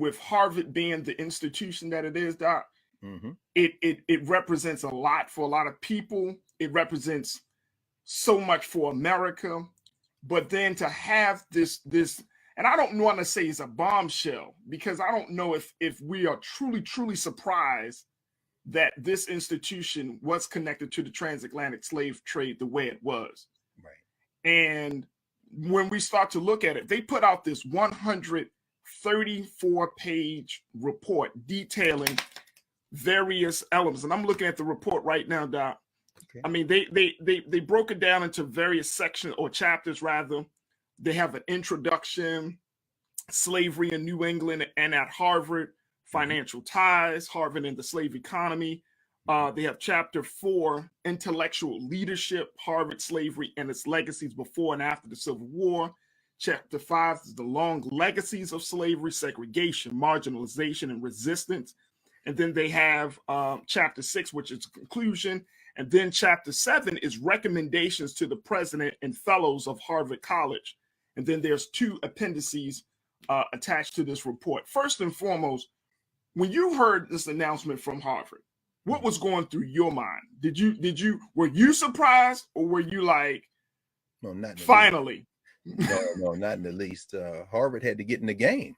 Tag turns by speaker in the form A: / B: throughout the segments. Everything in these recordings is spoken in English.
A: with Harvard being the institution that it is, Doc,
B: Mm-hmm.
A: it represents a lot for a lot of people. It represents so much for America. But then to have this, and I don't want to say it's a bombshell, because I don't know if we are truly surprised that this institution was connected to the transatlantic slave trade the way it was.
B: Right.
A: And when we start to look at it, they put out this 134-page report detailing various elements. And I'm looking at the report right now, Doc.
B: Okay.
A: I mean, they broke it down into various sections or chapters, rather. They have an introduction, slavery in New England and at Harvard, financial ties, Harvard and the slave economy. They have chapter 4, intellectual leadership, Harvard slavery and its legacies before and after the Civil War. Chapter 5 is the long legacies of slavery, segregation, marginalization, and resistance. And then they have chapter 6, which is conclusion. And then chapter 7 is recommendations to the president and fellows of Harvard College. And then there's 2 appendices attached to this report. First and foremost, when you heard this announcement from Harvard, what was going through your mind? Were you surprised, or were you like,
B: no, not
A: finally?
B: No, not in the least. Harvard had to get in the game.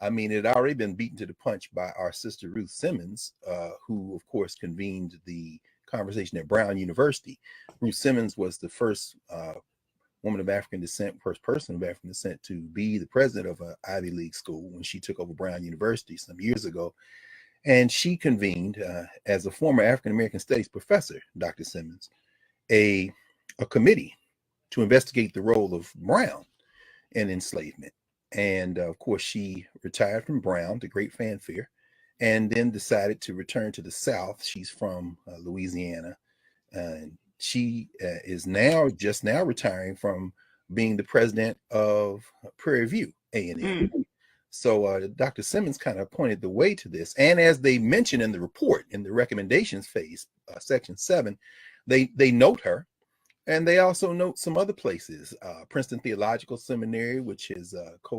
B: I mean, it had already been beaten to the punch by our sister Ruth Simmons, who, of course, convened the conversation at Brown University. Ruth Simmons was the first woman of African descent, first person of African descent to be the president of an Ivy League school when she took over Brown University some years ago. And she convened, as a former African American studies professor, Dr. Simmons, a committee to investigate the role of Brown in enslavement. And of course, she retired from Brown to great fanfare, and then decided to return to the South. She's from Louisiana, and she is just now retiring from being the president of Prairie View A&M. So Dr. Simmons kind of pointed the way to this. And as they mentioned in the report, in the recommendations phase, section 7, they note her. And they also note some other places. Princeton Theological Seminary, which has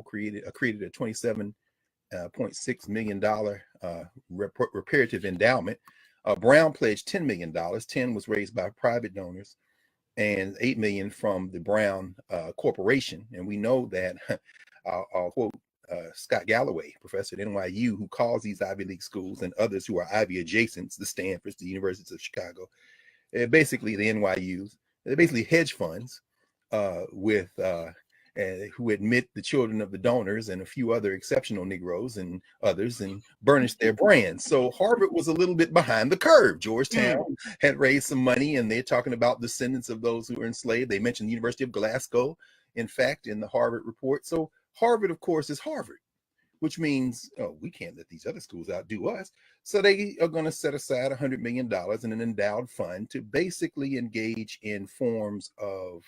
B: created a $27.6 million reparative endowment. Brown pledged $10 million. 10 was raised by private donors, and $8 million from the Brown Corporation. And we know that, I'll quote Scott Galloway, professor at NYU, who calls these Ivy League schools and others who are Ivy adjacents, the Stanfords, the Universities of Chicago, basically the NYUs. They're basically hedge funds who admit the children of the donors and a few other exceptional Negroes and others, and burnish their brands. So Harvard was a little bit behind the curve. Georgetown had raised some money, and they're talking about descendants of those who were enslaved. They mentioned the University of Glasgow, in fact, in the Harvard report. So Harvard, of course, is Harvard, which means, oh, we can't let these other schools outdo us. So they are going to set aside $100 million in an endowed fund to basically engage in forms of,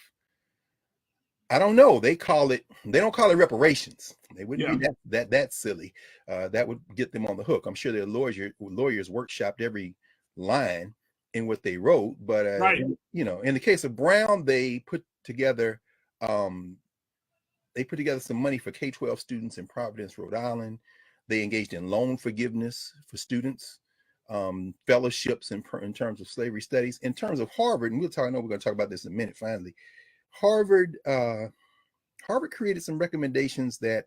B: I don't know, they don't call it reparations. They wouldn't be that silly. That would get them on the hook. I'm sure their lawyers workshopped every line in what they wrote. But, in the case of Brown, they put together some money for K-12 students in Providence, Rhode Island. They engaged in loan forgiveness for students, fellowships in terms of slavery studies. In terms of Harvard, and we're going to talk about this in a minute, finally. Harvard created some recommendations that,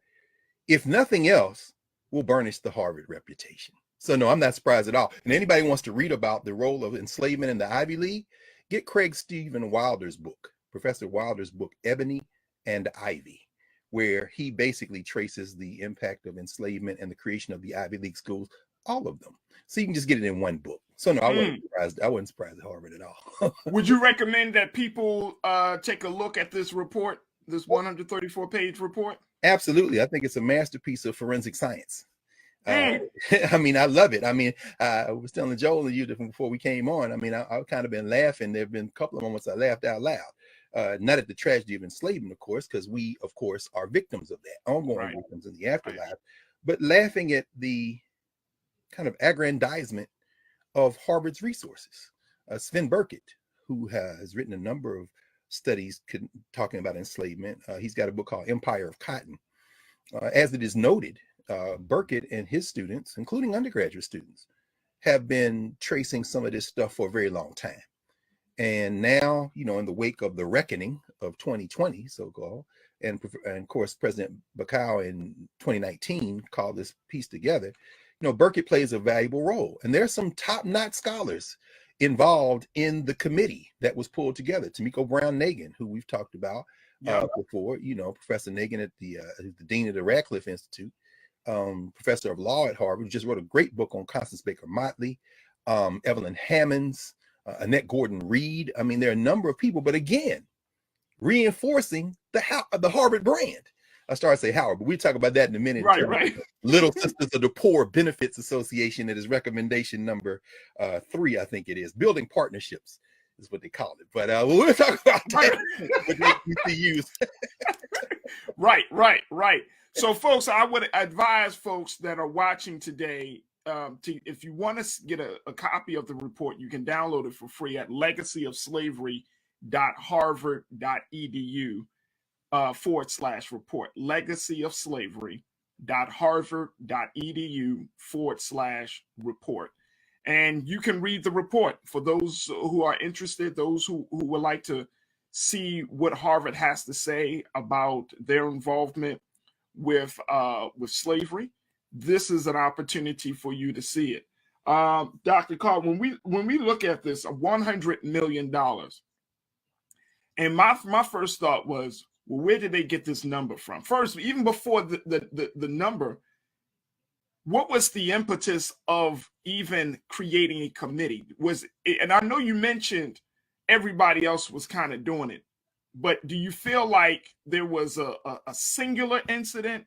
B: if nothing else, will burnish the Harvard reputation. So no, I'm not surprised at all. And anybody who wants to read about the role of enslavement in the Ivy League, get Craig Stephen Wilder's book, Professor Wilder's book, Ebony and Ivy, where he basically traces the impact of enslavement and the creation of the Ivy League schools, all of them. So you can just get it in one book. So no, I wasn't surprised at Harvard at all.
A: Would you recommend that people take a look at this report, this 134-page report?
B: Absolutely. I think it's a masterpiece of forensic science. I mean, I love it. I mean, I was telling Joel and you before we came on. I mean, I've kind of been laughing. There have been a couple of moments I laughed out loud. Not at the tragedy of enslavement, of course, because we, of course, are victims of that, ongoing victims in the afterlife, but laughing at the kind of aggrandizement of Harvard's resources. Sven Burkett, who has written a number of studies talking about enslavement, he's got a book called Empire of Cotton. As it is noted, Burkett and his students, including undergraduate students, have been tracing some of this stuff for a very long time. And now, you know, in the wake of the reckoning of 2020, so-called, and of course, President Bacow in 2019 called this piece together, you know, Burkett plays a valuable role. And there's some top-notch scholars involved in the committee that was pulled together. Tomiko Brown-Nagin, who we've talked about before, you know, Professor Nagin at the dean of the Radcliffe Institute, professor of law at Harvard, who just wrote a great book on Constance Baker Motley, Evelyn Hammonds, Annette Gordon-Reed. I mean, there are a number of people, but again, reinforcing the Harvard brand. I started to say Howard, but we talk about that in a minute.
A: Right.
B: Little Sisters of the Poor Benefits Association, that is recommendation number 3, I think it is. Building partnerships is what they call it. But we'll talk about that with HBCUs.
A: Right. So, folks, I would advise folks that are watching today, if you want to get a copy of the report, you can download it for free at legacyofslavery.harvard.edu /report. legacyofslavery.harvard.edu /report. And you can read the report for those who are interested, those who would like to see what Harvard has to say about their involvement with slavery. This is an opportunity for you to see it. Dr. Carr, when we look at this, $100 million, and my first thought was, well, where did they get this number from? First, even before the number, what was the impetus of even creating a committee? And I know you mentioned everybody else was kind of doing it, but do you feel like there was a singular incident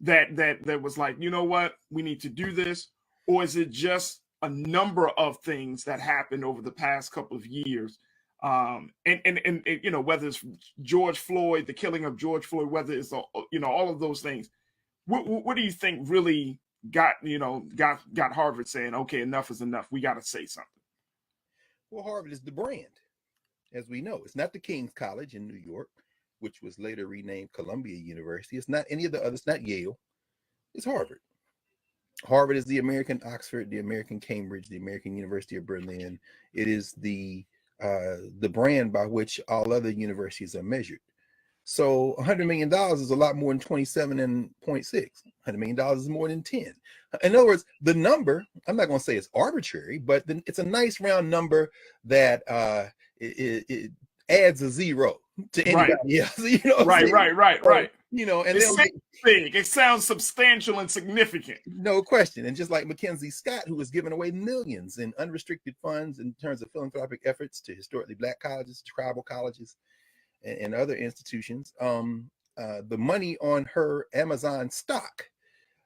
A: that was like, you know what, we need to do this? Or is it just a number of things that happened over the past couple of years? And you know, whether it's George Floyd, the killing of George Floyd, whether it's you know, all of those things, what do you think really got Harvard saying, okay, enough is enough, we got to say something?
B: Well, Harvard is the brand, as we know. It's not the King's College in New York, which was later renamed Columbia University. It's not any of the others, not Yale. It's Harvard. Harvard is the American Oxford, the American Cambridge, the American University of Berlin. It is the brand by which all other universities are measured. So $100 million is a lot more than 27.6. $100 million is more than 10. In other words, the number, I'm not going to say it's arbitrary, but it's a nice round number that it adds a zero to anybody else. You know,
A: right.
B: You know, and
A: it sounds big. It sounds substantial and significant.
B: No question. And just like Mackenzie Scott, who has given away millions in unrestricted funds in terms of philanthropic efforts to historically Black colleges, tribal colleges, and other institutions, the money on her Amazon stock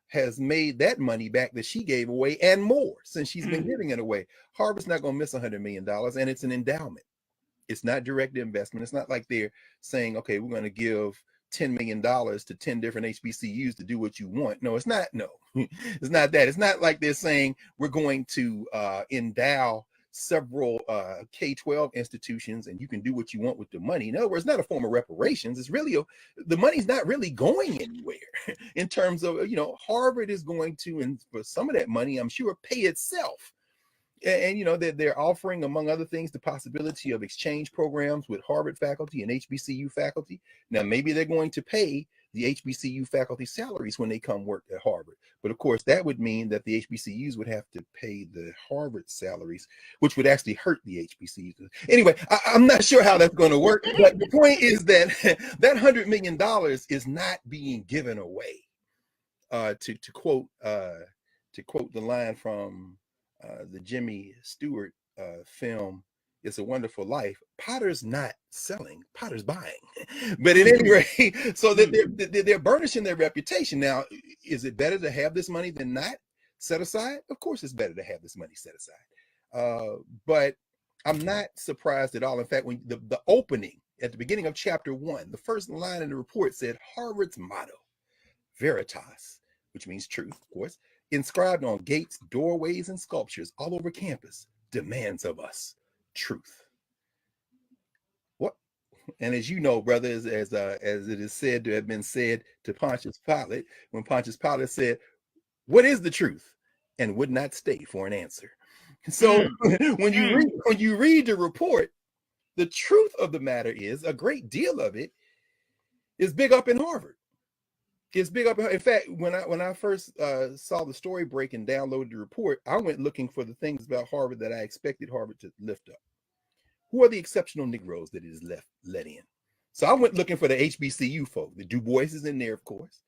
B: has made that money back that she gave away and more since she's been giving it away. Harvard's not going to miss $100 million, and it's an endowment. It's not direct investment. It's not like they're saying, okay, we're going to give $10 million to 10 different HBCUs to do what you want. No, it's not. No, it's not that. It's not like they're saying we're going to endow several K-12 institutions and you can do what you want with the money. In other words, it's not a form of reparations. It's really the money's not really going anywhere in terms of, you know, Harvard is going to, and for some of that money, I'm sure, pay itself. And you know, they're offering, among other things, the possibility of exchange programs with Harvard faculty and HBCU faculty. Now, maybe they're going to pay the HBCU faculty salaries when they come work at Harvard. But of course, that would mean that the HBCUs would have to pay the Harvard salaries, which would actually hurt the HBCUs. Anyway, I'm not sure how that's going to work. But the point is that that $100 million is not being given away. To quote the line from the Jimmy Stewart film, It's a Wonderful Life, Potter's not selling, Potter's buying. But at any rate, so that they're burnishing their reputation. Now, is it better to have this money than not set aside? Of course, it's better to have this money set aside. But I'm not surprised at all. In fact, when the opening at the beginning of chapter 1, the first line in the report said Harvard's motto, Veritas, which means truth, of course, inscribed on gates, doorways, and sculptures all over campus, demands of us truth. And as you know, brothers, as it is said to have been said to Pontius Pilate, when Pontius Pilate said, "What is the truth?" and would not stay for an answer. So when you read the report, the truth of the matter is a great deal of it is big up in Harvard. It's big up. In fact, when I first saw the story break and downloaded the report, I went looking for the things about Harvard that I expected Harvard to lift up. Who are the exceptional Negroes that it is let in? So I went looking for the HBCU folk. The Du Bois is in there, of course.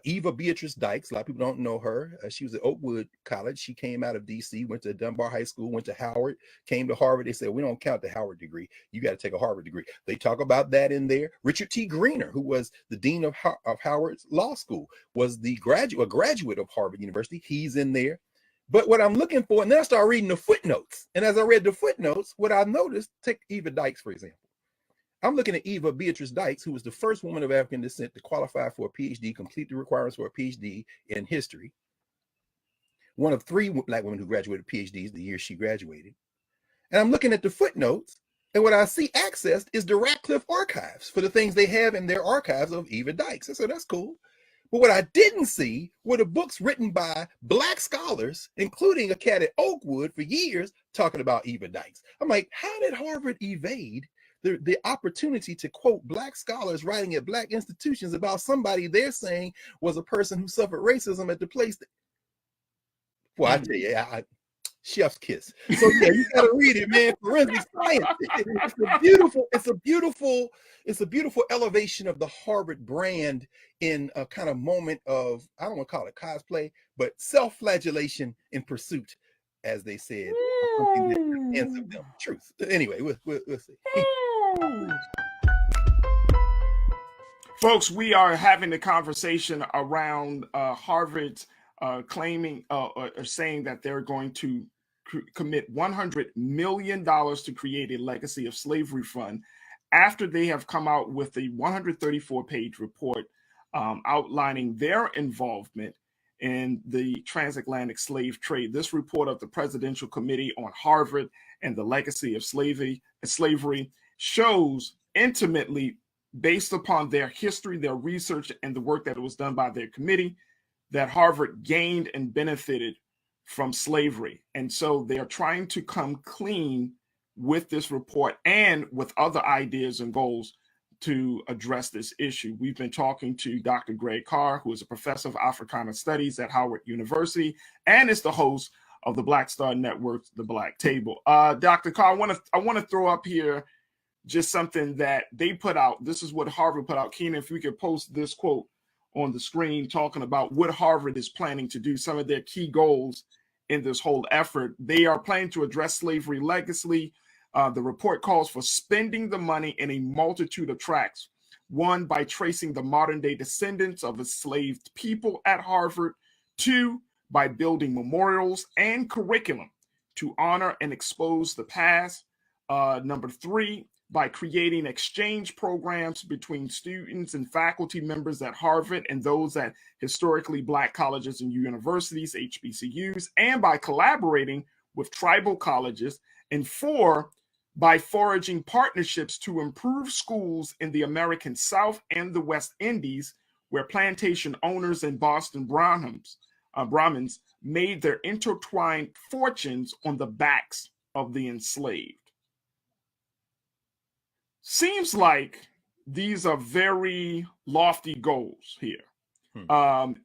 B: Eva Beatrice Dykes, a lot of people don't know her. She was at Oakwood College. She came out of DC, went to Dunbar High School, went to Howard, came to Harvard. They said, we don't count the Howard degree. You got to take a Harvard degree. They talk about that in there. Richard T. Greener, who was the dean of Howard's Law School, was a graduate of Harvard University. He's in there. But what I'm looking for, and then I started reading the footnotes. And as I read the footnotes, what I noticed, take Eva Dykes, for example. I'm looking at Eva Beatrice Dykes, who was the first woman of African descent to qualify for a PhD, complete the requirements for a PhD in history. One of 3 Black women who graduated PhDs the year she graduated. And I'm looking at the footnotes, and what I see accessed is the Radcliffe archives for the things they have in their archives of Eva Dykes. I said, that's cool. But what I didn't see were the books written by Black scholars, including a cat at Oakwood for years, talking about Eva Dykes. I'm like, how did Harvard evade the opportunity to quote Black scholars writing at Black institutions about somebody they're saying was a person who suffered racism at the place that, well, I tell you, chef's kiss. So yeah, you gotta read it, man. Forensic science. It's a beautiful elevation of the Harvard brand in a kind of moment of, I don't want to call it cosplay, but self-flagellation in pursuit, as they said, of something that ends of them. Truth. Anyway, we'll see.
A: Folks, we are having a conversation around Harvard's claiming or saying that they're going to commit $100 million to create a legacy of slavery fund after they have come out with a 134-page report outlining their involvement in the transatlantic slave trade. This report of the Presidential Committee on Harvard and the Legacy of Slavery shows intimately, based upon their history, their research, and the work that was done by their committee, that Harvard gained and benefited from slavery. And so they are trying to come clean with this report and with other ideas and goals to address this issue. We've been talking to Dr. Greg Carr, who is a professor of Africana Studies at Howard University and is the host of the Black Star Network's The Black Table. Dr. Carr, I want to throw up here just something that they put out. This is what Harvard put out. Keenan, if we could post this quote on the screen, talking about what Harvard is planning to do, some of their key goals in this whole effort. They are planning to address slavery legacy. The report calls for spending the money in a multitude of tracks. One, by tracing the modern day descendants of enslaved people at Harvard. 2, by building memorials and curriculum to honor and expose the past. Number 3, by creating exchange programs between students and faculty members at Harvard and those at historically Black colleges and universities, HBCUs, and by collaborating with tribal colleges. And 4, by forging partnerships to improve schools in the American South and the West Indies, where plantation owners and Boston Brahmins made their intertwined fortunes on the backs of the enslaved. Seems like these are very lofty goals here. And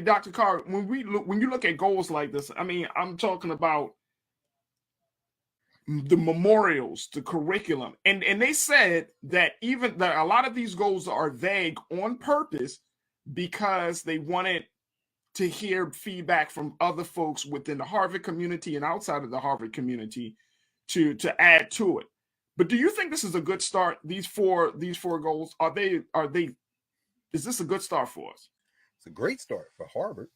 A: Dr. Carr, when you look at goals like this, I mean, I'm talking about the memorials, the curriculum, and they said that even that a lot of these goals are vague on purpose because they wanted to hear feedback from other folks within the Harvard community and outside of the Harvard community to add to it. But do you think this is a good start? These four goals, is this a good start for us?
B: It's a great start for Harvard.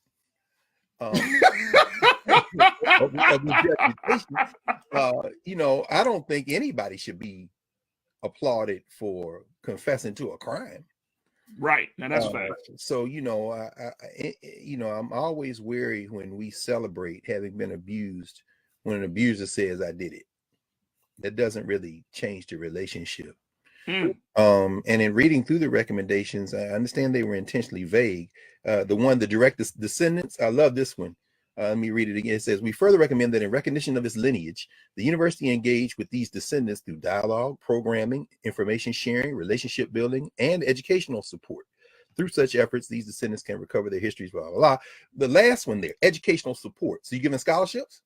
B: You know, I don't think anybody should be applauded for confessing to a crime.
A: Right. Now that's fact.
B: So, you know, I'm always wary when we celebrate having been abused, when an abuser says I did it. That doesn't really change the relationship.
A: Mm.
B: And in reading through the recommendations, I understand they were intentionally vague. The direct descendants, I love this one. Let me read it again. It says, we further recommend that in recognition of its lineage, the university engage with these descendants through dialogue, programming, information sharing, relationship building, and educational support. Through such efforts, these descendants can recover their histories, blah, blah, blah. The last one there, educational support. So you're giving scholarships?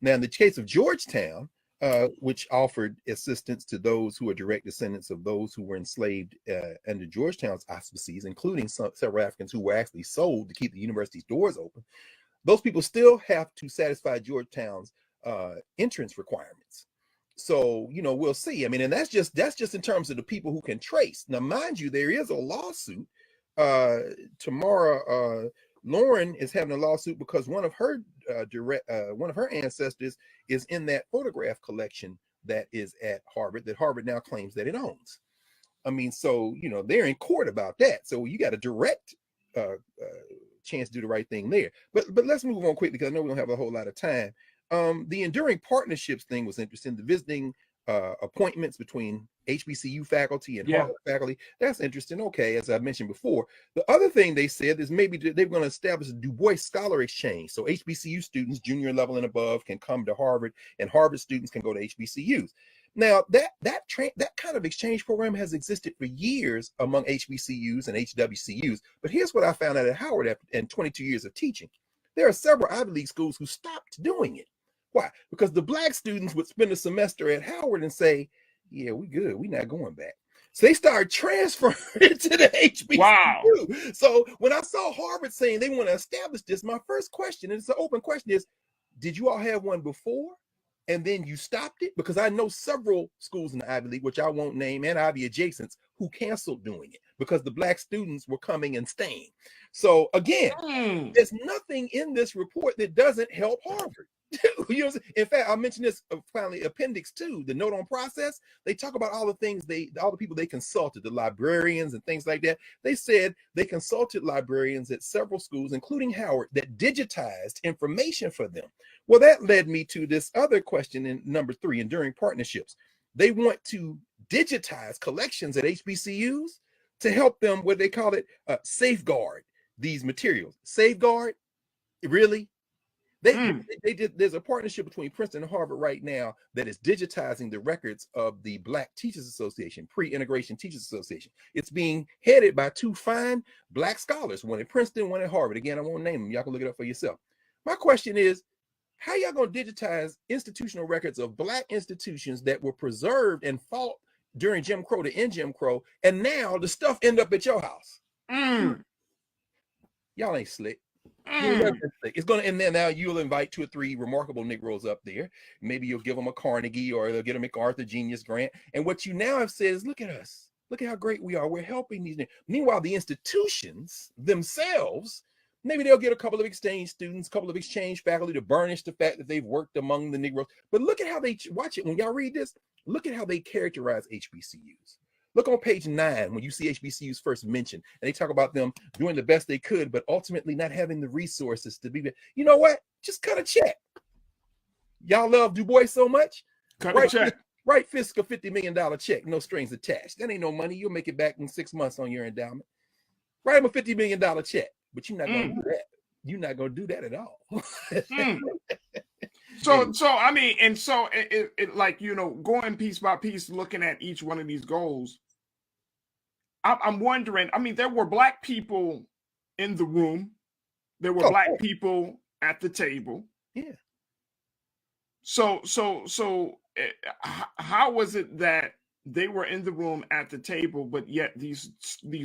B: Now, in the case of Georgetown, which offered assistance to those who are direct descendants of those who were enslaved under Georgetown's auspices, including several Africans who were actually sold to keep the university's doors open, those people still have to satisfy Georgetown's entrance requirements. So, you know, we'll see. I mean, and that's just in terms of the people who can trace. Now, mind you, there is a lawsuit. Tamara Lauren is having a lawsuit because one of her ancestors is in that photograph collection that is at Harvard, that Harvard now claims that it owns. I mean, so, you know, they're in court about that. So you got a direct chance to do the right thing there. But let's move on quickly because I know we don't have a whole lot of time. The enduring partnerships thing was interesting. The visiting appointments between HBCU faculty and Harvard faculty, that's interesting. Okay, as I mentioned before, the other thing they said is maybe they're going to establish a Du Bois Scholar Exchange. So HBCU students, junior level and above, can come to Harvard, and Harvard students can go to HBCUs. Now, that kind of exchange program has existed for years among HBCUs and HWCUs. But here's what I found out at Howard after 22 years of teaching. There are several Ivy League schools who stopped doing it. Why? Because the black students would spend a semester at Howard and say, yeah, we good. We're not going back. So they started transferring to the HBCU.
A: Wow.
B: So when I saw Harvard saying they want to establish this, my first question, and it's an open question, is, did you all have one before and then you stopped it? Because I know several schools in the Ivy League, which I won't name, and Ivy adjacents, who canceled doing it because the black students were coming and staying. So again, there's nothing in this report that doesn't help Harvard. You know, in fact, I mentioned this finally, Appendix 2, the note on process. They talk about all the things all the people they consulted, the librarians and things like that. They said they consulted librarians at several schools, including Howard, that digitized information for them. Well, that led me to this other question in number 3, enduring partnerships. They want to digitize collections at HBCUs to help them, what they call it, safeguard these materials. Safeguard? Really? They did. There's a partnership between Princeton and Harvard right now that is digitizing the records of the Black Teachers Association, Pre-Integration Teachers Association. It's being headed by 2 fine black scholars, one at Princeton, one at Harvard. Again, I won't name them. Y'all can look it up for yourself. My question is, how y'all going to digitize institutional records of black institutions that were preserved and fought during Jim Crow to end Jim Crow, and now the stuff end up at your house? Y'all ain't slick. It's going to, and then now you'll invite 2 or 3 remarkable Negroes up there. Maybe you'll give them a Carnegie or they'll get a MacArthur Genius Grant. And what you now have said is, look at us. Look at how great we are. We're helping these. Meanwhile, the institutions themselves, maybe they'll get a couple of exchange students, a couple of exchange faculty to burnish the fact that they've worked among the Negroes. But look at how they watch it. When y'all read this, look at how they characterize HBCUs. Look on page 9 when you see HBCUs first mentioned, and they talk about them doing the best they could, but ultimately not having the resources to be. You know what? Just cut a check. Y'all love Du Bois so much.
A: Cut a check.
B: Write Fisk a $50 million check, no strings attached. That ain't no money. You'll make it back in 6 months on your endowment. Write him a $50 million check, but you're not going to do that. You're not going to do that at all.
A: So I mean, and so it like, you know, going piece by piece, looking at each one of these goals, I'm wondering, I mean, there were black people in the room. There were black people at the table.
B: Yeah. So
A: how was it that they were in the room at the table, but yet these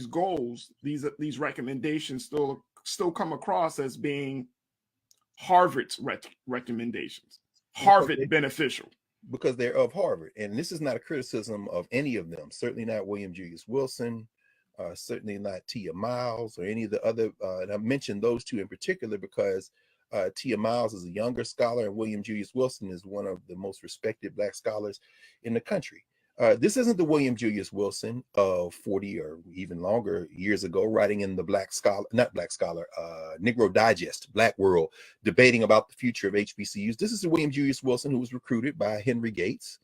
A: goals, these recommendations still come across as being Harvard's recommendations, Harvard beneficial?
B: Because they're of Harvard. And this is not a criticism of any of them. Certainly not William Julius Wilson, certainly not Tia Miles or any of the other. And I mentioned those 2 in particular because Tia Miles is a younger scholar and William Julius Wilson is one of the most respected black scholars in the country. This isn't the William Julius Wilson of 40 or even longer years ago, writing in the Negro Digest, Black World, debating about the future of HBCUs. This is the William Julius Wilson who was recruited by Henry Gates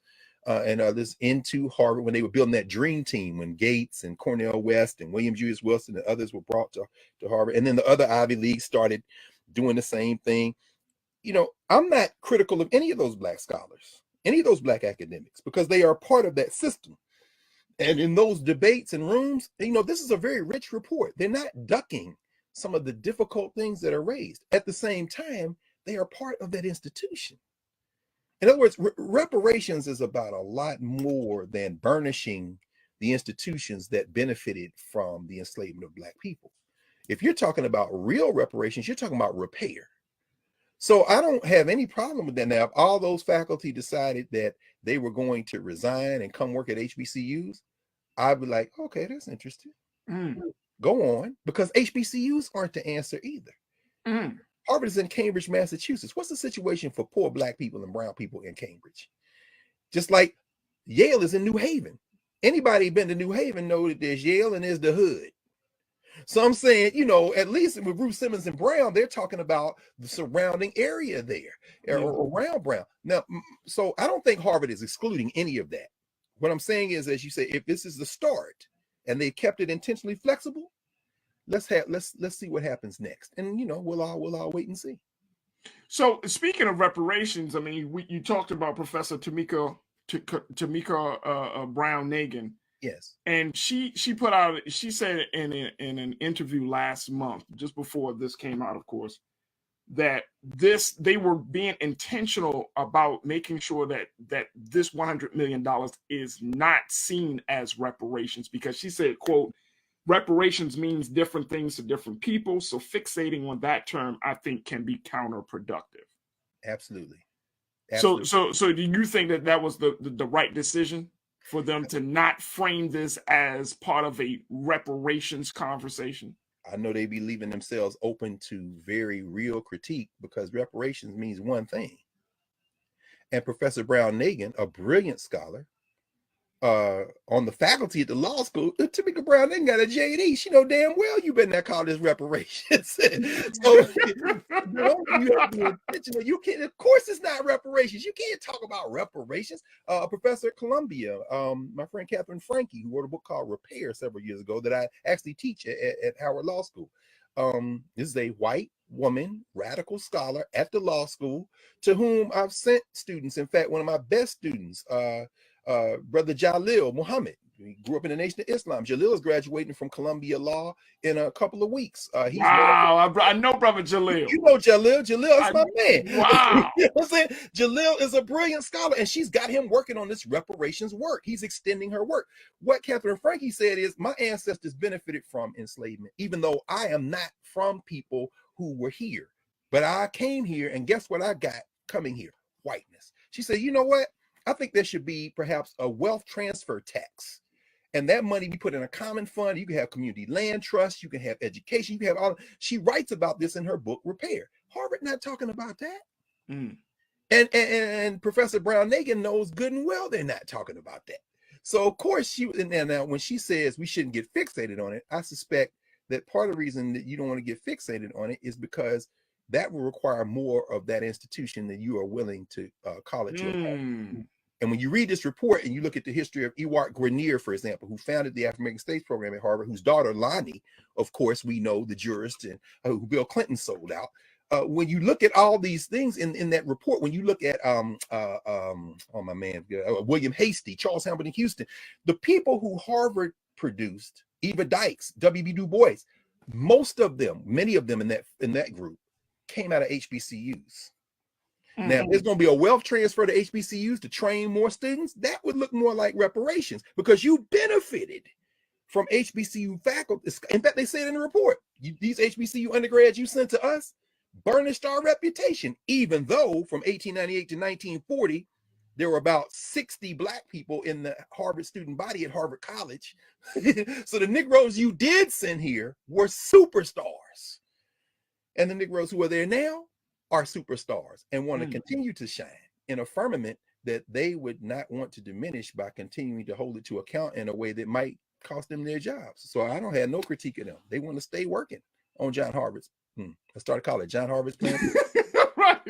B: and others into Harvard when they were building that dream team, when Gates and Cornell West and William Julius Wilson and others were brought to Harvard. And then the other Ivy Leagues started doing the same thing. You know, I'm not critical of any of those Black scholars, any of those Black academics, because they are part of that system. And in those debates and rooms, you know, this is a very rich report. They're not ducking some of the difficult things that are raised. At the same time, they are part of that institution. In other words, reparations is about a lot more than burnishing the institutions that benefited from the enslavement of Black people. If you're talking about real reparations, you're talking about repair. So I don't have any problem with that. Now, if all those faculty decided that they were going to resign and come work at HBCUs, I'd be like, okay, that's interesting. Go on, because HBCUs aren't the answer either. Harvard is in Cambridge, Massachusetts. What's the situation for poor Black people and brown people in Cambridge? Just like Yale is in New Haven. Anybody been to New Haven know that there's Yale and there's the hood. So I'm saying, you know, at least with Ruth Simmons and Brown, they're talking about the surrounding area there, or around Brown. Now, so I don't think Harvard is excluding any of that. What I'm saying is, as you say, if this is the start and they kept it intentionally flexible, let's see what happens next. And, you know, we'll all wait and see.
A: So speaking of reparations, I mean, you talked about Professor Tamika Brown-Nagin.
B: Yes.
A: And she put out, she said in an interview last month, just before this came out, of course, that they were being intentional about making sure that this $100 million is not seen as reparations, because she said, quote, reparations means different things to different people. So fixating on that term, I think, can be counterproductive.
B: Absolutely.
A: So do you think that was the right decision for them to not frame this as part of a reparations conversation?
B: I know they be leaving themselves open to very real critique, because reparations means one thing. And Professor Brown-Nagin, a brilliant scholar, on the faculty at the law school, Tamika Brown-Nagin got a JD. She know damn well you better not call this reparations. So you have to be intentional. You can't, of course it's not reparations. You can't talk about reparations. A professor at Columbia, my friend Catherine Franke, who wrote a book called Repair several years ago that I actually teach at Howard Law School. This is a white woman, radical scholar at the law school, to whom I've sent students. In fact, one of my best students, Brother Jalil Muhammad, he grew up in the Nation of Islam. Jalil is graduating from Columbia Law in a couple of weeks.
A: Wow, I know Brother Jalil.
B: You know Jalil. Jalil is my man.
A: Wow.
B: You know what I'm saying? Jalil is a brilliant scholar, and she's got him working on this reparations work. He's extending her work. What Catherine Franke said is, my ancestors benefited from enslavement, even though I am not from people who were here. But I came here, and guess what I got coming here? Whiteness. She said, you know what? I think there should be perhaps a wealth transfer tax. And that money be put in a common fund. You can have community land trust. You can have education. You can have all. She writes about this in her book, Repair. Harvard not talking about that. And Professor Brown-Nagin knows good and well they're not talking about that. So of course and now when she says we shouldn't get fixated on it, I suspect that part of the reason that you don't want to get fixated on it is because that will require more of that institution than you are willing to call it to account. And when you read this report and you look at the history of Ewart Grenier, for example, who founded the African American States program at Harvard, whose daughter Lonnie, of course, we know, the jurist, and who Bill Clinton sold out. When you look at all these things in that report, when you look at William Hastie, Charles Hamilton Houston, the people who Harvard produced, Eva Dykes, W.B. Du Bois, most of them, many of them in that group came out of HBCUs. Now, if there's going to be a wealth transfer to HBCUs to train more students, that would look more like reparations, because you benefited from HBCU faculty. In fact, they said in the report, these HBCU undergrads you sent to us burnished our reputation, even though from 1898 to 1940, there were about 60 Black people in the Harvard student body at Harvard College. So the Negroes you did send here were superstars. And the Negroes who are there now are superstars and want to continue to shine in a firmament that they would not want to diminish by continuing to hold it to account in a way that might cost them their jobs. So I don't have no critique of them. They want to stay working on John Harvard's. Let's start a college. John Harvard's plan.
A: Right.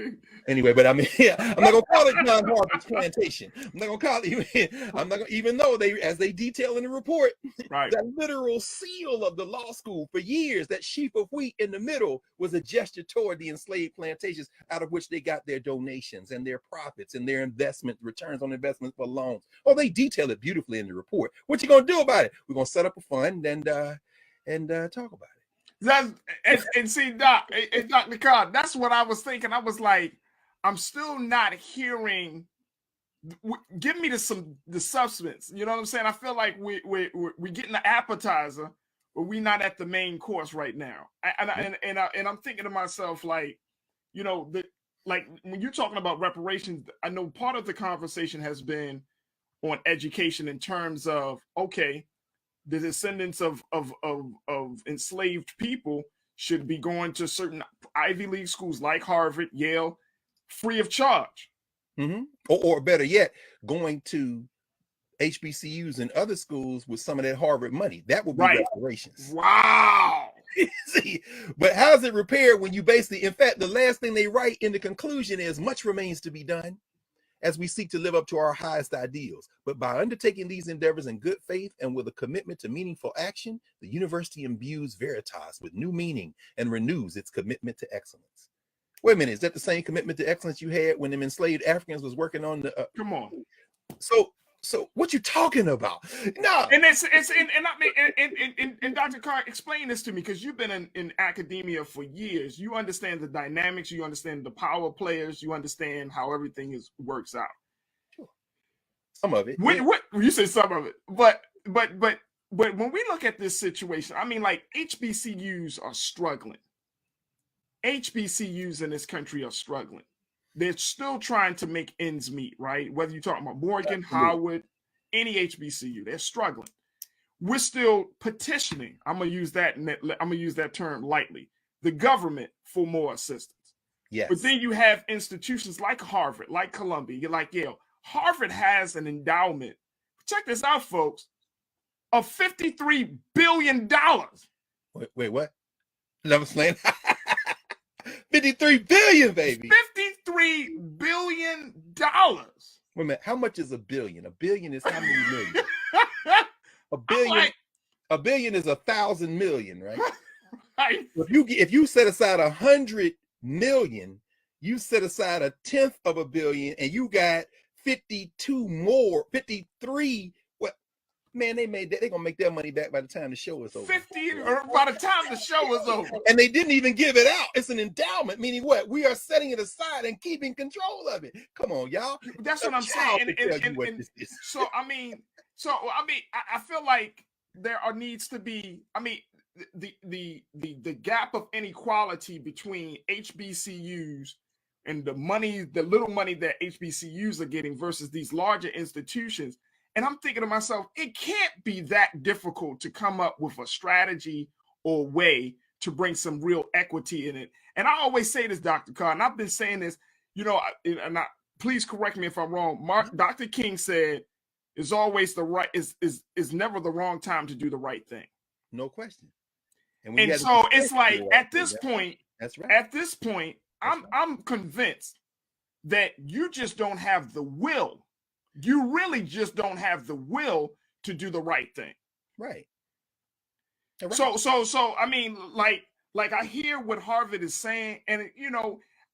B: Anyway, but I mean, yeah, I'm not gonna call it John Harper's plantation. I'm not gonna call it. I'm not gonna, even though they, as they detail in the report,
A: Right.
B: the literal seal of the law school for years, that sheaf of wheat in the middle was a gesture toward the enslaved plantations, out of which they got their donations and their profits and their investment returns on investments for loans. Oh, they detail it beautifully in the report. What you gonna do about it? We're gonna set up a fund and talk about it.
A: That's, and see, Doc, and Dr. Carr, that's what I was thinking. I was like, I'm still not hearing. Give me the substance. You know what I'm saying? I feel like we're getting the appetizer, but we're not at the main course right now. And I'm thinking to myself, like, you know, like when you're talking about reparations, I know part of the conversation has been on education in terms of, okay, the descendants of enslaved people should be going to certain Ivy League schools like Harvard, Yale, free of charge.
B: Mm-hmm. Or better yet, going to HBCUs and other schools with some of that Harvard money. That would be reparations.
A: Wow.
B: See, but how's it repaired when you basically, in fact, the last thing they write in the conclusion is much remains to be done as we seek to live up to our highest ideals. But by undertaking these endeavors in good faith and with a commitment to meaningful action, the university imbues Veritas with new meaning and renews its commitment to excellence. Wait a minute, is that the same commitment to excellence you had when them enslaved Africans was working on the?
A: Come on.
B: So what you talking about? No,
A: and and Dr. Carr, explain this to me, because you've been in academia for years. You understand the dynamics, you understand the power players, you understand how everything works out.
B: Some of it.
A: What you say some of it, but when we look at this situation, I mean, like, HBCUs are struggling. HBCUs in this country are struggling. They're still trying to make ends meet, right? Whether you're talking about Morgan, Howard, any HBCU, they're struggling. We're still petitioning. I'm gonna use that term lightly. The government for more assistance.
B: Yes.
A: But then you have institutions like Harvard, like Columbia, like Yale. Harvard has an endowment. Check this out, folks, of $53 billion.
B: Wait, what? Never slaying. 53 billion, baby.
A: $53 billion.
B: Wait a minute. How much is a billion? A billion is how many million? A billion. A billion is 1,000 million, right?
A: Right.
B: If you set aside 100 million, you set aside 1/10 of a billion, and you got 53. What, man? They're gonna make their money back by the time the show is over.
A: 50, or by the time the show is over.
B: And they didn't even give it out. It's an endowment, meaning what? We are setting it aside and keeping control of it. Come on, y'all.
A: That's what I'm saying. So I mean, I feel like there needs to be. I mean, the gap of inequality between HBCUs and the little money that HBCUs are getting versus these larger institutions. And I'm thinking to myself, it can't be that difficult to come up with a strategy or way to bring some real equity in it. And I always say this, Dr. Carr, and I've been saying this, please correct me if I'm wrong. Dr. King said, "Is always the right is never the wrong time to do the right thing."
B: No question.
A: And so it's like at this point,
B: that's right.
A: At this point, I'm convinced that you just don't have the will. You really just don't have the will to do the right thing.
B: Right.
A: So I mean, like I hear what Harvard is saying, and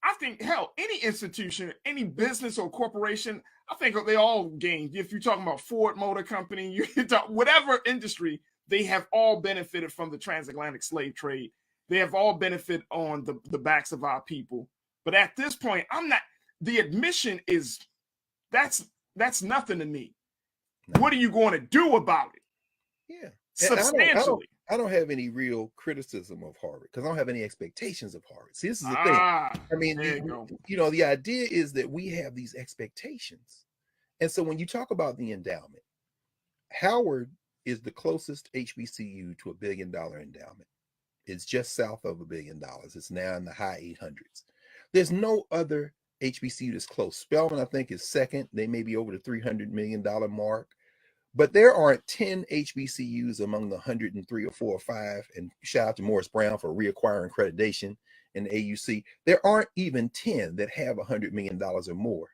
A: I think, hell, any institution, any business or corporation, I think they all gain. If you're talking about Ford Motor Company, you talk whatever industry, they have all benefited from the transatlantic slave trade. They have all benefited on the backs of our people. But at this point, the admission is that's nothing to me. No. What are you going to do about it?
B: Yeah.
A: Substantially.
B: I don't have any real criticism of Harvard because I don't have any expectations of Harvard. See, this is the thing. I mean, the idea is that we have these expectations. And so when you talk about the endowment, Howard is the closest HBCU to $1 billion endowment. It's just south of $1 billion. It's now in the high 800s. There's no other HBCU that's close. Spelman, I think, is second. They may be over the $300 million mark. But there aren't 10 HBCUs among the 103 or 4 or 5. And shout out to Morris Brown for reacquiring accreditation in the AUC, there aren't even 10 that have $100 million or more.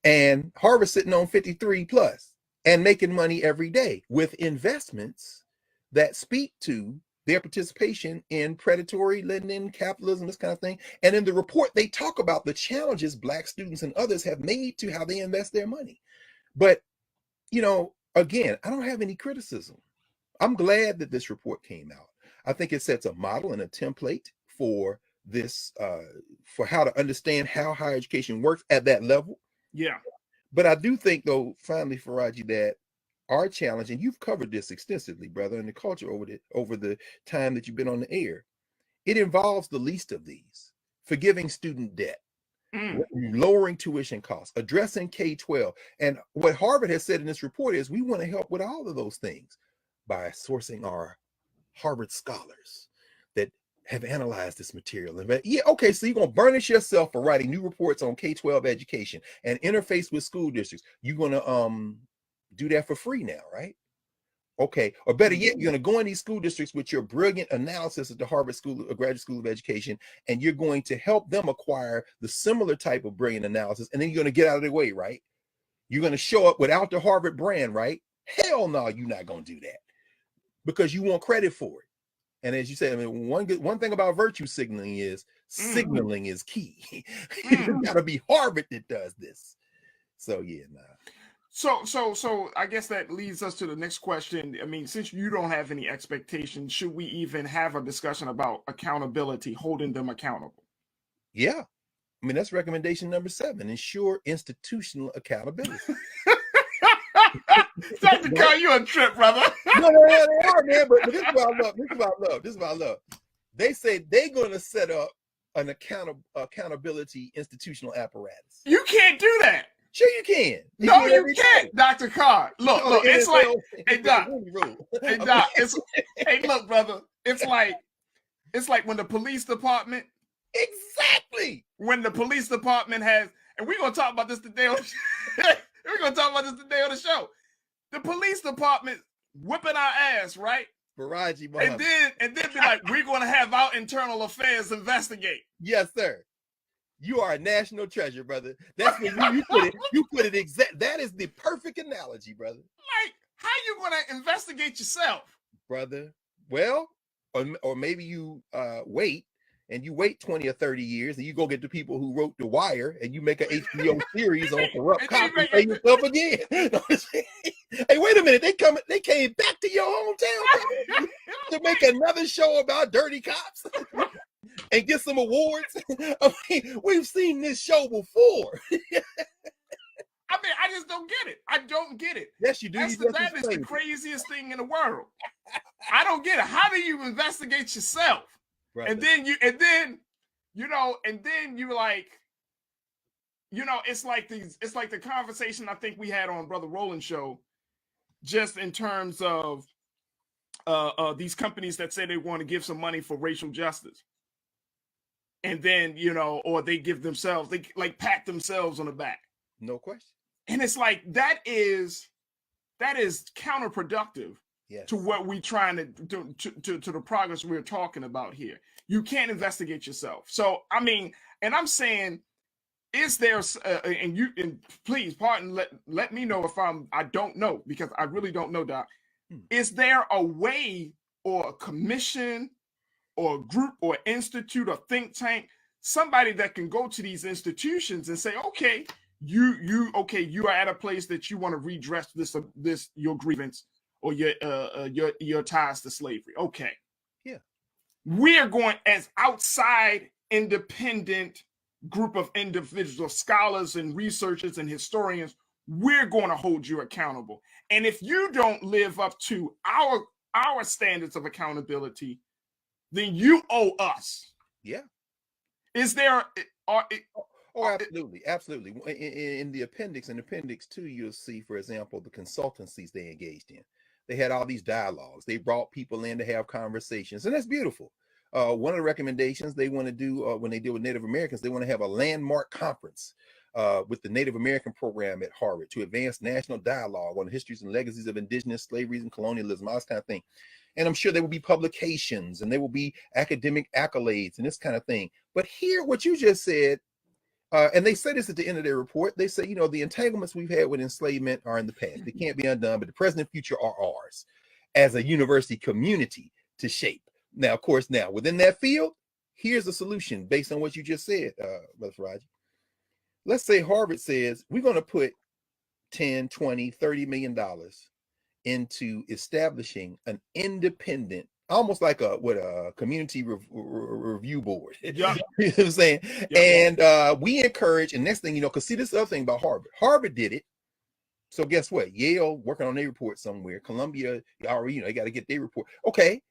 B: And Harvard's sitting on 53 plus and making money every day with investments that speak to their participation in predatory lending, capitalism, this kind of thing. And in the report, they talk about the challenges Black students and others have made to how they invest their money. But, you know, again, I don't have any criticism. I'm glad that this report came out. I think it sets a model and a template for this, for how to understand how higher education works at that level.
A: Yeah.
B: But I do think, though, finally, Faraji, that our challenge, and you've covered this extensively, brother, in the culture over the time that you've been on the air, it involves the least of these: forgiving student debt, lowering tuition costs, addressing K-12. And what Harvard has said in this report is we want to help with all of those things by sourcing our Harvard scholars that have analyzed this material. And yeah, okay, so you're going to burnish yourself for writing new reports on K-12 education and interface with school districts. You're going to do that for free now, right? Okay, or better yet, you're going to go in these school districts with your brilliant analysis of the Harvard School, Graduate School of Education, and you're going to help them acquire the similar type of brilliant analysis, and then you're going to get out of their way, right? You're going to show up without the Harvard brand, right? Hell no, you're not going to do that because you want credit for it. And as you said, I mean, one thing about virtue signaling is signaling is key. It's got to be Harvard that does this. So yeah, nah.
A: So I guess that leads us to the next question. I mean, since you don't have any expectations, should we even have a discussion about accountability, holding them accountable?
B: Yeah. I mean, that's recommendation number 7, ensure institutional accountability.
A: Dr. Carr, you a trip, brother.
B: No, they are, man. But this is what I love. This is what I love. They say they're going to set up an accountability institutional apparatus.
A: You can't do that.
B: Sure you can.
A: No, you can't, Dr. Carr. Look, it's like, hey, Doc. Hey, Doc. Hey, look, brother. It's like when the police department.
B: Exactly.
A: When the police department has, and we're gonna talk about this today on the show. The police department whipping our ass, right?
B: Faraji,
A: and then be like, we're gonna have our internal affairs investigate.
B: Yes, sir. You are a national treasure, brother. That's when you put it. You put it exact. That is the perfect analogy, brother.
A: Like, how you gonna investigate yourself,
B: brother? Well, or maybe you wait. And you wait 20 or 30 years, and you go get the people who wrote The Wire, and you make an HBO series on corrupt cops and say yourself again. Hey, wait a minute! They came back to your hometown to make another show about dirty cops and get some awards. I mean, we've seen this show before.
A: I mean, I just don't get it. I don't get it.
B: Yes, you do.
A: That is the craziest thing in the world. I don't get it. How do you investigate yourself? Brother. And then you like, it's like the conversation I think we had on Brother Roland's show, just in terms of these companies that say they want to give some money for racial justice. And then, or they give themselves, they like pat themselves on the back.
B: No question.
A: And it's like, that is counterproductive. Yes. To what we trying to do, to the progress we're talking about here. You can't investigate yourself. So, I mean, and I'm saying, is there, and please, pardon, let me know if I don't know, because I really don't know, Doc. Is there a way or a commission or a group or institute or think tank, somebody that can go to these institutions and say, okay, you are at a place that you want to redress this your grievance or your ties to slavery. Okay.
B: Yeah.
A: We are going as outside independent group of individual scholars and researchers and historians. We're going to hold you accountable. And if you don't live up to our standards of accountability, then you owe us.
B: Yeah.
A: Is there?
B: Absolutely. In the appendix 2, you'll see, for example, the consultancies they engaged in. They had all these dialogues. They brought people in to have conversations, and that's beautiful. One of the recommendations they want to do when they deal with Native Americans, they want to have a landmark conference with the Native American program at Harvard to advance national dialogue on the histories and legacies of indigenous slaveries and colonialism, all this kind of thing. And I'm sure there will be publications and there will be academic accolades and this kind of thing. But here, what you just said, and they say this at the end of their report, they say, you know, the entanglements we've had with enslavement are in the past. They can't be undone, but the present and future are ours as a university community to shape. Now, of course, now within that field, here's a solution based on what you just said, Brother Faraji. Let's say Harvard says we're going to put 10, 20, $30 million into establishing an independent, almost like a community review board.
A: Yep.
B: You know what I'm saying? Yep. And we encourage, and next thing you know, because see, this other thing about Harvard. Harvard did it. So guess what? Yale working on their report somewhere. Columbia, already, you know, they got to get their report. Okay.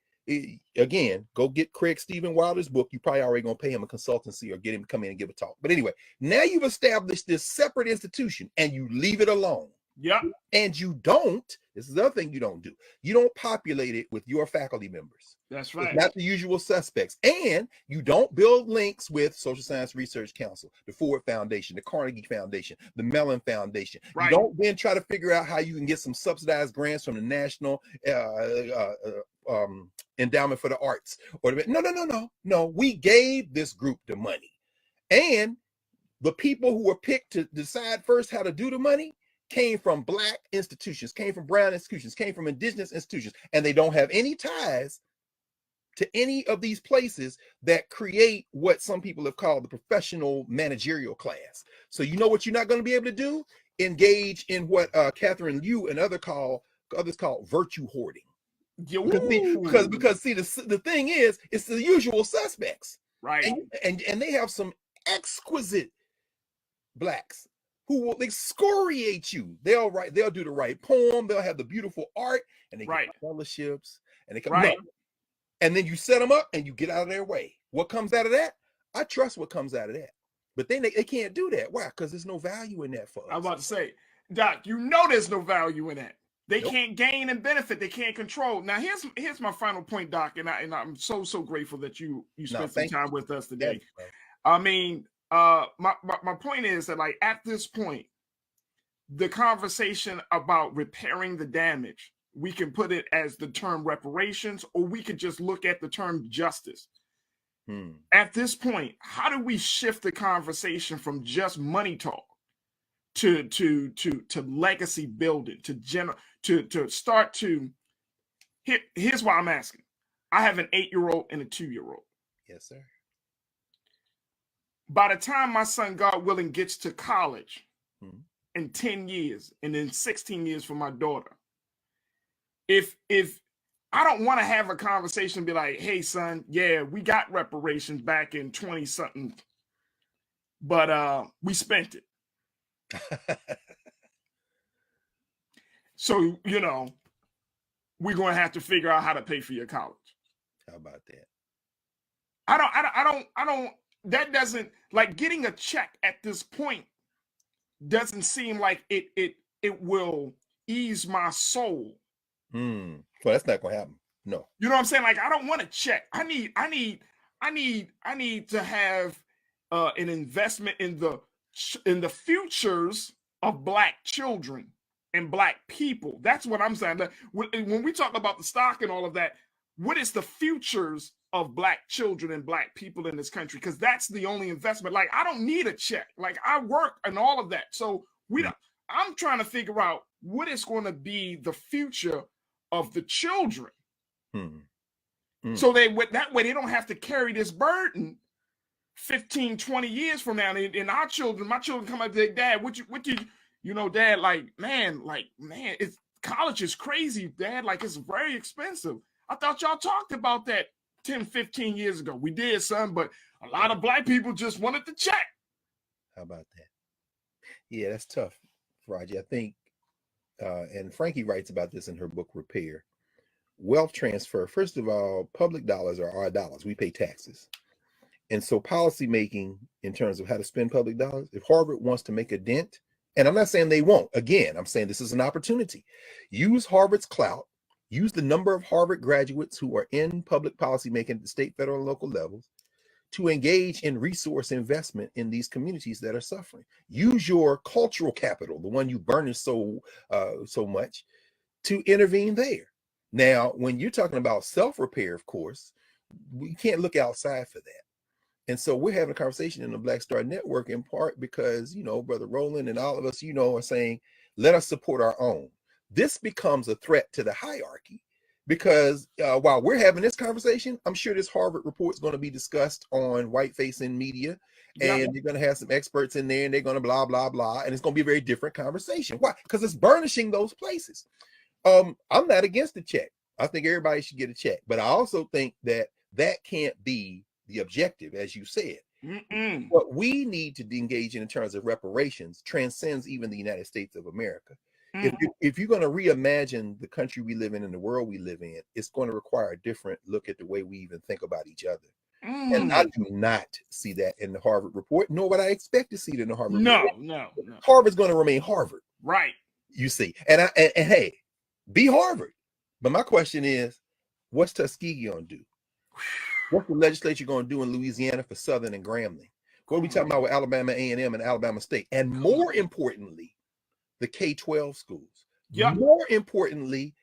B: Again, go get Craig Stephen Wilder's book. You probably already gonna pay him a consultancy or get him to come in and give a talk. But anyway, now you've established this separate institution and you leave it alone.
A: Yeah.
B: And you don't, this is the other thing you don't do. You don't populate it with your faculty members.
A: That's right.
B: It's not the usual suspects. And you don't build links with Social Science Research Council, the Ford Foundation, the Carnegie Foundation, the Mellon Foundation. Right. You don't then try to figure out how you can get some subsidized grants from the National Endowment for the Arts. Or no. We gave this group the money. And the people who were picked to decide first how to do the money came from Black institutions, came from brown institutions, came from indigenous institutions, and they don't have any ties to any of these places that create what some people have called the professional managerial class. So you know what you're not going to be able to do? Engage in what Catherine Liu and others call virtue hoarding. Because see, the thing is, it's the usual suspects,
A: right?
B: And they have some exquisite Blacks who will excoriate you. They'll do the right poem, they'll have the beautiful art, and they get fellowships, and they come no. And then you set them up and you get out of their way. What comes out of that? I trust what comes out of that. But then they can't do that. Why? Because there's no value in that for us.
A: I'm about to say, Doc, you know there's no value in that. They can't gain and benefit. They can't control. Now, here's my final point, Doc, and I'm so grateful that you spent some time with us today. I mean, my point is that, like, at this point, the conversation about repairing the damage, we can put it as the term reparations, or we could just look at the term justice. At this point, how do we shift the conversation from just money talk to legacy building, to start to here's why I'm asking. I have an 8-year-old and a 2-year-old.
B: Yes, sir.
A: By the time my son, God willing, gets to college in 10 years, and then 16 years for my daughter, if I don't want to have a conversation and be like, hey, son, yeah, we got reparations back in 20-something, but we spent it. So, you know, we're going to have to figure out how to pay for your college.
B: How about that?
A: I don't, that doesn't, like, getting a check at this point doesn't seem like it will ease my soul.
B: Well, that's not going to happen. No.
A: You know what I'm saying? Like, I don't want to check. I need to have an investment in the futures of Black children and Black people. That's what I'm saying. When we talk about the stock and all of that, what is the futures of Black children and Black people in this country? Because that's the only investment. Like, I don't need a check. Like, I work and all of that. So I'm trying to figure out what is going to be the future of the children. So that way they don't have to carry this burden 15, 20 years from now. And my children come up to their dad, what you know, Dad, man, it's college is crazy, Dad. Like, it's very expensive. I thought y'all talked about that 10, 15 years ago. We did, son, but a lot of Black people just wanted to check.
B: How about that? Yeah, that's tough, Raji. I think, and Frankie writes about this in her book, Repair. Wealth transfer, first of all, public dollars are our dollars. We pay taxes. And so policy making in terms of how to spend public dollars, if Harvard wants to make a dent, and I'm not saying they won't, again, I'm saying this is an opportunity. Use Harvard's clout, use the number of Harvard graduates who are in public policy making at the state, federal, and local levels to engage in resource investment in these communities that are suffering. Use your cultural capital, the one you burnish so much, to intervene there. Now, when you're talking about self-repair, of course, we can't look outside for that. And so we're having a conversation in the Black Star Network in part because, Brother Roland and all of us, are saying, let us support our own. This becomes a threat to the hierarchy because while we're having this conversation, I'm sure this Harvard report is going to be discussed on white-facing media, and you're going to have some experts in there, and they're going to blah, blah, blah, and it's going to be a very different conversation. Why? Because it's burnishing those places. I'm not against the check. I think everybody should get a check, but I also think that can't be the objective, as you said. What we need to engage in terms of reparations transcends even the United States of America. If you're going to reimagine the country we live in and the world we live in, it's going to require a different look at the way we even think about each other. And I do not see that in the Harvard report, nor would I expect to see it in the Harvard report. No. Harvard's going to remain Harvard.
A: Right.
B: You see. And hey, be Harvard. But my question is, what's Tuskegee going to do? What's the legislature going to do in Louisiana for Southern and Grambling? What are we talking about with Alabama A&M and Alabama State? And more importantly, the K-12 schools. More importantly,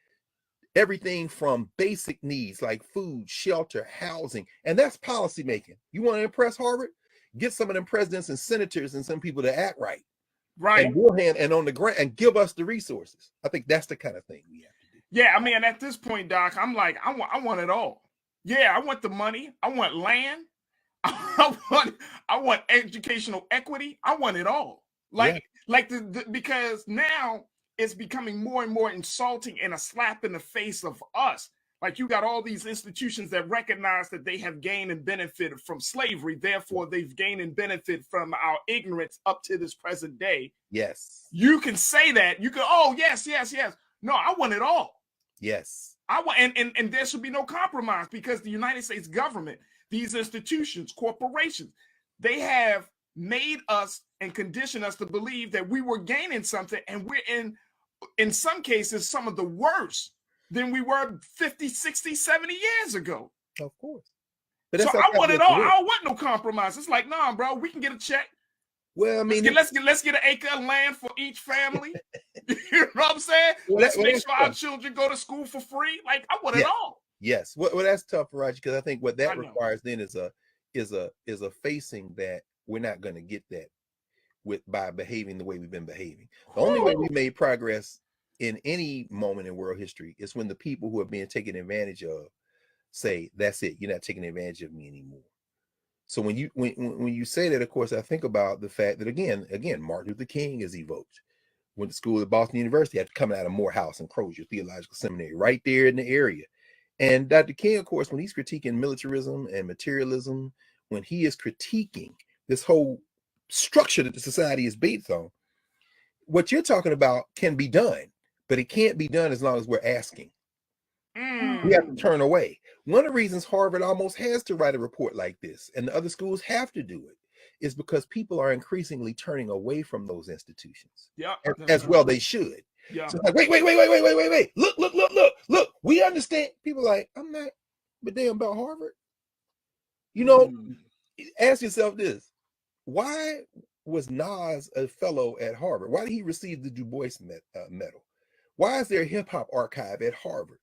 B: everything from basic needs like food, shelter, housing, and that's policy making. You want to impress Harvard? Get some of them presidents and senators and some people to act right. Right. And we'll hand and on the grant and give us the resources. I think that's the kind of thing we have to do.
A: Yeah, I mean, at this point, Doc, I'm like, I want it all. Yeah, I want the money. I want land. I want educational equity. I want it all. Because now it's becoming more and more insulting and a slap in the face of us. Like, you got all these institutions that recognize that they have gained and benefited from slavery. Therefore, they've gained and benefited from our ignorance up to this present day.
B: Yes.
A: You can say that. You can, yes. No, I want it all.
B: Yes.
A: I want, and there should be no compromise because the United States government, these institutions, corporations, they have made us and conditioned us to believe that we were gaining something, and we're in some cases some of the worse than we were 50, 60, 70 years ago.
B: Of course.
A: But so I want it all. I don't want no compromise. It's like, nah, bro, we can get a check.
B: Well, I mean,
A: let's get an acre of land for each family. You know what I'm saying? Let's make sure our children go to school for free. Like, I want it all.
B: Yes. Well, that's tough, Roger, because I think what that requires then is a facing that we're not going to get that by behaving the way we've been behaving. The only way we made progress in any moment in world history is when the people who are being taken advantage of say, "That's it. You're not taking advantage of me anymore." So when you say that, of course, I think about the fact that again, Martin Luther King is evoked. Went to school at Boston University, had to come out of Morehouse and Crozier Theological Seminary, right there in the area. And Dr. King, of course, when he's critiquing militarism and materialism, when he is critiquing this whole structure that the society is based on, what you're talking about can be done, but it can't be done as long as we're asking. We have to turn away. One of the reasons Harvard almost has to write a report like this, and the other schools have to do it, is because people are increasingly turning away from those institutions. Yeah, as well they should. Yeah. So like, wait. Look. We understand. People are like, I'm not, but damn about Harvard. Ask yourself this: why was Nas a fellow at Harvard? Why did he receive the Du Bois medal? Why is there a hip hop archive at Harvard?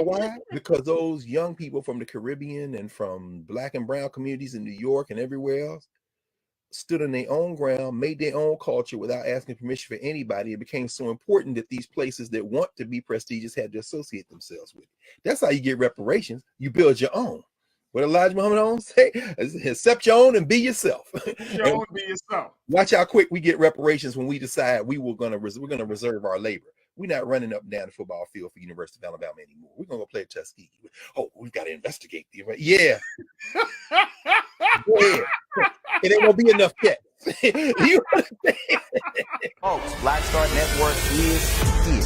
B: Why? Because those young people from the Caribbean and from Black and brown communities in New York and everywhere else stood on their own ground, made their own culture without asking permission for anybody. It became so important that these places that want to be prestigious had to associate themselves with it. That's how you get reparations. You build your own. What Elijah Muhammad say? Accept your own and be yourself.
A: Your own, be yourself.
B: Watch how quick we get reparations when we decide we're gonna reserve our labor. We're not running up and down the football field for University of Alabama anymore. We're gonna go play at Tuskegee. Oh, we've got to investigate the yeah. Go ahead. It ain't gonna be enough yet. You understand?
C: Folks, Black Star Network is here.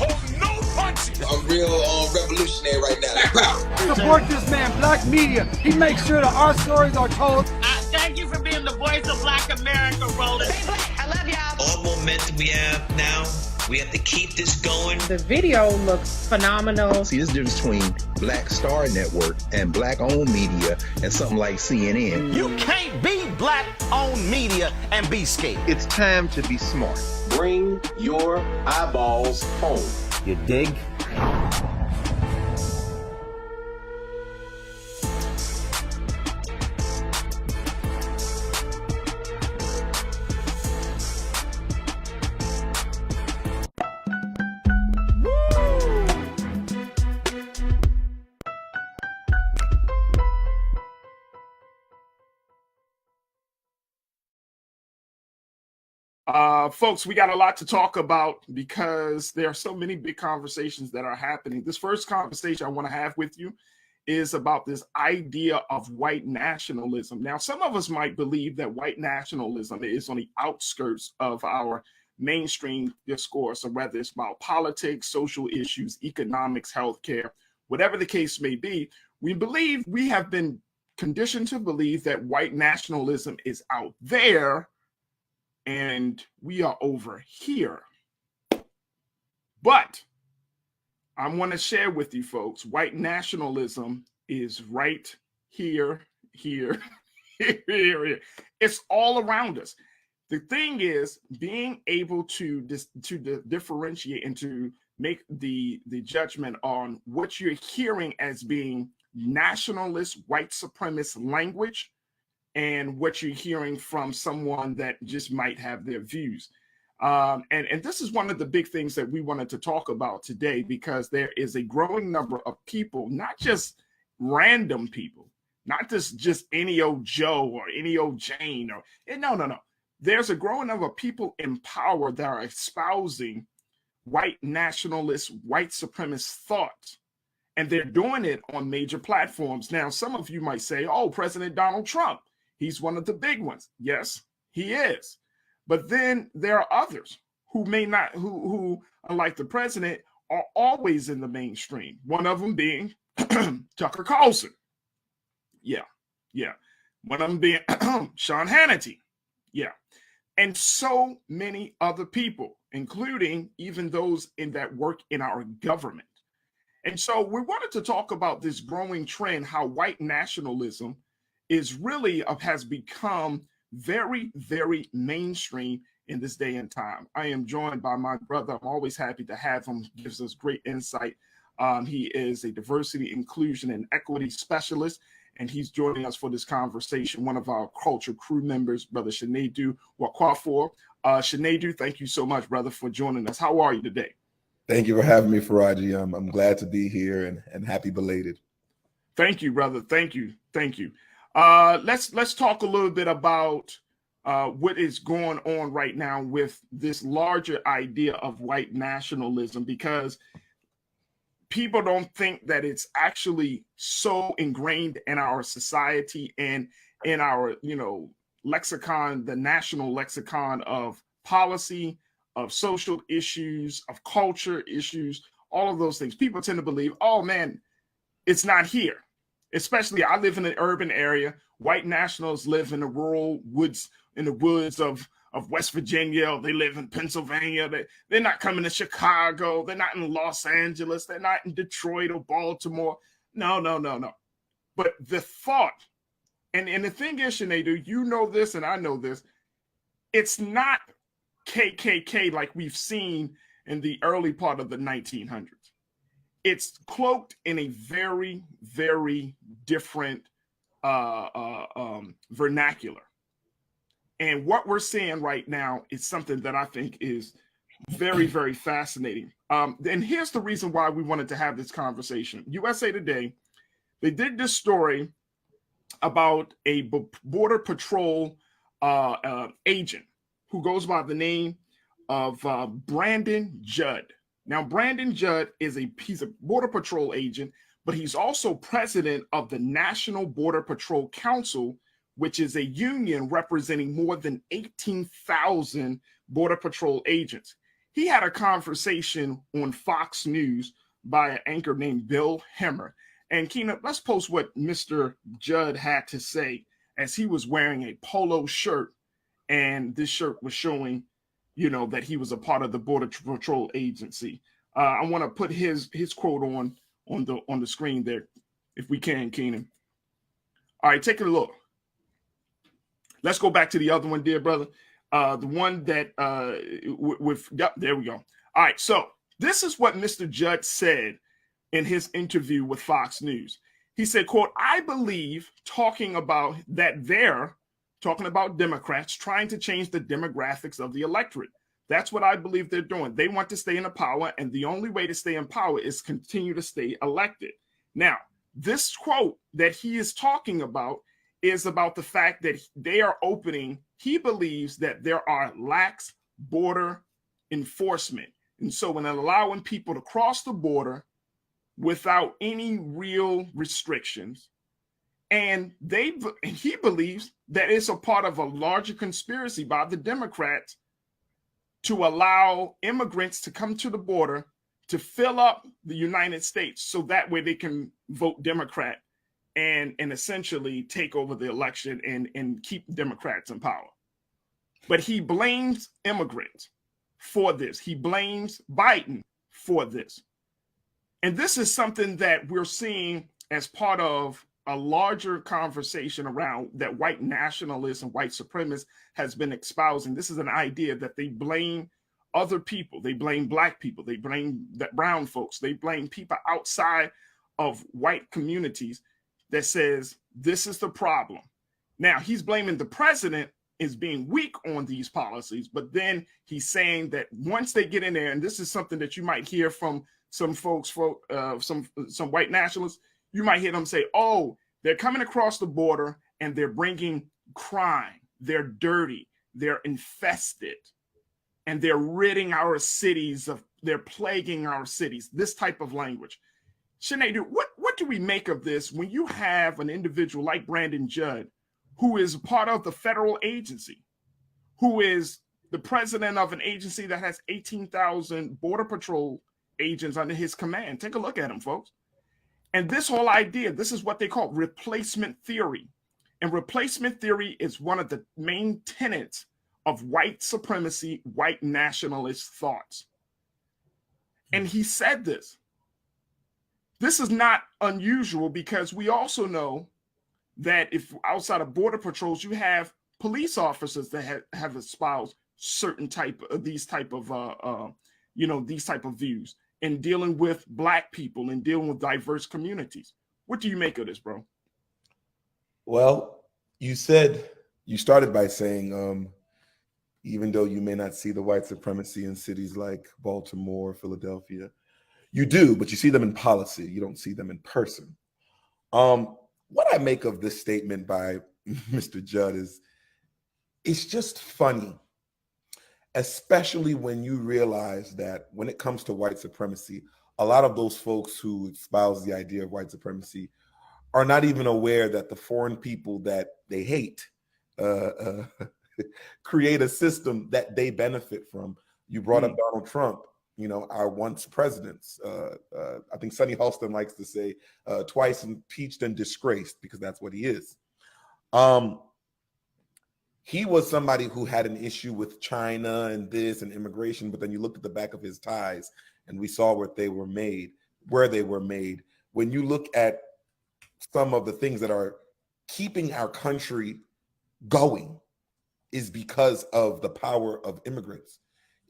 D: Oh, no punches.
E: I'm real revolutionary right now.
F: Support this man, Black Media. He makes sure that our stories are told.
G: Thank you for being the voice of Black America, Roland.
H: Stay black. I love y'all.
I: All momentum we have now, we have to keep this going.
J: The video looks phenomenal.
K: See, there's a difference between Black Star Network and Black-owned media and something like CNN.
C: You can't be Black-owned media and be scared.
B: It's time to be smart.
L: Bring your eyeballs home.
C: You dig?
A: Folks, we got a lot to talk about because there are so many big conversations that are happening. This first conversation I want to have with you is about this idea of white nationalism. Now, some of us might believe that white nationalism is on the outskirts of our mainstream discourse, or whether it's about politics, social issues, economics, healthcare, whatever the case may be. We have been conditioned to believe that white nationalism is out there and we are over here. But I want to share with you folks, white nationalism is right here, here, here. It's all around us. The thing is, being able to differentiate and to make the judgment on what you're hearing as being nationalist, white supremacist language, and what you're hearing from someone that just might have their views. And this is one of the big things that we wanted to talk about today, because there is a growing number of people, not just random people, not just any old Joe or any old Jane, or no. There's a growing number of people in power that are espousing white nationalist, white supremacist thought. And they're doing it on major platforms. Now, some of you might say, oh, President Donald Trump, he's one of the big ones. Yes, he is. But then there are others who may not, who unlike the president, are always in the mainstream. One of them being Tucker Carlson. Yeah. One of them being Sean Hannity. Yeah. And so many other people, including even those that work in our government. And so we wanted to talk about this growing trend, how white nationalism is really has become very, very mainstream in this day and time. I am joined by my brother. I'm always happy to have him. He gives us great insight. He is a diversity, inclusion, and equity specialist, and he's joining us for this conversation. One of our culture crew members, Brother Shinedu Wakwafor. Shinedu, thank you so much, brother, for joining us. How are you today?
D: Thank you for having me, Faraji. I'm glad to be here and happy belated.
A: Thank you, brother. Thank you. Let's talk a little bit about what is going on right now with this larger idea of white nationalism, because people don't think that it's actually so ingrained in our society and in our, lexicon, the national lexicon of policy, of social issues, of culture issues, all of those things. People tend to believe, oh man, it's not here. Especially, I live in an urban area. White nationals live in the rural woods, in the woods of West Virginia. Or they live in Pennsylvania. They're not coming to Chicago. They're not in Los Angeles. They're not in Detroit or Baltimore. No. But the thought, and the thing is, Shinedu, you know this and I know this, it's not KKK like we've seen in the early part of the 1900s. It's cloaked in a very, very different vernacular. And what we're seeing right now is something that I think is very, very fascinating. And here's the reason why we wanted to have this conversation. USA Today, they did this story about a Border Patrol agent who goes by the name of Brandon Judd. Now, Brandon Judd he's a Border Patrol agent, but he's also president of the National Border Patrol Council, which is a union representing more than 18,000 Border Patrol agents. He had a conversation on Fox News by an anchor named Bill Hemmer. And Keena, let's post what Mr. Judd had to say as he was wearing a polo shirt, and this shirt was showing, that he was a part of the Border Patrol agency. I want to put his quote on the screen there, if we can, Keenan. All right, take a look. Let's go back to the other one, dear brother. The one that yep, there we go. All right, so This is what Mr. Judd said in his interview with Fox News. He said, quote, I believe talking about Democrats trying to change the demographics of the electorate. That's what I believe they're doing. They want to stay in power, and the only way to stay in power is continue to stay elected. Now, this quote that he is talking about is about the fact that they are opening, he believes that there are lax border enforcement. And so when allowing people to cross the border without any real restrictions, and he believes that it's a part of a larger conspiracy by the Democrats to allow immigrants to come to the border to fill up the United States so that way they can vote Democrat and essentially take over the election and keep Democrats in power. But he blames immigrants for this. He blames Biden for this. And this is something that we're seeing as part of a larger conversation around that white nationalism, white supremacists has been espousing. This is an idea that they blame other people. They blame black people. They blame brown folks. They blame people outside of white communities that says this is the problem. Now, he's blaming the president is being weak on these policies, but then he's saying that once they get in there, and this is something that you might hear from some folks, some white nationalists, you might hear them say, oh, they're coming across the border and they're bringing crime. They're dirty. They're infested. And they're ridding our cities of, they're plaguing our cities, this type of language. Sinead, what do we make of this when you have an individual like Brandon Judd, who is part of the federal agency, who is the president of an agency that has 18,000 Border Patrol agents under his command? Take a look at him, folks. And this whole idea, this is what they call replacement theory. And replacement theory is one of the main tenets of white supremacy, white nationalist thoughts. And he said this. This is not unusual because we also know that if outside of border patrols, you have police officers that have espoused certain these type of views in dealing with black people and dealing with diverse communities. What do you make of this, bro?
D: Well, you started by saying, even though you may not see the white supremacy in cities like Baltimore, Philadelphia, you do, but you see them in policy. You don't see them in person. What I make of this statement by Mr. Judd is, it's just funny, especially when you realize that when it comes to white supremacy, a lot of those folks who espouse the idea of white supremacy are not even aware that the foreign people that they hate create a system that they benefit from. You brought up Donald Trump, our once presidents. I think Sonny Halston likes to say twice impeached and disgraced, because that's what he is. He was somebody who had an issue with China and this and immigration, but then you looked at the back of his ties and we saw where they were made. When you look at some of the things that are keeping our country going is because of the power of immigrants,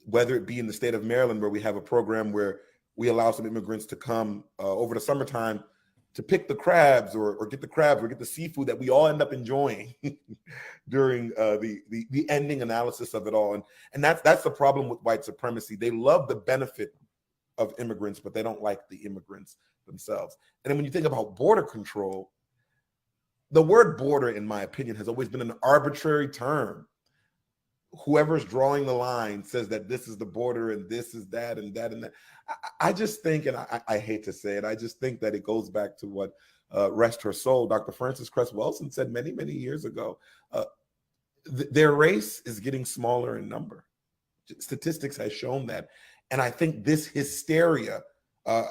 D: whether it be in the state of Maryland, where we have a program where we allow some immigrants to come over the summertime to pick the crabs or get the seafood that we all end up enjoying during the ending analysis of it all. And that's the problem with white supremacy. They love the benefit of immigrants, but they don't like the immigrants themselves. And then when you think about border control, the word border, in my opinion, has always been an arbitrary term. Whoever's drawing the line says that this is the border and this is that and that and that. I just think, and I hate to say it, I just think that it goes back to what, rest her soul, Dr. Frances Cress Welsing said many, many years ago. Their race is getting smaller in number. Statistics has shown that. And I think this hysteria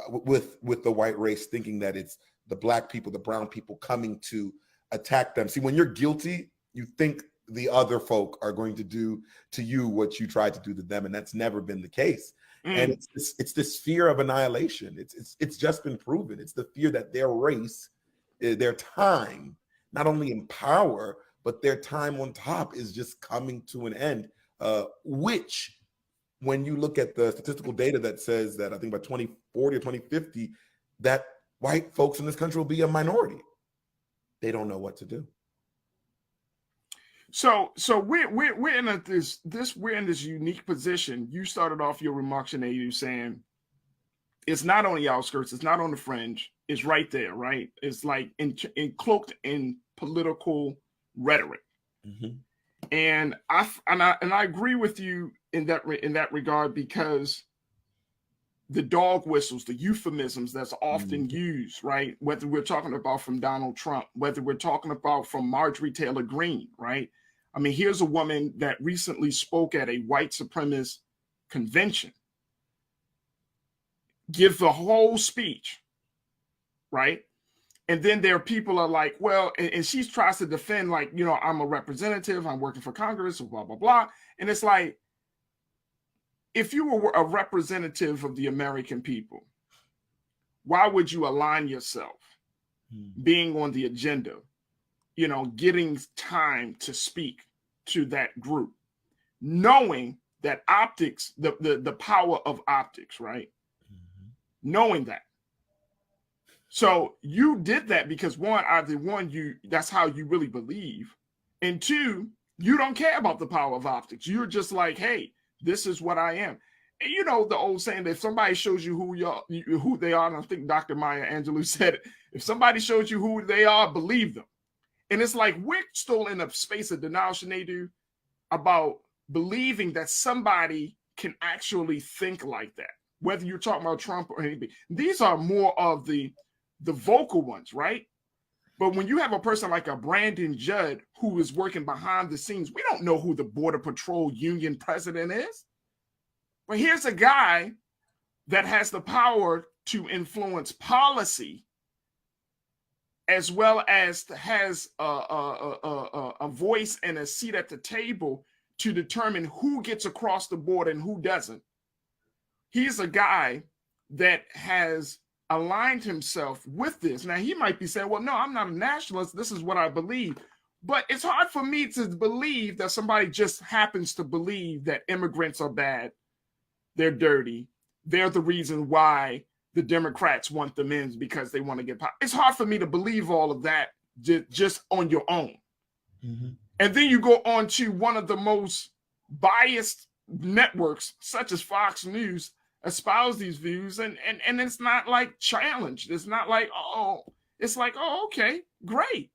D: with the white race, thinking that it's the black people, the brown people coming to attack them. See, when you're guilty, you think the other folk are going to do to you what you tried to do to them, and that's never been the case. And it's this fear of annihilation. It's just been proven. It's the fear that their race, their time, not only in power, but their time on top is just coming to an end, which when you look at the statistical data that says that I think by 2040 or 2050, that white folks in this country will be a minority. They don't know what to do.
A: So we're in this unique position. You started off your remarks, Sinead, saying it's not on the outskirts, it's not on the fringe, it's right there, right? It's like cloaked in political rhetoric. Mm-hmm. And I agree with you in that regard, because the dog whistles, the euphemisms that's often used, right? Whether we're talking about from Donald Trump, whether we're talking about from Marjorie Taylor Greene, right? I mean, here's a woman that recently spoke at a white supremacist convention, give the whole speech, right? And then there are people are like, well, and she tries to defend, like, you know, I'm a representative, I'm working for Congress, blah, blah, blah. And it's like, if you were a representative of the American people, why would you align yourself being on the agenda, you know, getting time to speak to that group, knowing that optics, the power of optics, right? Knowing that. So you did that because either one, that's how you really believe. And two, you don't care about the power of optics. You're just like, hey, this is what I am. And you know the old saying that if somebody shows you who they are, and I think Dr. Maya Angelou said it, if somebody shows you who they are, believe them. And it's like we're still in a space of denial, Sinead, about believing that somebody can actually think like that. Whether you're talking about Trump or anything, these are more of the vocal ones, right? But when you have a person like a Brandon Judd who is working behind the scenes, we don't know who the Border Patrol Union president is. But here's a guy that has the power to influence policy, as well as has a voice and a seat at the table to determine who gets across the border and who doesn't. He's a guy that has aligned himself with this. Now, he might be saying, well, no, I'm not a nationalist. This is what I believe. But it's hard for me to believe that somebody just happens to believe that immigrants are bad. They're dirty. They're the reason why the Democrats want them in, because they want to get power. It's hard for me to believe all of that just on your own. Mm-hmm. And then you go on to one of the most biased networks, such as Fox News, espouse these views, and it's not like challenged. It's not like, it's like, okay, great.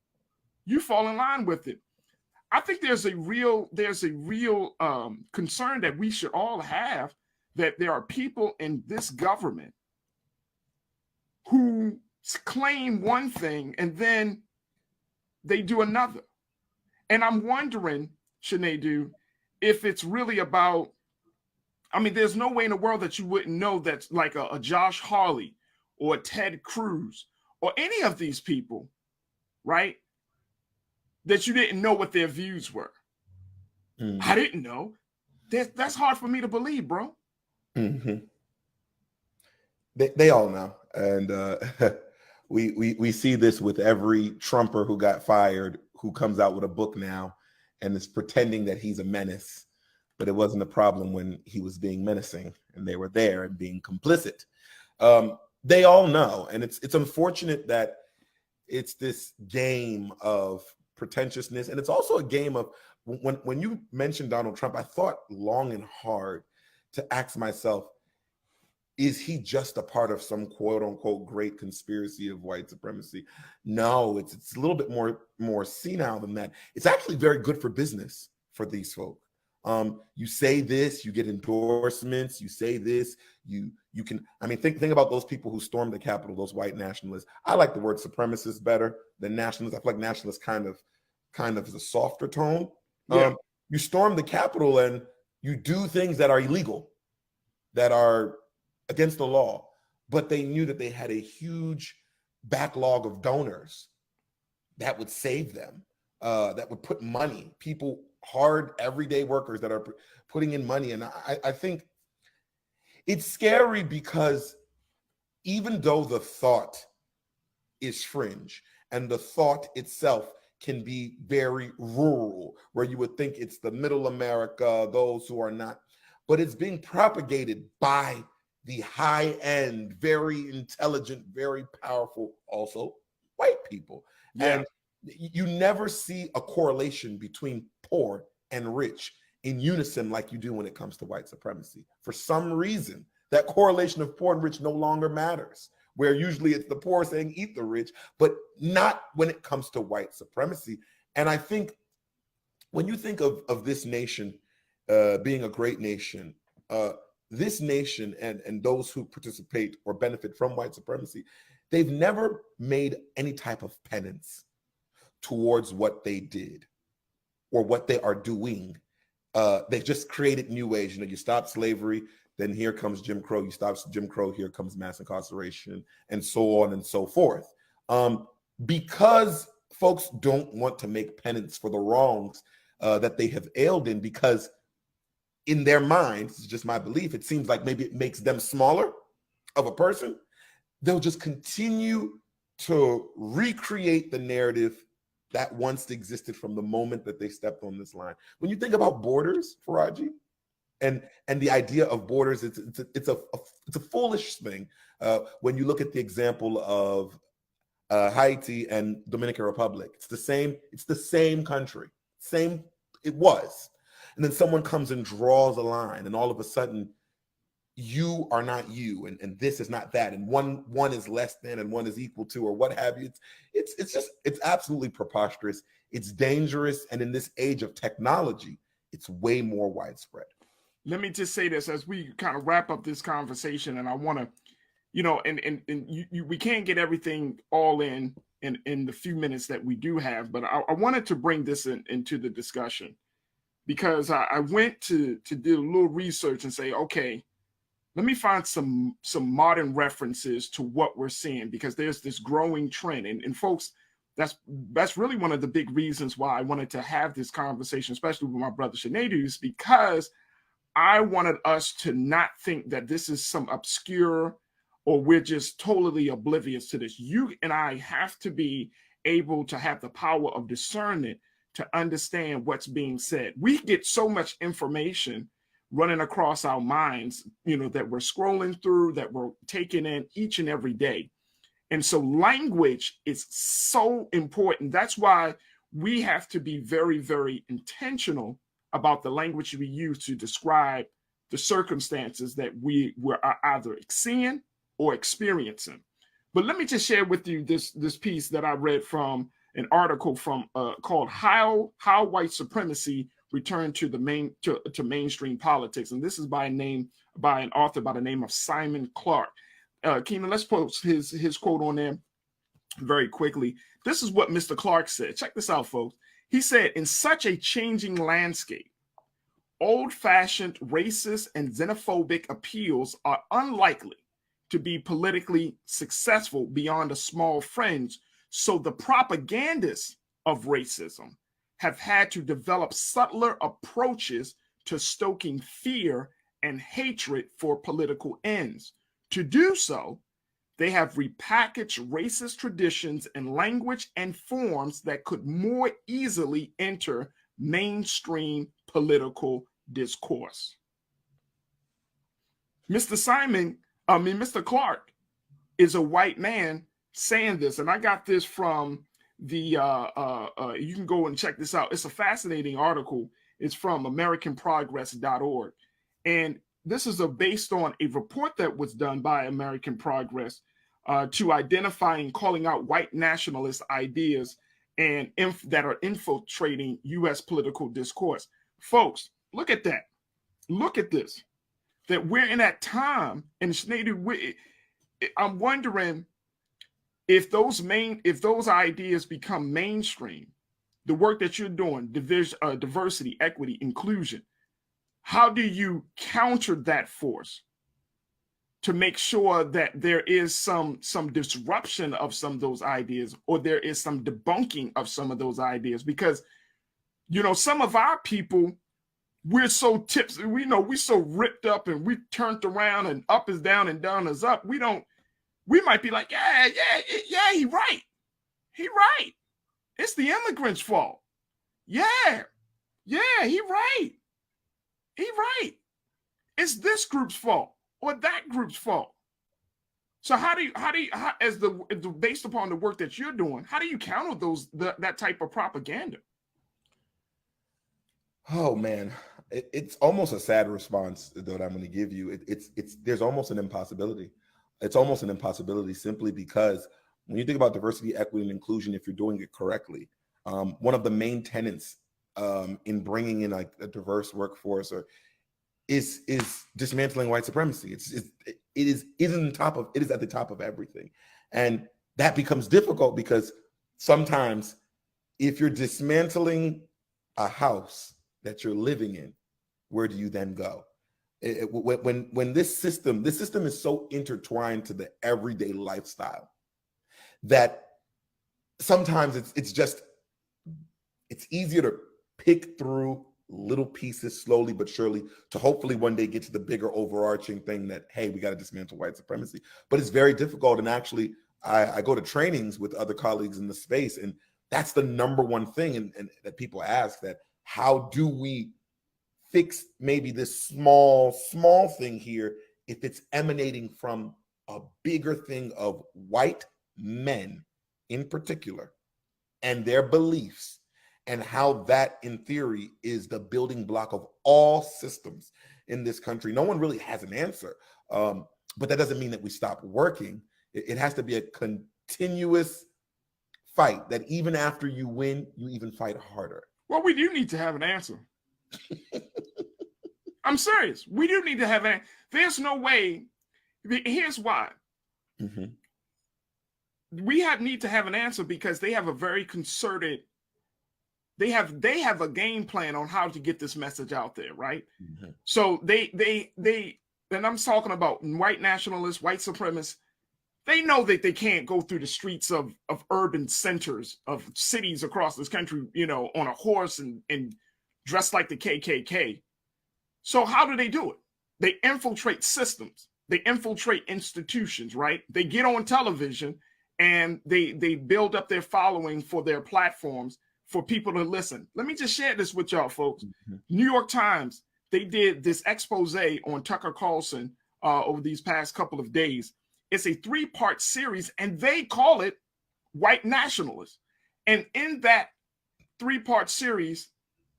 A: You fall in line with it. I think there's a real concern that we should all have, that there are people in this government who claim one thing and then they do another. And I'm wondering, Sinead, if it's really about, I mean, there's no way in the world that you wouldn't know that's like a Josh Hawley or a Ted Cruz or any of these people, right? That you didn't know what their views were. Mm-hmm. I didn't know. That's hard for me to believe, bro.
D: Mm-hmm. They all know. And we see this with every Trumper who got fired, who comes out with a book now and is pretending that he's a menace. But it wasn't a problem when he was being menacing and they were there and being complicit. They all know. And it's unfortunate that it's this game of pretentiousness. And it's also a game of, when you mentioned Donald Trump, I thought long and hard to ask myself, is he just a part of some quote unquote great conspiracy of white supremacy? No, it's a little bit more senile than that. It's actually very good for business for these folk. You say this, you get endorsements. You say this, you can. I mean, think about those people who stormed the Capitol, those white nationalists. I like the word supremacist better than nationalist. I feel like nationalist kind of is a softer tone. Yeah. You storm the Capitol and you do things that are illegal, that are against the law, but they knew that they had a huge backlog of donors that would save them, that would put money, people, hard everyday workers that are putting in money. And I think it's scary because even though the thought is fringe and the thought itself can be very rural, where you would think it's the middle America, those who are not, but it's being propagated by the high-end, very intelligent, very powerful, also white people.
A: Yeah.
D: And you never see a correlation between poor and rich in unison like you do when it comes to white supremacy. For some reason, that correlation of poor and rich no longer matters, where usually it's the poor saying eat the rich, but not when it comes to white supremacy. And I think when you think of this nation being a great nation, this nation and those who participate or benefit from white supremacy, they've never made any type of penance towards what they did or what they are doing. They've just created new ways. You know, you stop slavery, then here comes Jim Crow. You stop Jim Crow, here comes mass incarceration, and so on and so forth. Because folks don't want to make penance for the wrongs that they have ailed in, because in their minds, it's just my belief, it seems like maybe it makes them smaller of a person. They'll just continue to recreate the narrative that once existed from the moment that they stepped on this line. When you think about borders, Faraji, and the idea of borders, it's a foolish thing. When you look at the example of Haiti and Dominican Republic, it's the same country, it was. And then someone comes and draws a line, and all of a sudden, you are not you, and this is not that, and one is less than, and one is equal to, or what have you. It's absolutely preposterous. It's dangerous, and in this age of technology, it's way more widespread.
A: Let me just say this as we kind of wrap up this conversation, and I want to, you know, and we can't get everything all in the few minutes that we do have, but I wanted to bring this into the discussion, because I went to do a little research and say, okay, let me find some modern references to what we're seeing, because there's this growing trend. And folks, that's really one of the big reasons why I wanted to have this conversation, especially with my brother Sinedu, is because I wanted us to not think that this is some obscure or we're just totally oblivious to this. You and I have to be able to have the power of discernment to understand what's being said. We get so much information running across our minds, you know, that we're scrolling through, that we're taking in each and every day. And so language is so important. That's why we have to be very, very intentional about the language we use to describe the circumstances that we were either seeing or experiencing. But let me just share with you this piece that I read from an article from called "How White Supremacy Returned to the Mainstream Politics," and this is by an author by the name of Simon Clark. Keenan, let's post his quote on there very quickly. This is what Mr. Clark said. Check this out, folks. He said, "In such a changing landscape, old-fashioned racist and xenophobic appeals are unlikely to be politically successful beyond a small fringe. So the propagandists of racism have had to develop subtler approaches to stoking fear and hatred for political ends. To do so, they have repackaged racist traditions in language and forms that could more easily enter mainstream political discourse." Mr. Clark is a white man saying this, and I got this from the you can go and check this out. It's a fascinating article. It's from AmericanProgress.org, and this is based on a report that was done by American Progress to identify and calling out white nationalist ideas and that are infiltrating U.S. political discourse. Folks, look at that. Look at this. That we're in that time, and I'm wondering if those ideas become mainstream, the work that you're doing, diversity, equity, inclusion, how do you counter that force to make sure that there is some disruption of some of those ideas, or there is some debunking of some of those ideas? Because, you know, some of our people, we're so we're so ripped up, and we turned around, and up is down and down is up. We might be like, yeah, he right. It's the immigrants' fault. Yeah, he right. it's this group's fault or that group's fault. So how based upon the work that you're doing, how do you counter that type of propaganda?
D: Oh man, it's almost a sad response that I'm going to give you. There's almost an impossibility. It's almost an impossibility simply because when you think about diversity, equity, and inclusion, if you're doing it correctly, one of the main tenets in bringing in like a diverse workforce is dismantling white supremacy. It is at the top of everything, and that becomes difficult because sometimes if you're dismantling a house that you're living in, where do you then go? When this system is so intertwined to the everyday lifestyle that sometimes it's easier to pick through little pieces slowly but surely to hopefully one day get to the bigger overarching thing that, hey, we got to dismantle white supremacy. But it's very difficult. And actually, I go to trainings with other colleagues in the space, and that's the number one thing and that people ask, that how do we fix maybe this small thing here if it's emanating from a bigger thing of white men in particular and their beliefs, and how that in theory is the building block of all systems in this country. No one really has an answer, but that doesn't mean that we stop working. It has to be a continuous fight that even after you win, you even fight harder.
A: Well, we do need to have an answer. I'm serious. We do need to have an answer. There's no way. Here's why.
D: Mm-hmm.
A: We need to have an answer because they have a very concerted. They have a game plan on how to get this message out there, right?
D: Mm-hmm.
A: So they and I'm talking about white nationalists, white supremacists. They know that they can't go through the streets of urban centers of cities across this country, on a horse and dressed like the KKK. So how do they do it? They infiltrate systems. They infiltrate institutions, right? They get on television and they build up their following for their platforms for people to listen. Let me just share this with y'all, folks.
D: Mm-hmm.
A: New York Times, they did this expose on Tucker Carlson over these past couple of days. It's a 3-part series, and they call it White Nationalists. And in that 3-part series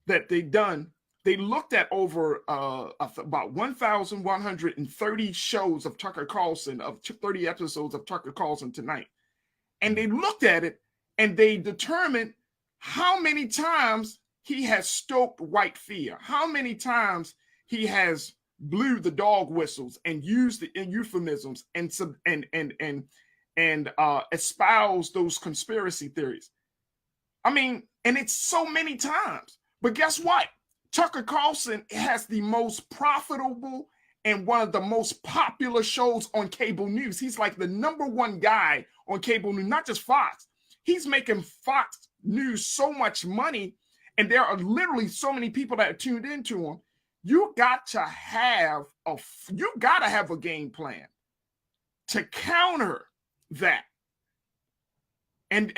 A: that they've done, they looked at over about 1,130 shows of Tucker Carlson, of 30 episodes of Tucker Carlson Tonight. And they looked at it, and they determined how many times he has stoked white fear, how many times he has blew the dog whistles and used the euphemisms and espoused those conspiracy theories. I mean, and it's so many times. But guess what? Tucker Carlson has the most profitable and one of the most popular shows on cable news. He's like the #1 guy on cable news, not just Fox. He's making Fox News so much money, and there are literally so many people that are tuned into him. You got to have a game plan to counter that. And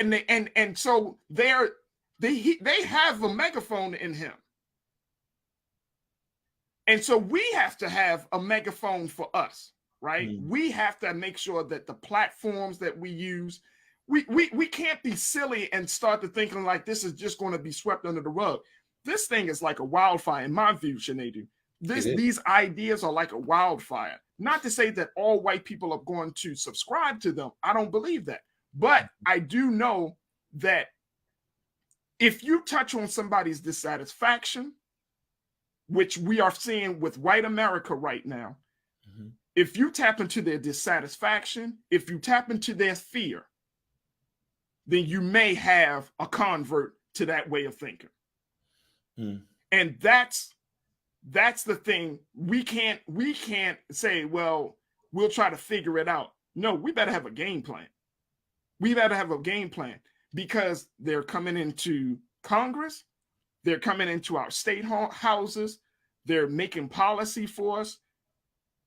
A: so they have a megaphone in him. And so we have to have a megaphone for us, right? Mm. We have to make sure that the platforms that we use, we can't be silly and start to thinking like this is just going to be swept under the rug. This thing is like a wildfire, in my view, Shanadu. These ideas are like a wildfire. Not to say that all white people are going to subscribe to them. I don't believe that. But I do know that if you touch on somebody's dissatisfaction, which we are seeing with white America right now, mm-hmm. If you tap into their dissatisfaction, if you tap into their fear, then you may have a convert to that way of thinking. Mm. And that's the thing. We can't say, well, we'll try to figure it out. No, we better have a game plan. We better have a game plan because they're coming into Congress. They're coming into our state houses. They're making policy for us.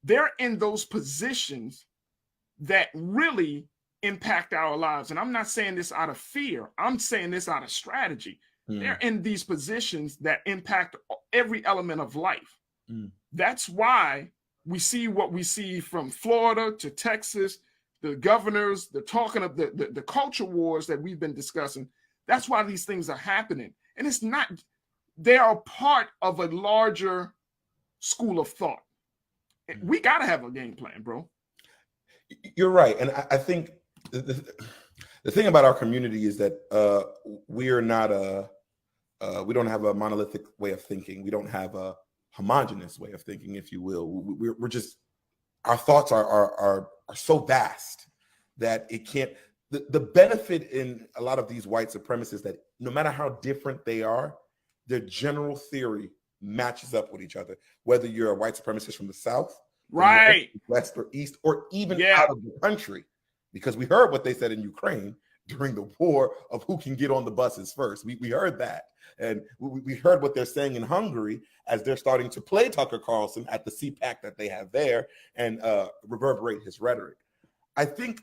A: They're in those positions that really impact our lives. And I'm not saying this out of fear. I'm saying this out of strategy. Mm. They're in these positions that impact every element of life. Mm. That's why we see what we see from Florida to Texas, the governors, the talking of the culture wars that we've been discussing. That's why these things are happening. And it's not, they are part of a larger school of thought. We got to have a game plan, bro.
D: You're right. And I think the thing about our community is that we're not we don't have a monolithic way of thinking. We don't have a homogenous way of thinking, if you will. We're just, our thoughts are so vast that it can't, the benefit in a lot of these white supremacists that no matter how different they are, their general theory matches up with each other. Whether you're a white supremacist from the South,
A: right,
D: the North, West, or East, or even out of the country, because we heard what they said in Ukraine during the war of who can get on the buses first. We heard that. And we heard what they're saying in Hungary as they're starting to play Tucker Carlson at the CPAC that they have there and reverberate his rhetoric. I think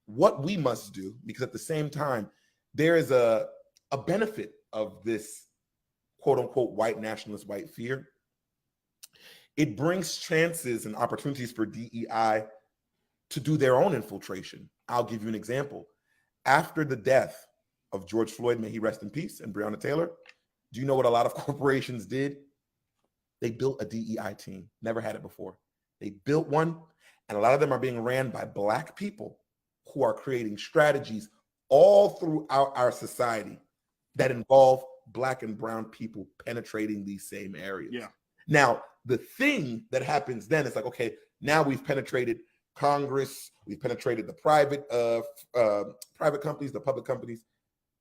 D: what we must do, because at the same time, there is a benefit of this quote unquote white nationalist, white fear. It brings chances and opportunities for DEI to do their own infiltration. I'll give you an example. After the death of George Floyd, may he rest in peace, and Breonna Taylor, do you know what a lot of corporations did? They built a DEI team. Never had it before. They built one, and a lot of them are being ran by Black people who are creating strategies all throughout our society that involve Black and brown people penetrating these same areas.
A: Yeah.
D: Now, the thing that happens then is like, okay, now we've penetrated Congress, we've penetrated the private companies, the public companies.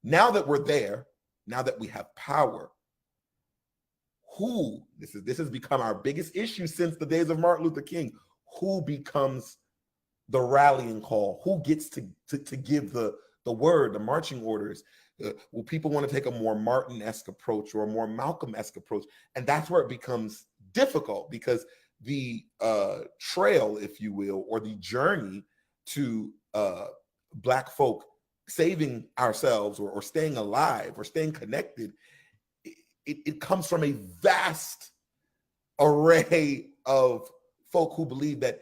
D: Now that we're there, now that we have power, this has become our biggest issue since the days of Martin Luther King. Who becomes the rallying call? Who gets to give the word, the marching orders? Will people want to take a more Martin-esque approach or a more Malcolm-esque approach? And that's where it becomes difficult, because the trail, if you will, or the journey to Black folk saving ourselves or staying alive or staying connected, it comes from a vast array of folk who believe that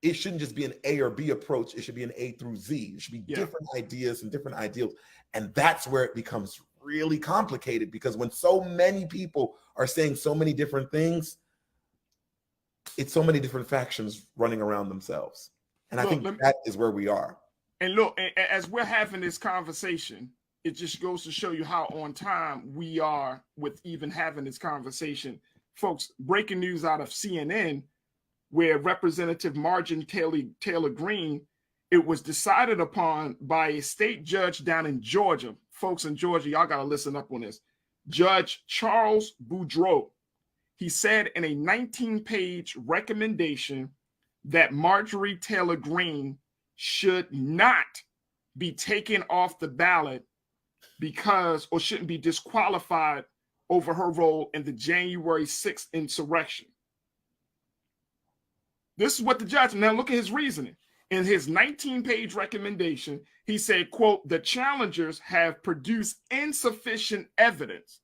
D: it shouldn't just be an A or B approach. It should be an A through Z. It should be different ideas and different ideals. And that's where it becomes really complicated, because when so many people are saying so many different things, it's so many different factions running around themselves. And I think that is where we are.
A: And look, as we're having this conversation, it just goes to show you how on time we are with even having this conversation. Folks, breaking news out of CNN, where Representative Marjorie Taylor Greene, it was decided upon by a state judge down in Georgia. Folks in Georgia, y'all got to listen up on this. Judge Charles Boudreaux, he said in a 19-page recommendation that Marjorie Taylor Greene should not be taken off the ballot because, or shouldn't be disqualified over her role in the January 6th insurrection. This is what the judge, now look at his reasoning. In his 19-page recommendation, he said, quote, the challengers have produced insufficient evidence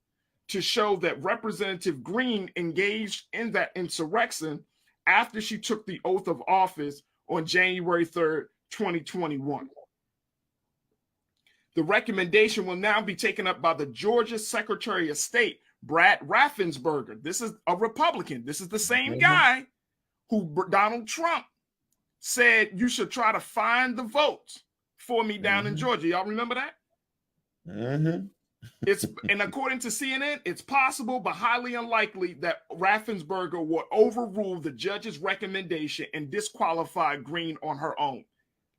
A: to show that Representative Greene engaged in that insurrection after she took the oath of office on January 3rd, 2021. The recommendation will now be taken up by the Georgia Secretary of State, Brad Raffensperger. This is a Republican. This is the same guy who Donald Trump said you should try to find the votes for me down in Georgia. Y'all remember that? And according to CNN, it's possible but highly unlikely that Raffensperger will overrule the judge's recommendation and disqualify Greene on her own.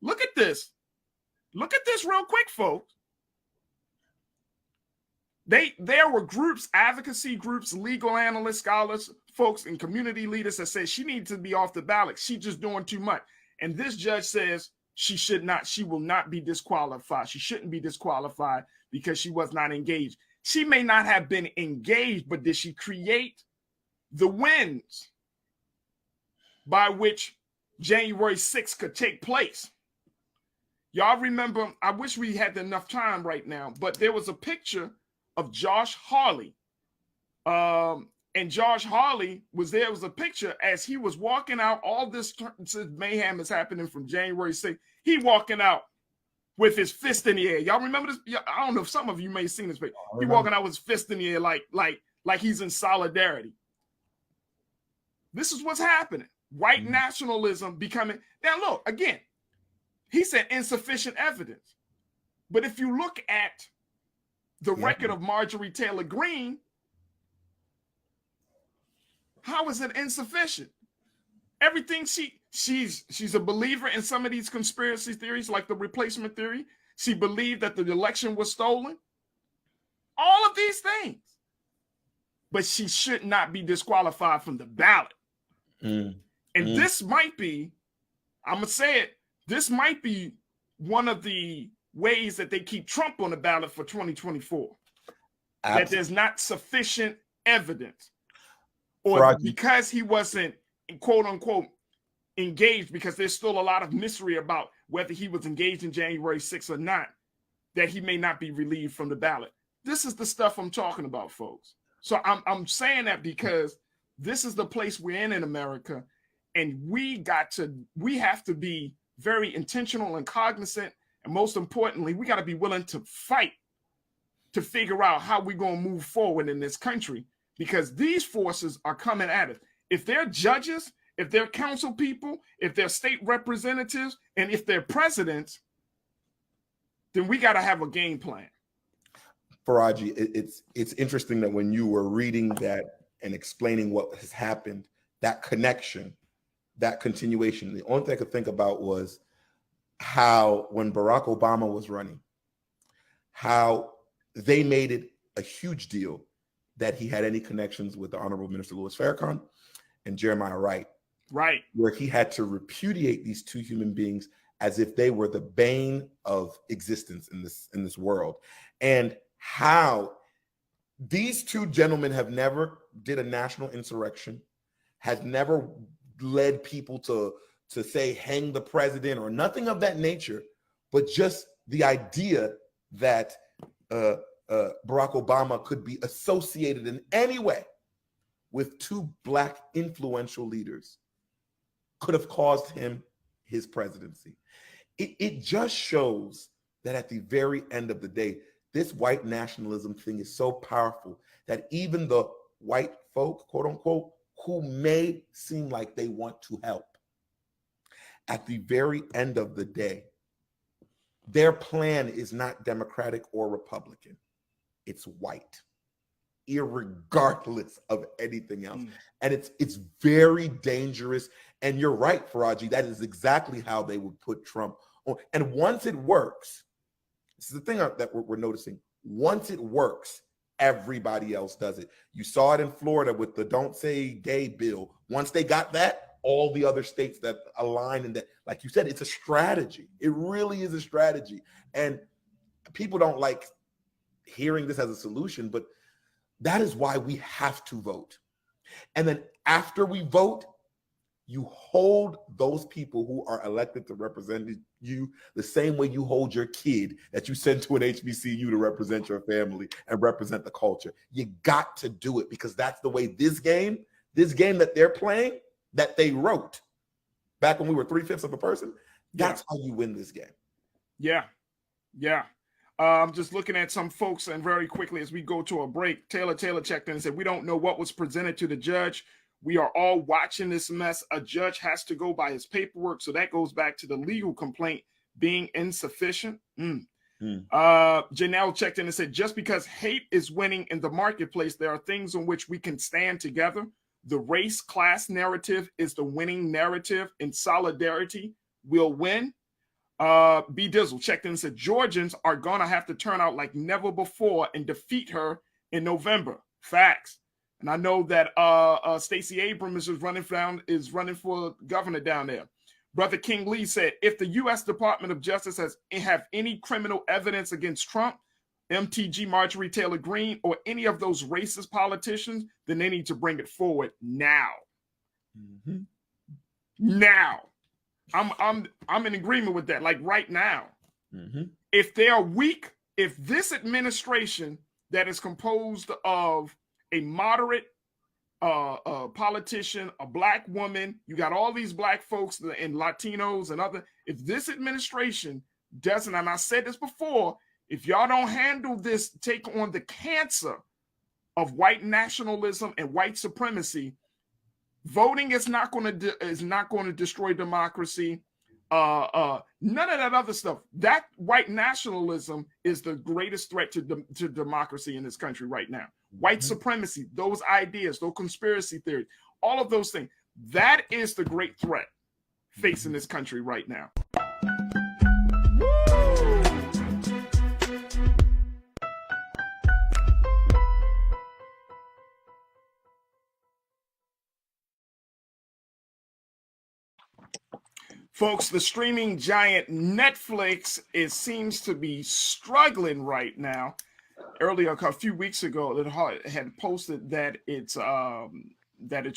A: Look at this. Look at this real quick, folks. There were groups, advocacy groups, legal analysts, scholars, folks, and community leaders that said she needs to be off the ballot. She's just doing too much. And this judge says she will not be disqualified. She shouldn't be disqualified because she was not engaged. She may not have been engaged, but did she create the winds by which January 6th could take place? Y'all remember, I wish we had enough time right now, but there was a picture of Josh Hawley, and And Josh Hawley was there. It was a picture as he was walking out. All this mayhem is happening from January 6th. He walking out with his fist in the air. Y'all remember this? I don't know if some of you may have seen this picture. He walking out with his fist in the air like he's in solidarity. This is what's happening. White nationalism becoming. Now look, again, he said insufficient evidence. But if you look at the record of Marjorie Taylor Greene, how is it insufficient? Everything she's a believer in some of these conspiracy theories, like the replacement theory. She believed that the election was stolen. All of these things. But she should not be disqualified from the ballot. And this might be, I'm going to say it, this might be one of the ways that they keep Trump on the ballot for 2024. Absolutely. That there's not sufficient evidence. Or because he wasn't, quote unquote, engaged, because there's still a lot of mystery about whether he was engaged in January 6th or not, that he may not be relieved from the ballot. This is the stuff I'm talking about, folks. So I'm saying that because this is the place we're in America, and we have to be very intentional and cognizant, and most importantly, we got to be willing to fight to figure out how we're going to move forward in this country. Because these forces are coming at us. If they're judges, if they're council people, if they're state representatives, and if they're presidents, then we got to have a game plan.
D: Faraji, it's interesting that when you were reading that and explaining what has happened, that connection, that continuation, the only thing I could think about was how when Barack Obama was running, how they made it a huge deal that he had any connections with the Honorable Minister Louis Farrakhan and Jeremiah Wright.
A: Right.
D: Where he had to repudiate these two human beings as if they were the bane of existence in this world. And how these two gentlemen have never did a national insurrection, has never led people to say hang the president or nothing of that nature, but just the idea that Barack Obama could be associated in any way with two Black influential leaders could have caused him his presidency. It just shows that at the very end of the day, this white nationalism thing is so powerful that even the white folk, quote unquote, who may seem like they want to help, at the very end of the day, their plan is not Democratic or Republican. It's white, irregardless of anything else. And it's very dangerous. And you're right, Faraji, that is exactly how they would put Trump on. And once it works, this is the thing that we're noticing. Once it works, everybody else does it. You saw it in Florida with the Don't Say Gay bill. Once they got that, all the other states that align in that, like you said, it's a strategy. It really is a strategy. And people don't like hearing this as a solution, but that is why we have to vote. And then after we vote, you hold those people who are elected to represent you the same way you hold your kid that you send to an HBCU to represent your family and represent the culture. You got to do it, because that's the way this game that they're playing, that they wrote back when we were 3/5 of a person, that's how you win this game.
A: Yeah. I'm just looking at some folks, and very quickly as we go to a break, Taylor checked in and said, we don't know what was presented to the judge. We are all watching this mess. A judge has to go by his paperwork. So that goes back to the legal complaint being insufficient. Janelle checked in and said, just because hate is winning in the marketplace, there are things on which we can stand together. The race class narrative is the winning narrative, and solidarity will win. B Dizzle checked in and said, Georgians are going to have to turn out like never before and defeat her in November. Facts. And I know that Stacey Abrams is running for governor down there. Brother King Lee said, if the U.S. Department of Justice have any criminal evidence against Trump, MTG, Marjorie Taylor Greene, or any of those racist politicians, then they need to bring it forward now. Now. I'm in agreement with that, like right now. If they are weak, if this administration that is composed of a moderate politician, a black woman. You got all these black folks and Latinos and other. If this administration doesn't, and I said this before, if y'all don't handle this, take on the cancer of white nationalism and white supremacy, voting is not going to destroy democracy. None of that other stuff. That white nationalism is the greatest threat to democracy in this country right now. White supremacy, those ideas, those conspiracy theories, all of those things. That is the great threat facing this country right now. Folks, the streaming giant Netflix seems to be struggling right now. Earlier, a few weeks ago, it had posted that its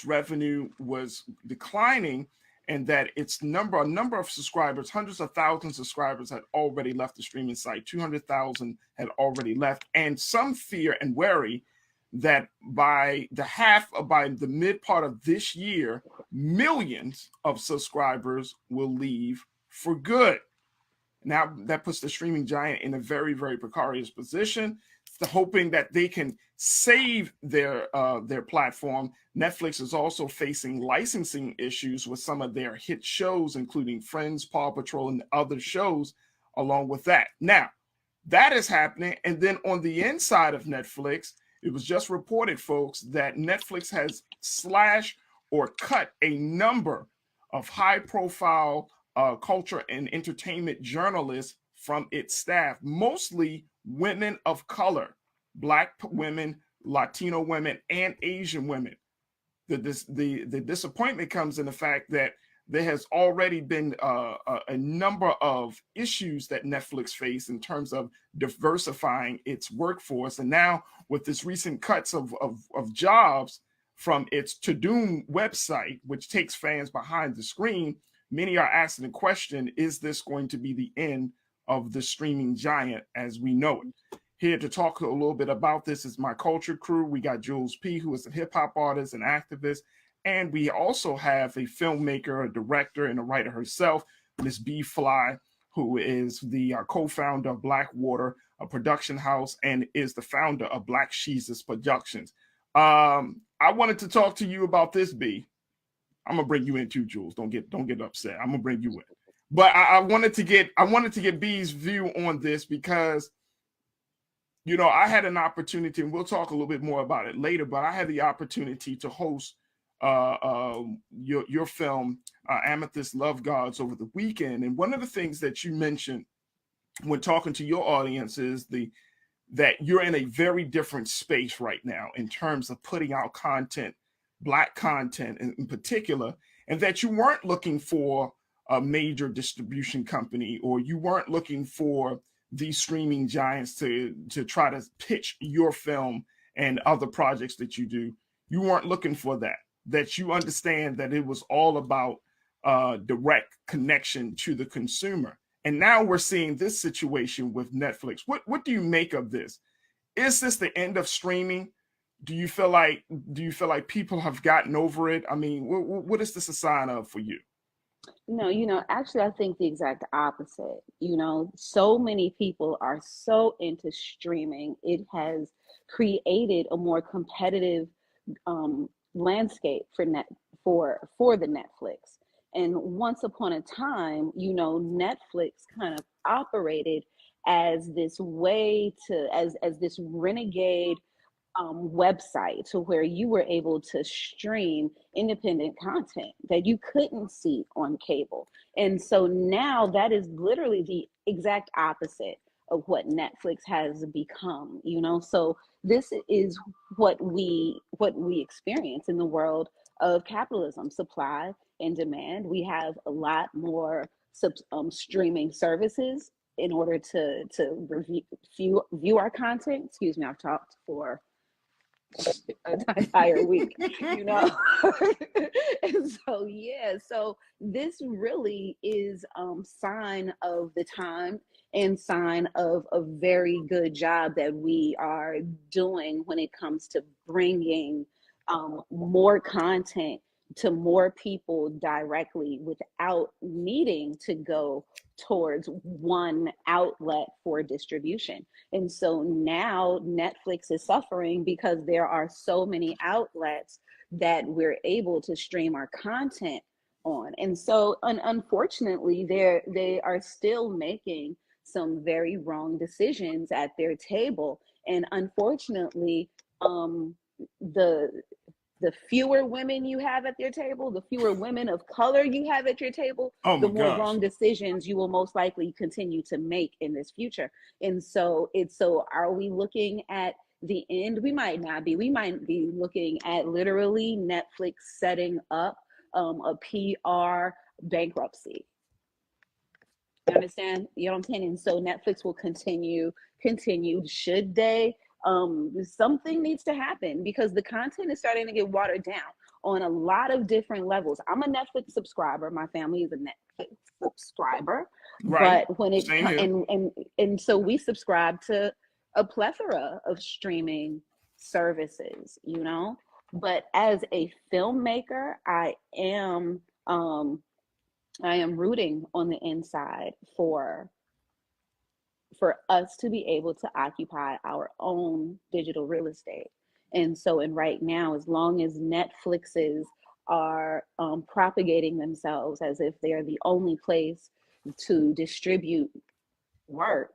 A: revenue was declining, and that its number of subscribers, hundreds of thousands of subscribers, had already left the streaming site. 200,000 had already left, and some fear and worry that by the mid part of this year, millions of subscribers will leave for good. Now that puts the streaming giant in a very, very precarious position, hoping that they can save their platform. Netflix is also facing licensing issues with some of their hit shows, including Friends, Paw Patrol, and other shows along with that. Now, that is happening. And then on the inside of Netflix, it was just reported, folks, that Netflix has slashed or cut a number of high-profile culture and entertainment journalists from its staff, mostly women of color, Black women, Latino women, and Asian women. The disappointment comes in the fact that there has already been a number of issues that Netflix faced in terms of diversifying its workforce. And now with this recent cuts of jobs from its To Doom website, which takes fans behind the screen, many are asking the question, is this going to be the end of the streaming giant as we know it? Here to talk a little bit about this is my culture crew. We got Jules P., who is a hip hop artist and activist. And we also have a filmmaker, a director, and a writer herself, Miss B. Fly, who is the co-founder of Blackwater, a production house, and is the founder of Black Jesus Productions. I wanted to talk to you about this, B. I'm gonna bring you in too, Jules. Don't get upset. I'm gonna bring you in. But I wanted to get B's view on this because, you know, I had an opportunity, and we'll talk a little bit more about it later, but I had the opportunity to host your film, Amethyst Love Gods, over the weekend. And one of the things that you mentioned when talking to your audience is that you're in a very different space right now in terms of putting out content, Black content in particular, and that you weren't looking for a major distribution company, or you weren't looking for these streaming giants to try to pitch your film and other projects that you do. You weren't looking for that you understand that it was all about direct connection to the consumer. And now we're seeing this situation with Netflix. What do you make of this? Is this the end of streaming? Do you feel like people have gotten over it? I mean, what is this a sign of for you?
H: No, actually, I think the exact opposite. So many people are so into streaming. It has created a more competitive landscape for the Netflix. And once upon a time, Netflix kind of operated as this way as this renegade website to where you were able to stream independent content that you couldn't see on cable. And so now that is literally the exact opposite of what Netflix has become, So this is what we experience in the world of capitalism, supply and demand. We have a lot more streaming services in order to view our content. Excuse me, I've talked for an entire week, and so this really is sign of the time and sign of a very good job that we are doing when it comes to bringing more content to more people directly without needing to go towards one outlet for distribution. And so now Netflix is suffering because there are so many outlets that we're able to stream our content on. And so unfortunately, they are still making some very wrong decisions at their table. And unfortunately, the fewer women you have at your table, the fewer women of color you have at your table, the more wrong decisions you will most likely continue to make in this future. And so are we looking at the end? We might not be. We might be looking at literally Netflix setting up a PR bankruptcy. You understand? You know what I'm saying? And so Netflix will continue. Should they? Something needs to happen because the content is starting to get watered down on a lot of different levels. I'm a Netflix subscriber. My family is a Netflix subscriber,
A: right.
H: But when it and so we subscribe to a plethora of streaming services, you know. But as a filmmaker, I am rooting on the inside for us to be able to occupy our own digital real estate. And so, and right now, as long as Netflixes are propagating themselves as if they're the only place to distribute work,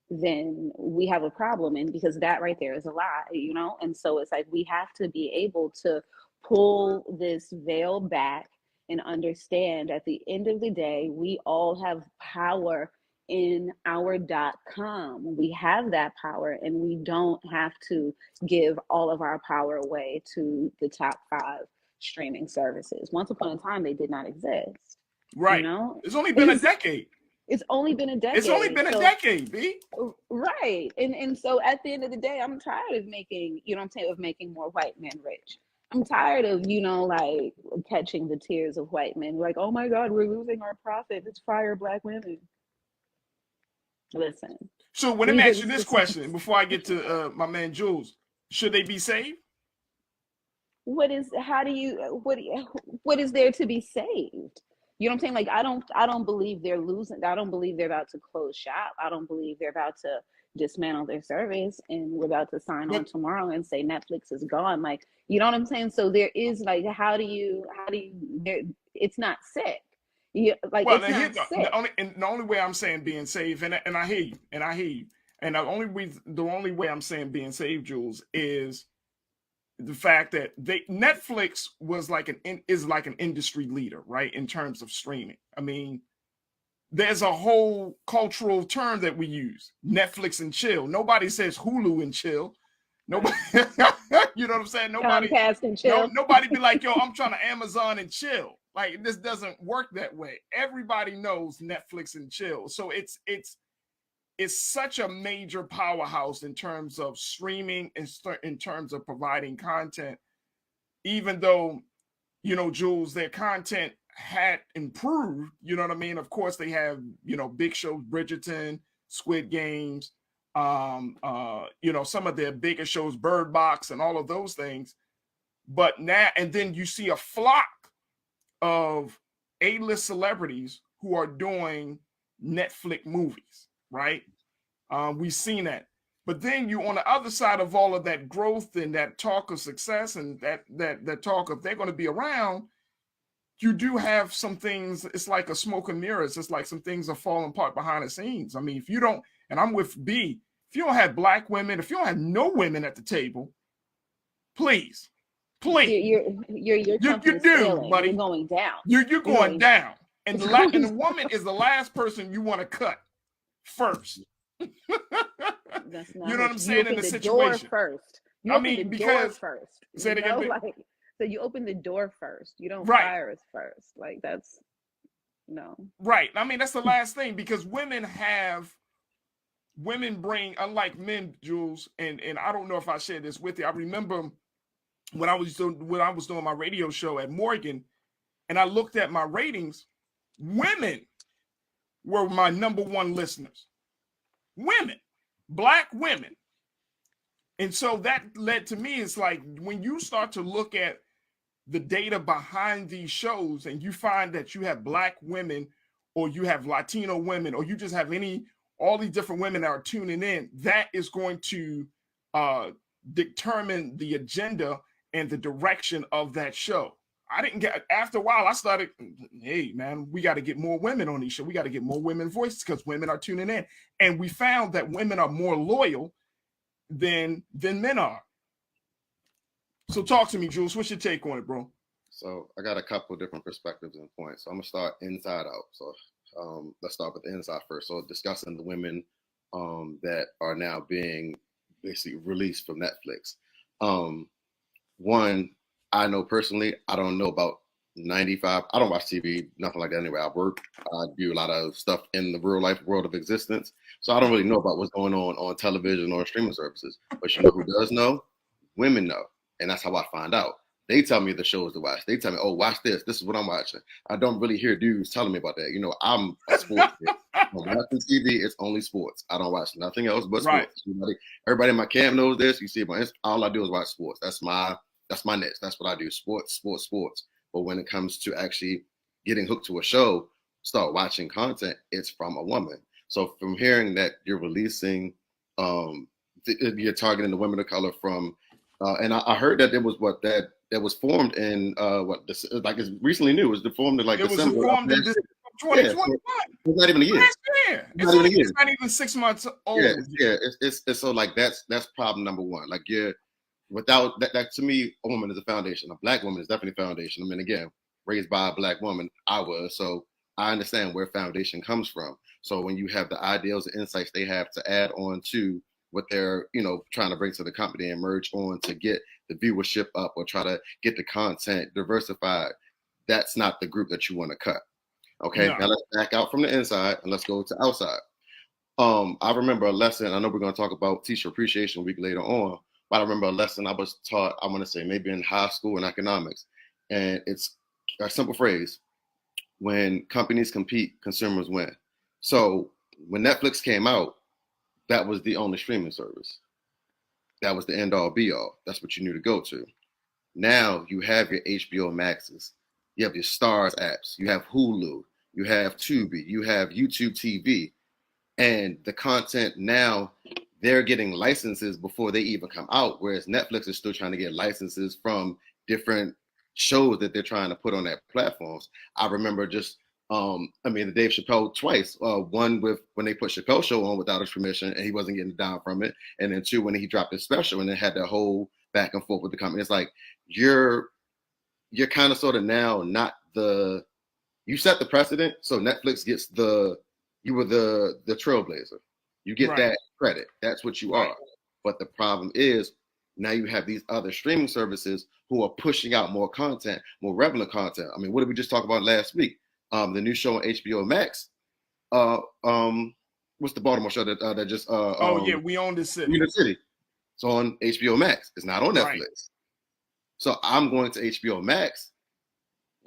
H: then we have a problem. And because that right there is a lie, you know? And so it's like, we have to be able to pull this veil back and understand at the end of the day, we all have power in our .com. We have that power, and we don't have to give all of our power away to the top 5 streaming services. Once upon a time, they did not exist.
A: Right.
H: You know?
A: It's only been a decade.
H: It's only been a decade.
A: It's only been a decade, B.
H: Right. And so at the end of the day, I'm tired of making, you know what I'm saying, of making more white men rich. I'm tired of, you know, like catching the tears of white men. Like, oh my God, we're losing our profit. Let's fire Black women. Listen.
A: So when let me ask you this question before I get to my man Jules. Should they be saved?
H: What is there to be saved? You know what I'm saying? Like, I don't believe they're losing. I don't believe they're about to close shop. I don't believe they're about to dismantle their service and we're about to sign on tomorrow and say Netflix is gone. Like, you know what I'm saying? So there is like, how do you it's not sick. Yeah, like, well, it's not sick.
A: The only way I'm saying being saved, and I hear you, and the only way I'm saying being saved, Jules, is the fact that Netflix is like an industry leader, right, in terms of streaming. I mean, there's a whole cultural term that we use, Netflix and chill. Nobody says Hulu and chill. Nobody, you know what I'm saying? Nobody,
H: and chill.
A: Nobody be like, yo, I'm trying to Amazon and chill. Like, this doesn't work that way. Everybody knows Netflix and chill. So it's such a major powerhouse in terms of streaming and in terms of providing content, even though, you know, Jules, their content had improved, you know what I mean? Of course, they have, you know, big shows, Bridgerton, Squid Games, you know, some of their bigger shows, Bird Box and all of those things. But now, and then you see a flock of A-list celebrities who are doing Netflix movies, right? We've seen that. But then you, on the other side of all of that growth and that talk of success and that talk of they're going to be around, you do have some things. It's like a smoke and mirrors. It's like some things are falling apart behind the scenes. I mean, if you don't, and I'm with B, if you don't have Black women, if you don't have no women at the table, please.
H: Your
A: you do,
H: failing.
A: buddy.
H: You're going down.
A: You're going down. And the woman is the last person you want to cut first.
H: That's not
A: you know what I'm saying in the situation.
H: Door first. You open the door first. Say it again. Like, so you open the door first. You don't fire us first. Like, that's no. Right.
A: I mean, that's the last thing, because women bring, unlike men, Jules, and I don't know if I shared this with you. I remember when I was doing my radio show at Morgan, and I looked at my ratings, women were my #1 listeners. Women, Black women. And so that led to me, it's like when you start to look at the data behind these shows and you find that you have Black women or you have Latino women or you just have all these different women that are tuning in, that is going to determine the agenda and the direction of that show. After a while, I started, hey, man, we got to get more women on these shows. We got to get more women voices because women are tuning in. And we found that women are more loyal than men are. So talk to me, Jules. What's your take on it, bro?
L: So I got a couple of different perspectives and points. So I'm gonna start inside out. So let's start with the inside first. So discussing the women that are now being basically released from Netflix. One, I know personally, I don't know about 95. I don't watch TV, nothing like that anyway. I work, I do a lot of stuff in the real life world of existence. So I don't really know about what's going on television or streaming services. But you know who does know? Women know. And that's how I find out. They tell me the shows to watch. They tell me, oh, watch this. This is what I'm watching. I don't really hear dudes telling me about that. You know, I'm a sports kid. When I'm watching TV, it's only sports. I don't watch nothing else but sports. Right. Everybody in my camp knows this. You see, all I do is watch sports. That's my niche. That's what I do. Sports. But when it comes to actually getting hooked to a show, start watching content, it's from a woman. So from hearing that you're releasing, you're targeting the women of color from, and I heard that it was that was formed in it's recently new. It was formed in December.
A: Was formed in 2021.
L: Yeah, so it's not even a year.
A: It's not even 6 months old.
L: Yeah. It's so that's problem number one. Like without that, to me, a woman is a foundation. A Black woman is definitely a foundation. I mean, again, raised by a Black woman, I was, so I understand where foundation comes from. So when you have the ideals and insights they have to add on to what they're, trying to bring to the company and merge on to get the viewership up or try to get the content diversified, that's not the group that you want to cut. Okay, Now let's back out from the inside and let's go to outside. I remember a lesson. I know we're going to talk about Teacher Appreciation Week later on, but I remember a lesson I was taught, I want to say maybe in high school in economics. And it's a simple phrase: when companies compete, consumers win. So when Netflix came out, that was the only streaming service. That was the end all be all. That's what you knew to go to. Now you have your HBO Maxes, you have your Stars apps, you have Hulu, you have Tubi, you have YouTube TV, and the content now, they're getting licenses before they even come out, whereas Netflix is still trying to get licenses from different shows that they're trying to put on their platforms. I remember just the Dave Chappelle twice. One with when they put Chappelle Show on without his permission and he wasn't getting down from it. And then two, when he dropped his special and then had that whole back and forth with the company. It's like you're kind of sort of now not you set the precedent. So Netflix gets you were the trailblazer. You get that credit. That's what you are. But the problem is now you have these other streaming services who are pushing out more content, more relevant content. I mean, what did we just talk about last week? The new show on HBO Max. What's the Baltimore show that just?
A: We Own the City.
L: We Own the City. It's on HBO Max. It's not on Netflix. So I'm going to HBO Max.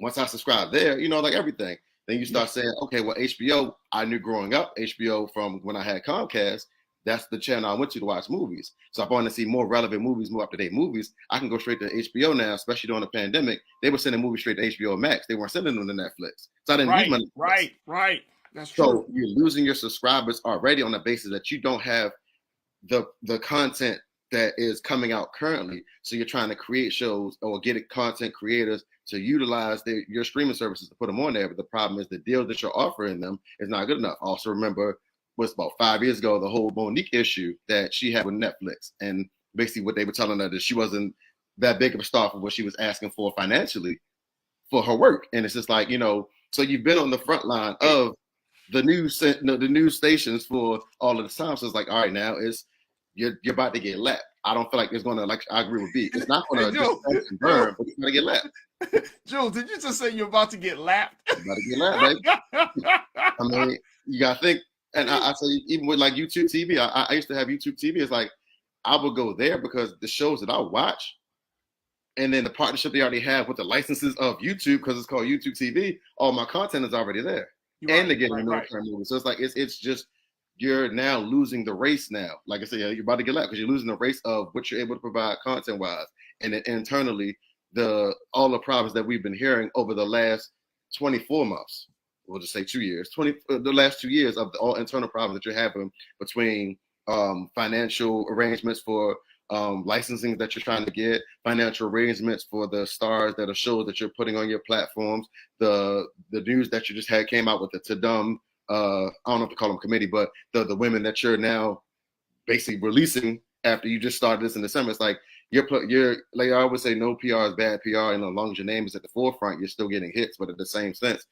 L: Once I subscribe there, like everything. Then you start saying, okay, well, HBO, I knew growing up, HBO from when I had Comcast, that's the channel I went to watch movies. So if I want to see more relevant movies, more up-to-date movies, I can go straight to HBO now, especially during the pandemic. They were sending movies straight to HBO Max. They weren't sending them to Netflix. So I didn't use my Netflix.
A: Right. That's true.
L: So you're losing your subscribers already on the basis that you don't have the content that is coming out currently. So you're trying to create shows or get content creators to utilize your streaming services to put them on there. But the problem is the deal that you're offering them is not good enough. Also remember, was about 5 years ago, the whole Monique issue that she had with Netflix. And basically what they were telling her that she wasn't that big of a star for what she was asking for financially for her work. And it's just like, so you've been on the front line of the news stations for all of the time. So it's like, all right, now you're about to get lapped. I don't feel like it's going to, I agree with B. It's not going to just burn, but you're going to get lapped.
A: Jules, did you just say you're about to get lapped?
L: You're about to get lapped, right? I mean, you got to think. And I say, even with YouTube TV, I used to have YouTube TV. It's like I would go there because the shows that I watch, and then the partnership they already have with the licenses of YouTube, because it's called YouTube TV, all my content is already there. And they're getting no current movies. So it's like it's just you're now losing the race now. Like I said, you're about to get left because you're losing the race of what you're able to provide content wise. And then internally, all the problems that we've been hearing over the last 24 months, we'll just say 2 years, the last 2 years of all internal problems that you're having between financial arrangements for licensing that you're trying to get, financial arrangements for the stars that are shows that you're putting on your platforms, the news that you just had came out with the Tadum, I don't know if to call them committee, but the women that you're now basically releasing after you just started this in December. It's like you're like I always say, no PR is bad PR, and as long as your name is at the forefront, you're still getting hits. But at the same sense,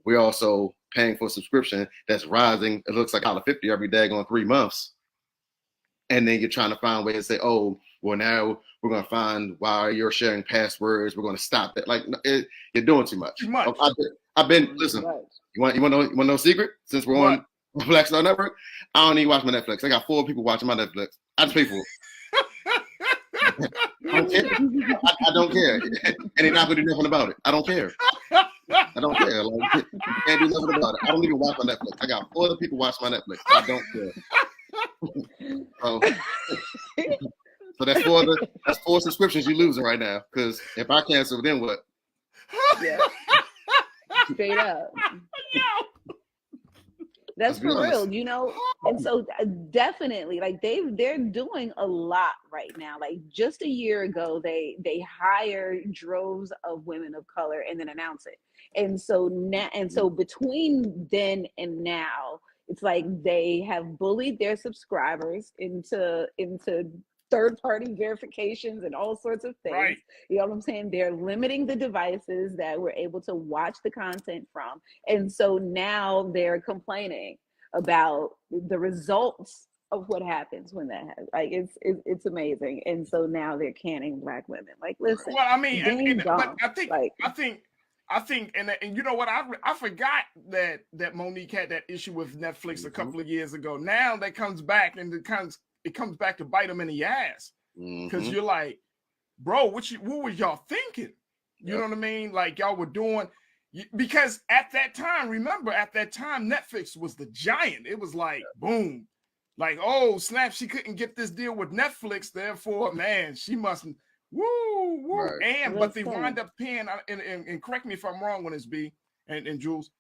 L: we're also paying for a subscription that's rising. It looks like $1.50 every daggone 3 months. And then you're trying to find ways to say, oh, well, now we're going to find why you're sharing passwords. We're going to stop that. Like, you're doing too much.
A: Too much.
L: I've been, listen, you want to know a secret? Since we're on Black Star Network, I don't even watch my Netflix. I got 4 people watching my Netflix. I just pay for it. I don't care. And they're not going to do nothing about it. I don't care. I don't care. Like, can't do nothing about it. I don't even watch my Netflix. I got 4 other people watching my Netflix. I don't care. So that's 4 subscriptions you're losing right now. Because if I cancel, then what?
H: Yeah. Straight up. That's for real, you know. And so definitely, like they're doing a lot right now. Like just a year ago, they hire droves of women of color and then announce it. And so now, between then and now, it's like they have bullied their subscribers into third-party verifications and all sorts of things. Right. You know what I'm saying? They're limiting the devices that we're able to watch the content from. And so now they're complaining about the results of what happens when that happens. Like it's amazing. And so now they're canning Black women. Like, listen.
A: Well, I mean, but I think, and you know what? I forgot that Monique had that issue with Netflix a couple of years ago. Now that comes back, and it comes back to bite them in the ass, because you're like, bro, what was y'all thinking? You know what I mean? Like y'all were doing, because at that time, remember, Netflix was the giant. It was like, boom, like, oh snap, she couldn't get this deal with Netflix, therefore, man, she mustn't. Woo. Right. But they wind up paying, and correct me if I'm wrong on this, B and Jules.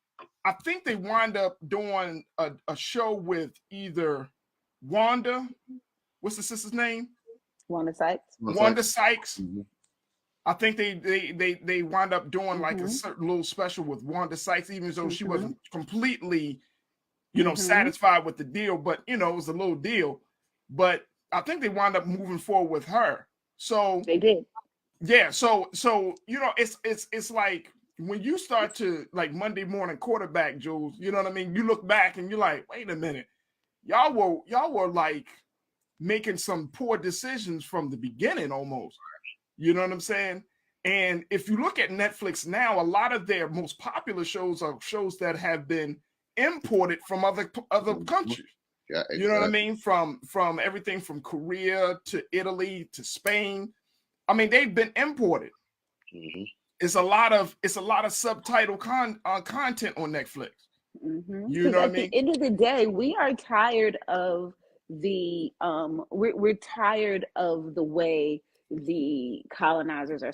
A: I think they wind up doing a show with either Wanda, what's the sister's name?
H: Wanda Sykes.
A: Mm-hmm. I think they wind up doing like a certain little special with Wanda Sykes, even though she wasn't completely, satisfied with the deal, but it was a little deal. But I think they wind up moving forward with her. So
H: they did.
A: Yeah. So it's like when you start to like Monday morning quarterback, Jules, you know what I mean? You look back and you're like, wait a minute. Y'all were like making some poor decisions from the beginning almost. You know what I'm saying? And if you look at Netflix now, a lot of their most popular shows are shows that have been imported from other countries. Yeah, exactly. You know what I mean? From everything from Korea to Italy to Spain. I mean, they've been imported. Mm-hmm. It's a lot of subtitle content on Netflix. Mm-hmm. You know what I mean?
H: At the end of the day, we are tired of we're tired of the way the colonizers are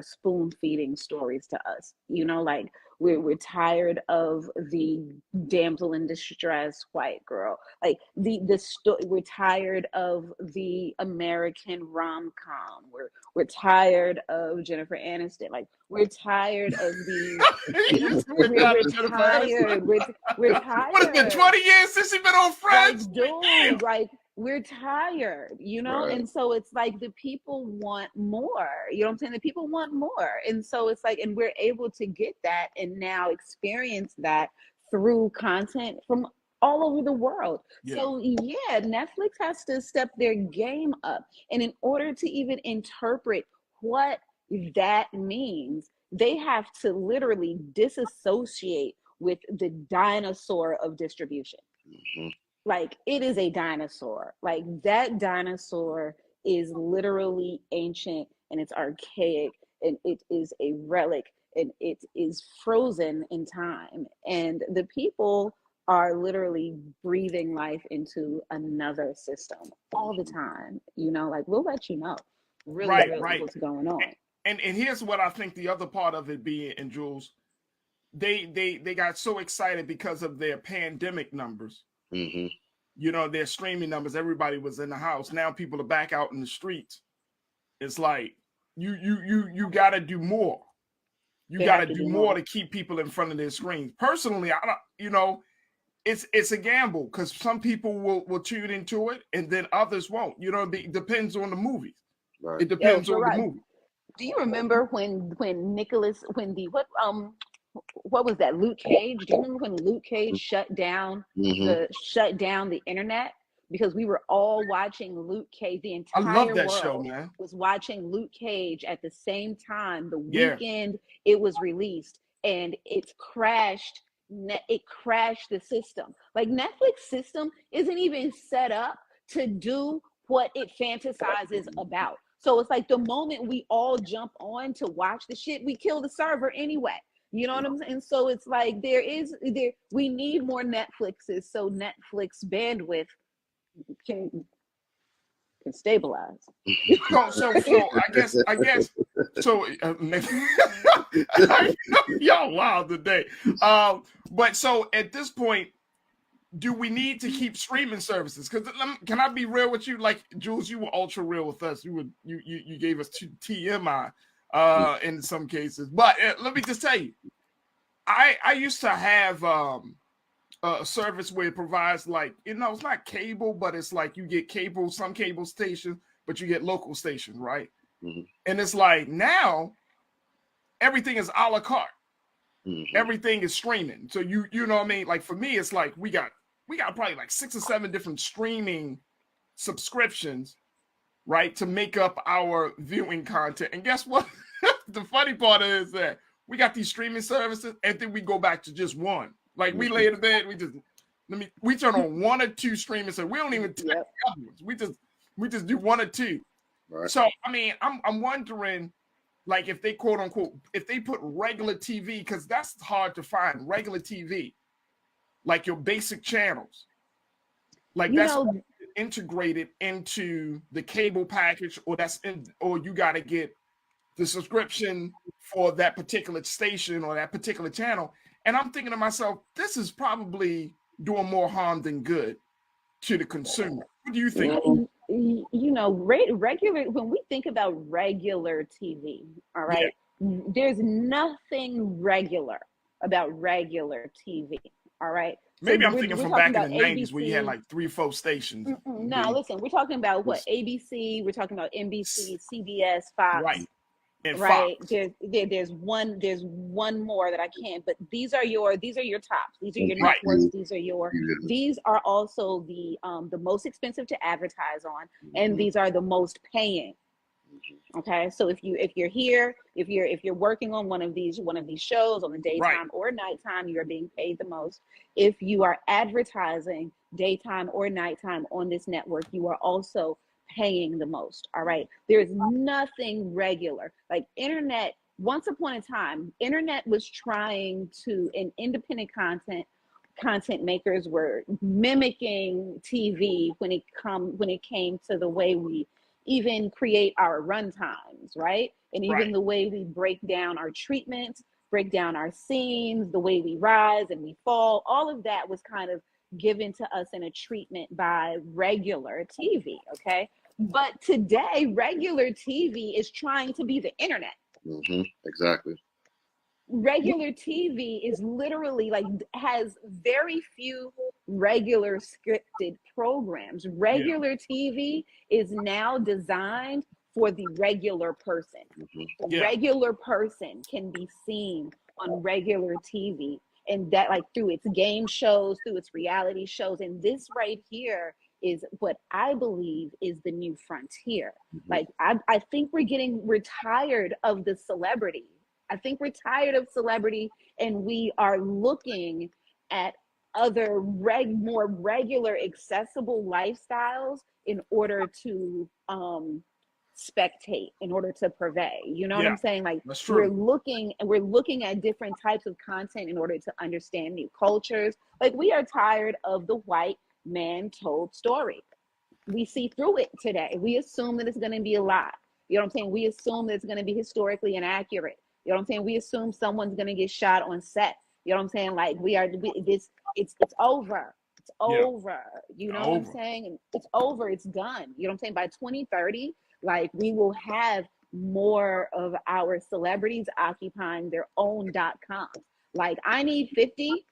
H: spoon feeding stories to us. Like we're tired of the damsel in distress white girl. Like we're tired of the American rom-com. We're tired of Jennifer Aniston. Like we're tired of the we're tired. We're tired.
A: What has been 20 years since you've been on Friends?
H: Like, we're tired, right. And so it's like the people want more, you know what I'm saying? The people want more. And so it's like, and we're able to get that and now experience that through content from all over the world. Yeah. So yeah, Netflix has to step their game up. And in order to even interpret what that means, they have to literally disassociate with the dinosaur of distribution. Mm-hmm. Like it is a dinosaur. Like that dinosaur is literally ancient and it's archaic and it is a relic and it is frozen in time. And the people are literally breathing life into another system all the time. You know, like we'll let you know really what's going on.
A: And here's what I think the other part of it being, and Jules, they got so excited because of their pandemic numbers.
L: Mm-hmm.
A: You know, their streaming numbers. Everybody was in the house. Now people are back out in the streets. It's like you got to do more. You got to do more to keep people in front of their screens. Personally, I don't. You know, it's a gamble because some people will tune into it and then others won't. You know, it depends on the movies.
L: Right.
A: It depends on the movie.
H: Do you remember when what was that, Luke Cage? Do you remember when Luke Cage shut down the internet because we were all watching Luke Cage? The entire world was watching Luke Cage at the same time. The weekend it was released, and it crashed. It crashed the system. Like Netflix system isn't even set up to do what it fantasizes about. So it's like the moment we all jump on to watch the shit, we kill the server anyway. You know what I'm saying? So it's like we need more Netflixes so Netflix bandwidth can stabilize.
A: So I guess so. Y'all wild today. But so at this point, do we need to keep streaming services? Because can I be real with you? Like Jules, you were ultra real with us. You gave us TMI in some cases. But let me just tell you, I used to have a service where it provides, like, you know, it's not cable, but it's like you get cable, some cable stations, but you get local stations, right?
L: Mm-hmm.
A: And it's like now everything is a la carte.
L: Mm-hmm.
A: Everything is streaming. So you know what I mean? Like for me, it's like we got probably like 6 or 7 different streaming subscriptions, right, to make up our viewing content. And guess what? The funny part is that we got these streaming services, and then we go back to just one. Like we lay in bed, we turn on 1 or 2 streaming services. We don't even take the other ones. We just do 1 or 2.
L: Right.
A: So I mean, I'm wondering, like, if they quote unquote, if they put regular TV, because that's hard to find, regular TV, like your basic channels, like that's integrated into the cable package, or you got to get the subscription for that particular station or that particular channel. And I'm thinking to myself, this is probably doing more harm than good to the consumer. What do you think?
H: You know, regular, when we think about regular TV, all right, there's nothing regular about regular TV, all right?
A: Maybe I'm thinking from back in the 90s where you had like 3 or 4 stations.
H: No, listen, we're talking about what? ABC, we're talking about NBC, CBS, Fox.
A: Right. And
H: right.
A: Fox.
H: There's one more that I can't, but these are your tops. These are your networks. These are also the most expensive to advertise on, and these are the most paying. Okay, so if you're working on one of these shows on the daytime or nighttime, you are being paid the most. If you are advertising daytime or nighttime on this network, you are also paying the most. All right, there's nothing regular. Like internet, once upon a time, internet was trying to, and independent content makers were mimicking TV when it came to the way we even create our runtimes, right? And even the way we break down our treatments, break down our scenes, the way we rise and we fall, all of that was kind of given to us in a treatment by regular TV, okay? But today, regular TV is trying to be the internet.
L: Mm-hmm. Exactly.
H: Regular TV is literally has very few regular scripted programs. Regular TV is now designed for the regular person. The regular person can be seen on regular TV, and that through its game shows, through its reality shows. And this right here is what I believe is the new frontier. I think we're tired of the celebrity. I think we're tired of celebrity, and we are looking at other more regular, accessible lifestyles in order to spectate in order to purvey. You know what
A: Yeah,
H: I'm saying? Like
A: that's
H: we're
A: true.
H: looking at different types of content in order to understand new cultures. Like we are tired of the white man told story. We see through it today. We assume that it's going to be a lie. You know what I'm saying? We assume that it's going to be historically inaccurate. You know what I'm saying? We assume someone's going to get shot on set. You know what I'm saying? Like it's over. It's
A: Yeah,
H: over. You know what I'm
A: over.
H: saying? It's over. It's done. You know what I'm saying? By 2030, like we will have more of our celebrities occupying their own .com. Like I need 50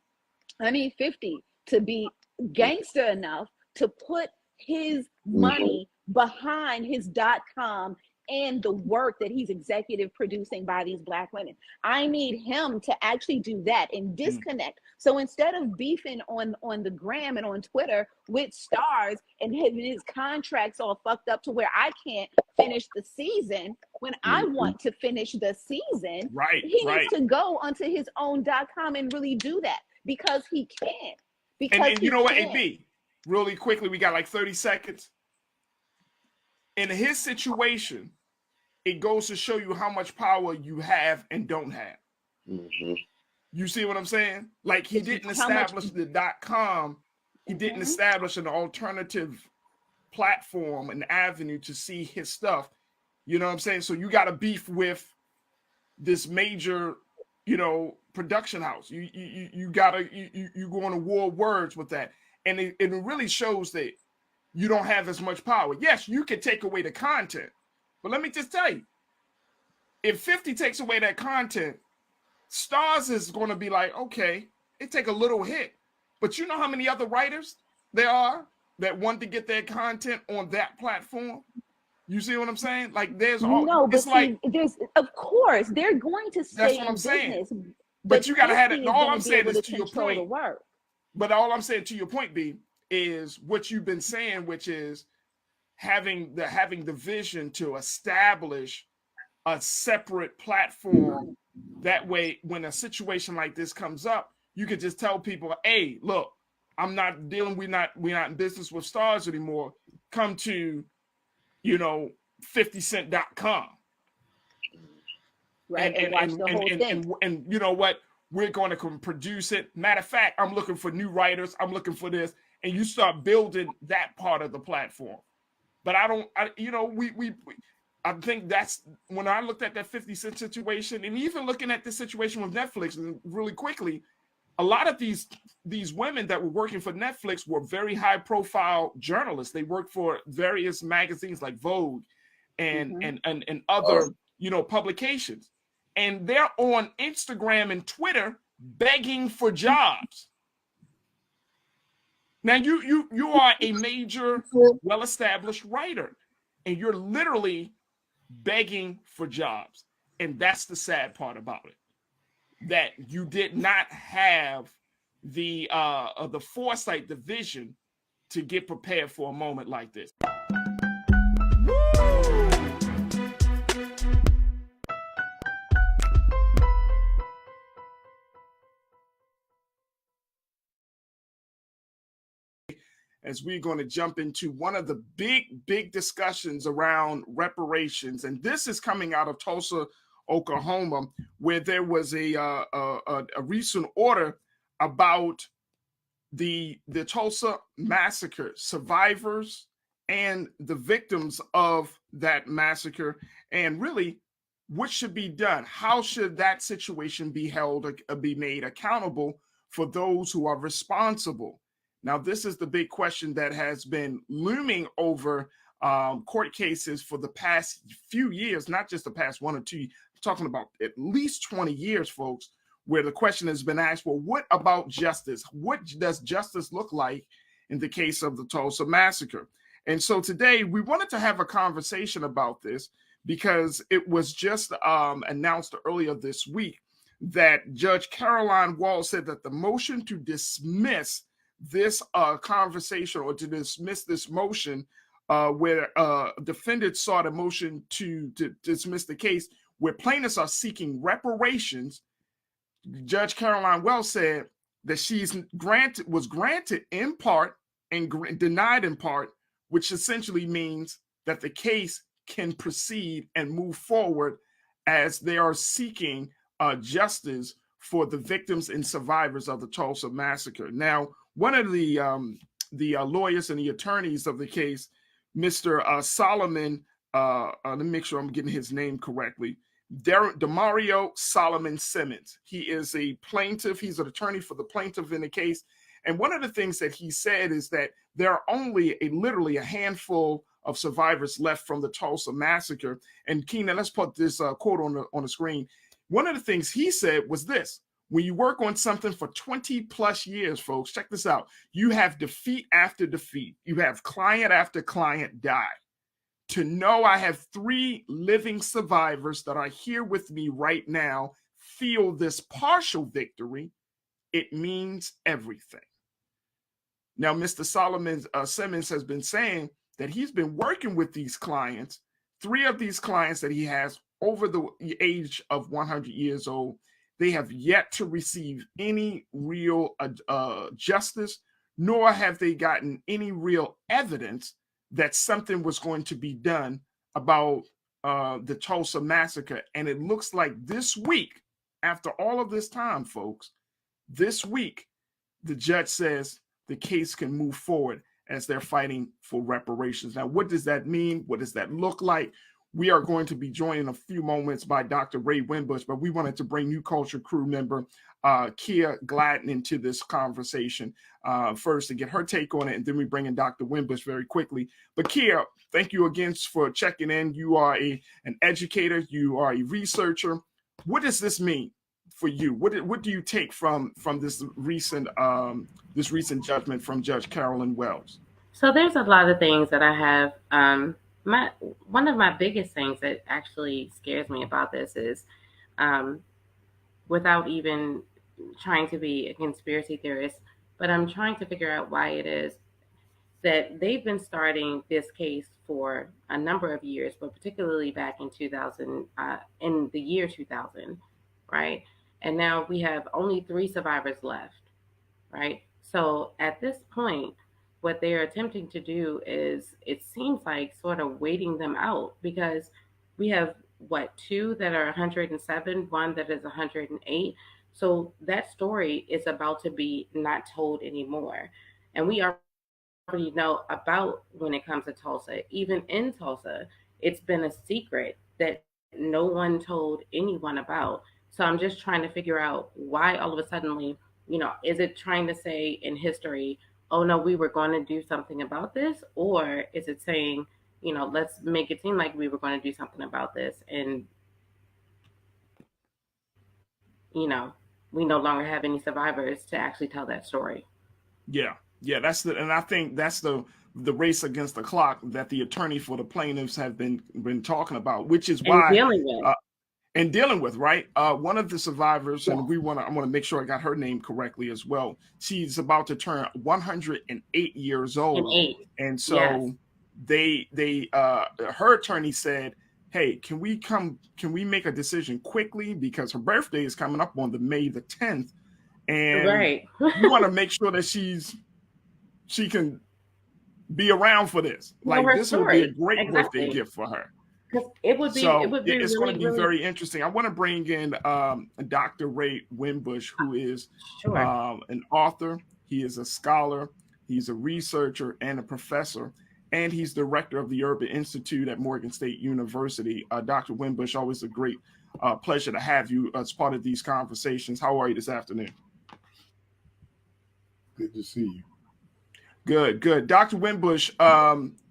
H: to be gangster enough to put his money behind his .com and the work that he's executive producing by these Black women. I need him to actually do that and disconnect. So instead of beefing on the gram and on Twitter with stars and having his contracts all fucked up to where I can't finish the season when I want to finish the season, he needs to go onto his own .com and really do that because he can. Because
A: And you know what, AB, really quickly, we got like 30 seconds. In his situation, it goes to show you how much power you have and don't have. You see what I'm saying? Like he didn't establish the .com. He didn't establish an alternative platform, an avenue to see his stuff. You know what I'm saying? So you got to beef with this major, you know, production house. You gotta go on a war of words with that, and it really shows that you don't have as much power. Yes, you can take away the content, but let me just tell you, if 50 takes away that content, Stars is going to be like, okay, it take a little hit, but you know how many other writers there are that want to get their content on that platform? You see what I'm saying? Like there's all
H: no, but
A: it's like
H: there's of course they're going to stay in business,
A: but you gotta have it. All I'm saying is to your point.
H: The work.
A: But all I'm saying to your point, B, is what you've been saying, which is having the vision to establish a separate platform. That way, when a situation like this comes up, you could just tell people, hey, look, I'm not dealing, we're not in business with Stars anymore. Come to, you know, 50cent.com.
H: Right, and watch the whole thing.
A: And you know what? We're going to produce it. Matter of fact, I'm looking for new writers. I'm looking for this. And you start building that part of the platform. But I think that's when I looked at that 50 Cent situation, and even looking at this situation with Netflix really quickly, a lot of these women that were working for Netflix were very high profile journalists. They worked for various magazines like Vogue and other, you know, publications. And they're on Instagram and Twitter begging for jobs. Now you are a major, well-established writer, and you're literally begging for jobs. And that's the sad part about it, that you did not have the foresight, the vision to get prepared for a moment like this. As we're going to jump into one of the big discussions around reparations. And this is coming out of Tulsa, Oklahoma, where there was a recent order about the Tulsa massacre, survivors and the victims of that massacre, and really what should be done. How should that situation be held, be made accountable for those who are responsible? Now, this is the big question that has been looming over court cases for the past few years, not just the past 1 or 2, I'm talking about at least 20 years, folks, where the question has been asked, well, what about justice? What does justice look like in the case of the Tulsa massacre? And so today we wanted to have a conversation about this because it was just announced earlier this week that Judge Caroline Wall said that the motion to dismiss this conversation, or to dismiss this motion, where defendants sought a motion to dismiss the case, where plaintiffs are seeking reparations. Judge Caroline Wells said that was granted in part and denied in part, which essentially means that the case can proceed and move forward as they are seeking justice for the victims and survivors of the Tulsa massacre. Now, one of the lawyers and the attorneys of the case, Mr. Solomon, let me make sure I'm getting his name correctly, Demario Solomon Simmons. He is a plaintiff. He's an attorney for the plaintiff in the case. And one of the things that he said is that there are only literally a handful of survivors left from the Tulsa massacre. And Keenan, let's put this quote on the screen. One of the things he said was this: when you work on something for 20 plus years, folks, check this out. You have defeat after defeat. You have client after client die. To know I have 3 living survivors that are here with me right now feel this partial victory, it means everything. Now, Mr. Solomon Simmons has been saying that he's been working with these clients, 3 of these clients that he has over the age of 100 years old. They have yet to receive any real justice, nor have they gotten any real evidence that something was going to be done about the Tulsa massacre. And it looks like this week, after all of this time, folks, this week, the judge says the case can move forward as they're fighting for reparations. Now, what does that mean? What does that look like? We are going to be joined in a few moments by Dr. Ray Winbush, but we wanted to bring New Culture crew member Kia Gladden into this conversation first to get her take on it, and then we bring in Dr. Winbush very quickly. But Kia, thank you again for checking in. You are an educator. You are a researcher. What does this mean for you? What do you take from this recent judgment from Judge Carolyn Wells?
M: So there's a lot of things that I have. One of my biggest things that actually scares me about this is, without even trying to be a conspiracy theorist, but I'm trying to figure out why it is that they've been starting this case for a number of years, but particularly back in 2000, in the year 2000, right? And now we have only 3 survivors left, right? So at this point, what they're attempting to do is, it seems like, sort of waiting them out, because we have 2 that are 107, 1 that is 108. So that story is about to be not told anymore. And we already know about, when it comes to Tulsa, even in Tulsa, it's been a secret that no one told anyone about. So I'm just trying to figure out why all of a sudden, is it trying to say in history, oh no, we were going to do something about this? Or is it saying, let's make it seem like we were going to do something about this, and, we no longer have any survivors to actually tell that story.
A: Yeah, and I think that's the race against the clock that the attorney for the plaintiffs have been talking about, which is why dealing with, right? One of the survivors, and I want to make sure I got her name correctly as well. She's about to turn 108 years old, and so her attorney said, hey, can we make a decision quickly, because her birthday is coming up on May the 10th, and we want to make sure that she can be around for this. Like, this would be a great birthday gift for her.
M: It would be
A: it's going to be
M: really
A: very interesting. I want to bring in Dr. Ray Winbush, who is an author. He is a scholar. He's a researcher and a professor, and he's director of the Urban Institute at Morgan State University. Dr. Winbush, always a great pleasure to have you as part of these conversations. How are you this afternoon?
N: Good to see you.
A: Good. Dr. Winbush,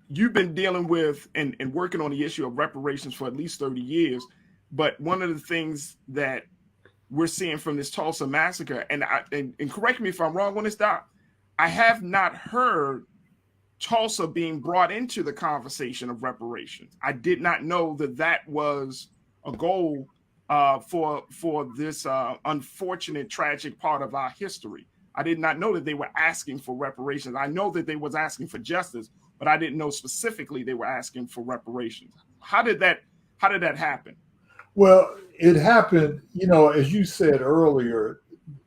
A: you've been dealing with and working on the issue of reparations for at least 30 years. But one of the things that we're seeing from this Tulsa massacre, and correct me if I'm wrong on this, Doc, I have not heard Tulsa being brought into the conversation of reparations. I did not know that was a goal for this unfortunate, tragic part of our history. I did not know that they were asking for reparations. I know that they was asking for justice, but I didn't know specifically they were asking for reparations. How did that happen?
N: Well, it happened, as you said earlier,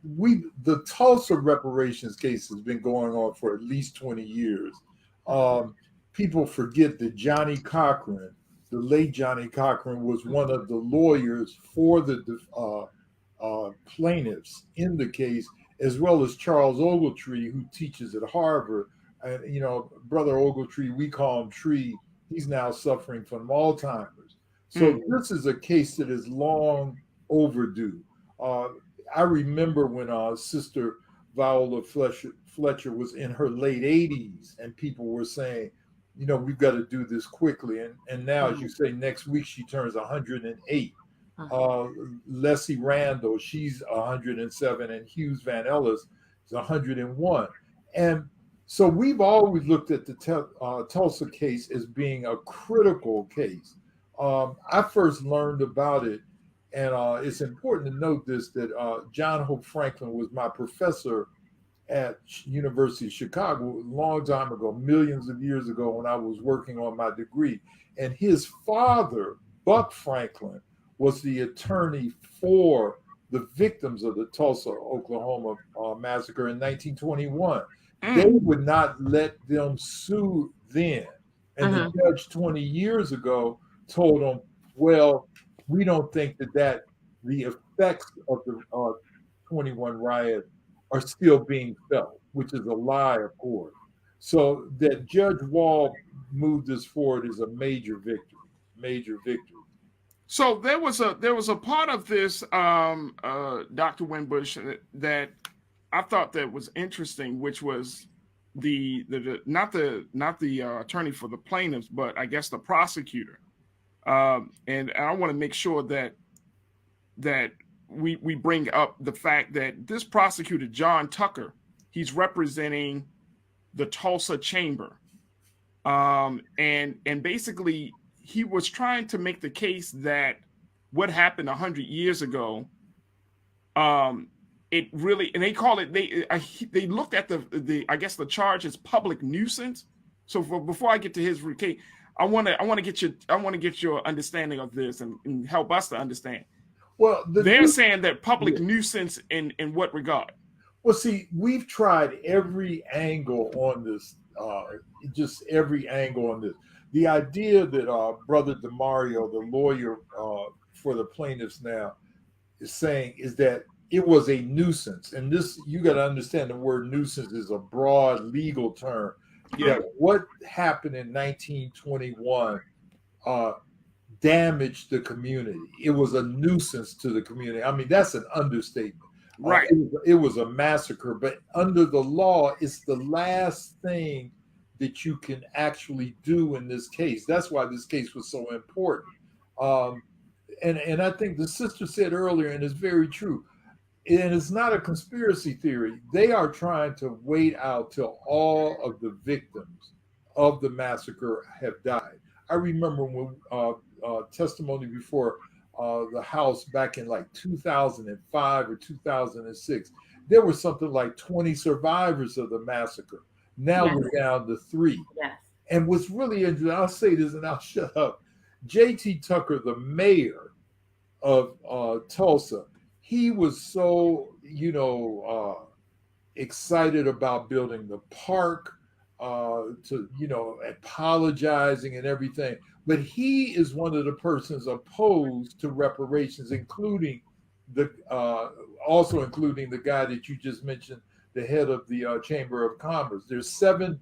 N: the Tulsa reparations case has been going on for at least 20 years. People forget that Johnny Cochran the late Johnny Cochran was one of the lawyers for the plaintiffs in the case, as well as Charles Ogletree, who teaches at Harvard. And, you know, Brother Ogletree, we call him Tree, he's now suffering from Alzheimer's. So this is a case that is long overdue. I remember when Sister Viola Fletcher was in her late 80s, and people were saying, you know, we've got to do this quickly. And now, as you say, next week she turns 108. Leslie Randall, she's 107, and Hughes Van Ellis is 101. And so we've always looked at the Tulsa case as being a critical case. I first learned about it, and it's important to note this, that John Hope Franklin was my professor at University of Chicago a long time ago, millions of years ago, when I was working on my degree. And his father, Buck Franklin, was the attorney for the victims of the Tulsa, Oklahoma massacre in 1921. They would not let them sue then. And the judge 20 years ago told them, well, we don't think that the effects of the 21 riot are still being felt, which is a lie, of course. So that Judge Wall moved this forward is a major victory.
A: So there was a part of this, Dr. Winbush, that I thought that was interesting, which was the not the attorney for the plaintiffs, but I guess the prosecutor. And I want to make sure that we bring up the fact that this prosecutor, John Tucker, he's representing the Tulsa chamber. And basically he was trying to make the case that what happened 100 years ago, it really, and they call it, they looked at the I guess the charge as public nuisance. So before I get to his case, I want to get your understanding of this and help us to understand.
N: Well,
A: they're saying that public nuisance in what regard?
N: Well, see, we've tried every angle on this, just every angle on this. The idea that Brother DeMario, the lawyer for the plaintiffs now, is saying is that it was a nuisance. And this, you got to understand, the word nuisance is a broad legal term. Yeah, what happened in 1921 damaged the community. It was a nuisance to the community. I mean, that's an understatement.
A: Right.
N: It was a massacre, but under the law, it's the last thing that you can actually do in this case. That's why this case was so important. And I think the sister said earlier, and it's very true, and it's not a conspiracy theory. They are trying to wait out till all of the victims of the massacre have died. I remember when testimony before the House back in like 2005 or 2006, there were something like 20 survivors of the massacre. Now we're down to 3.
M: Yes.
N: And what's really interesting, I'll say this and I'll shut up. J.T. Tucker, the mayor of Tulsa, he was so, excited about building the park, apologizing and everything. But he is one of the persons opposed to reparations, including also including the guy that you just mentioned, the head of the Chamber of Commerce. There's 7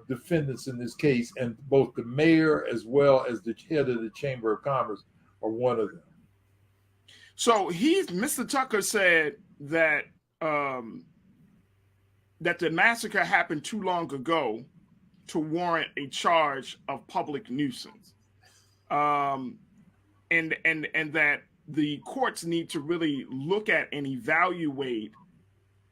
N: defendants in this case, and both the mayor as well as the head of the Chamber of Commerce are one of them.
A: So Mr. Tucker said that that the massacre happened too long ago to warrant a charge of public nuisance, and that the courts need to really look at and evaluate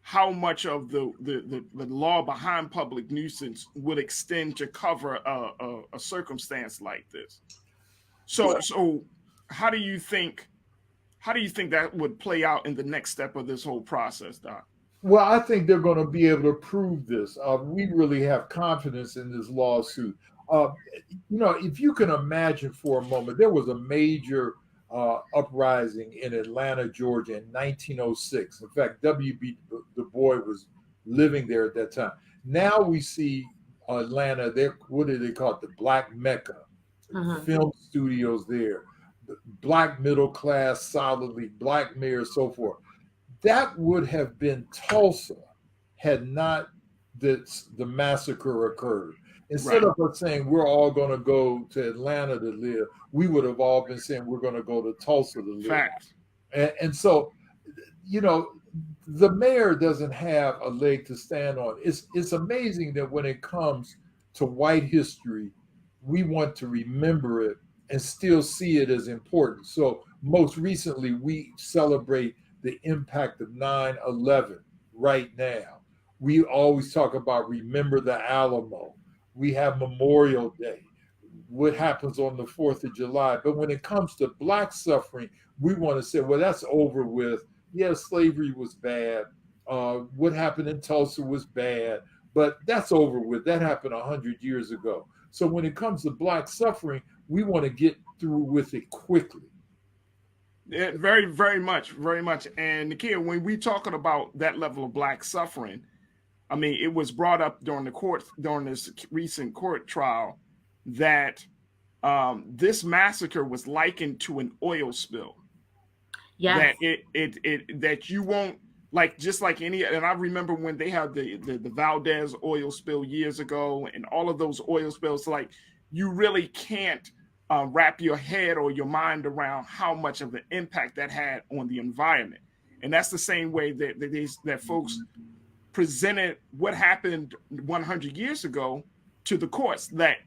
A: how much of the law behind public nuisance would extend to cover a circumstance like this. So how do you think that would play out in the next step of this whole process, Doc?
N: Well, I think they're going to be able to prove this. We really have confidence in this lawsuit. If you can imagine for a moment, there was a major uprising in Atlanta, Georgia in 1906. In fact, W.B. Du Bois was living there at that time. Now we see Atlanta, what do they call it? The Black Mecca film studios there, black middle class, solidly black mayors, so forth. That would have been Tulsa had not the massacre occurred. Instead of us saying we're all going to go to Atlanta to live, we would have all been saying we're going to go to Tulsa to live.
A: Facts.
N: And so, you know, the mayor doesn't have a leg to stand on. It's amazing that when it comes to white history, we want to remember it and still see it as important. So most recently, we celebrate the impact of 9/11 right now. We always talk about remember the Alamo. We have Memorial Day. What happens on the 4th of July? But when it comes to black suffering, we want to say, well, that's over with. Yeah, slavery was bad. What happened in Tulsa was bad, but that's over with. That happened 100 years ago. So when it comes to black suffering, we want to get through with it quickly.
A: Yeah, very, very much, very much. And Nakia, when we talking about that level of black suffering, I mean, it was brought up during this recent court trial that this massacre was likened to an oil spill.
M: Yes.
A: That that you won't, like, just like any, and I remember when they had the Valdez oil spill years ago and all of those oil spills, like, you really can't wrap your head or your mind around how much of an impact that had on the environment. And that's the same way that folks presented what happened 100 years ago to the courts, that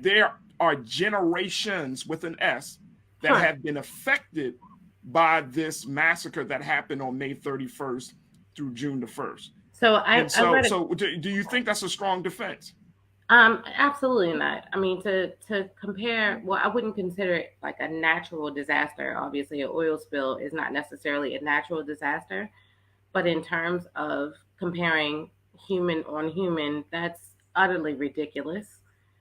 A: there are generations with an S that have been affected by this massacre that happened on May 31st through June the 1st. So do you think that's a strong defense?
M: Absolutely not. I mean, to compare, well, I wouldn't consider it like a natural disaster. Obviously, an oil spill is not necessarily a natural disaster, but in terms of comparing human on human, that's utterly ridiculous.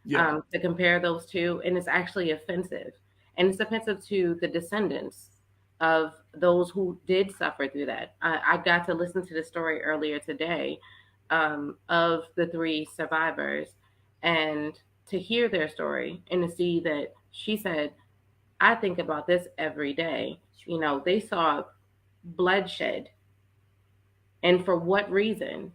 M: To compare those two, and it's actually offensive. And it's offensive to the descendants of those who did suffer through that. I got to listen to the story earlier today of the 3 survivors, and to hear their story and to see that she said, I think about this every day. You know, they saw bloodshed. And for what reason?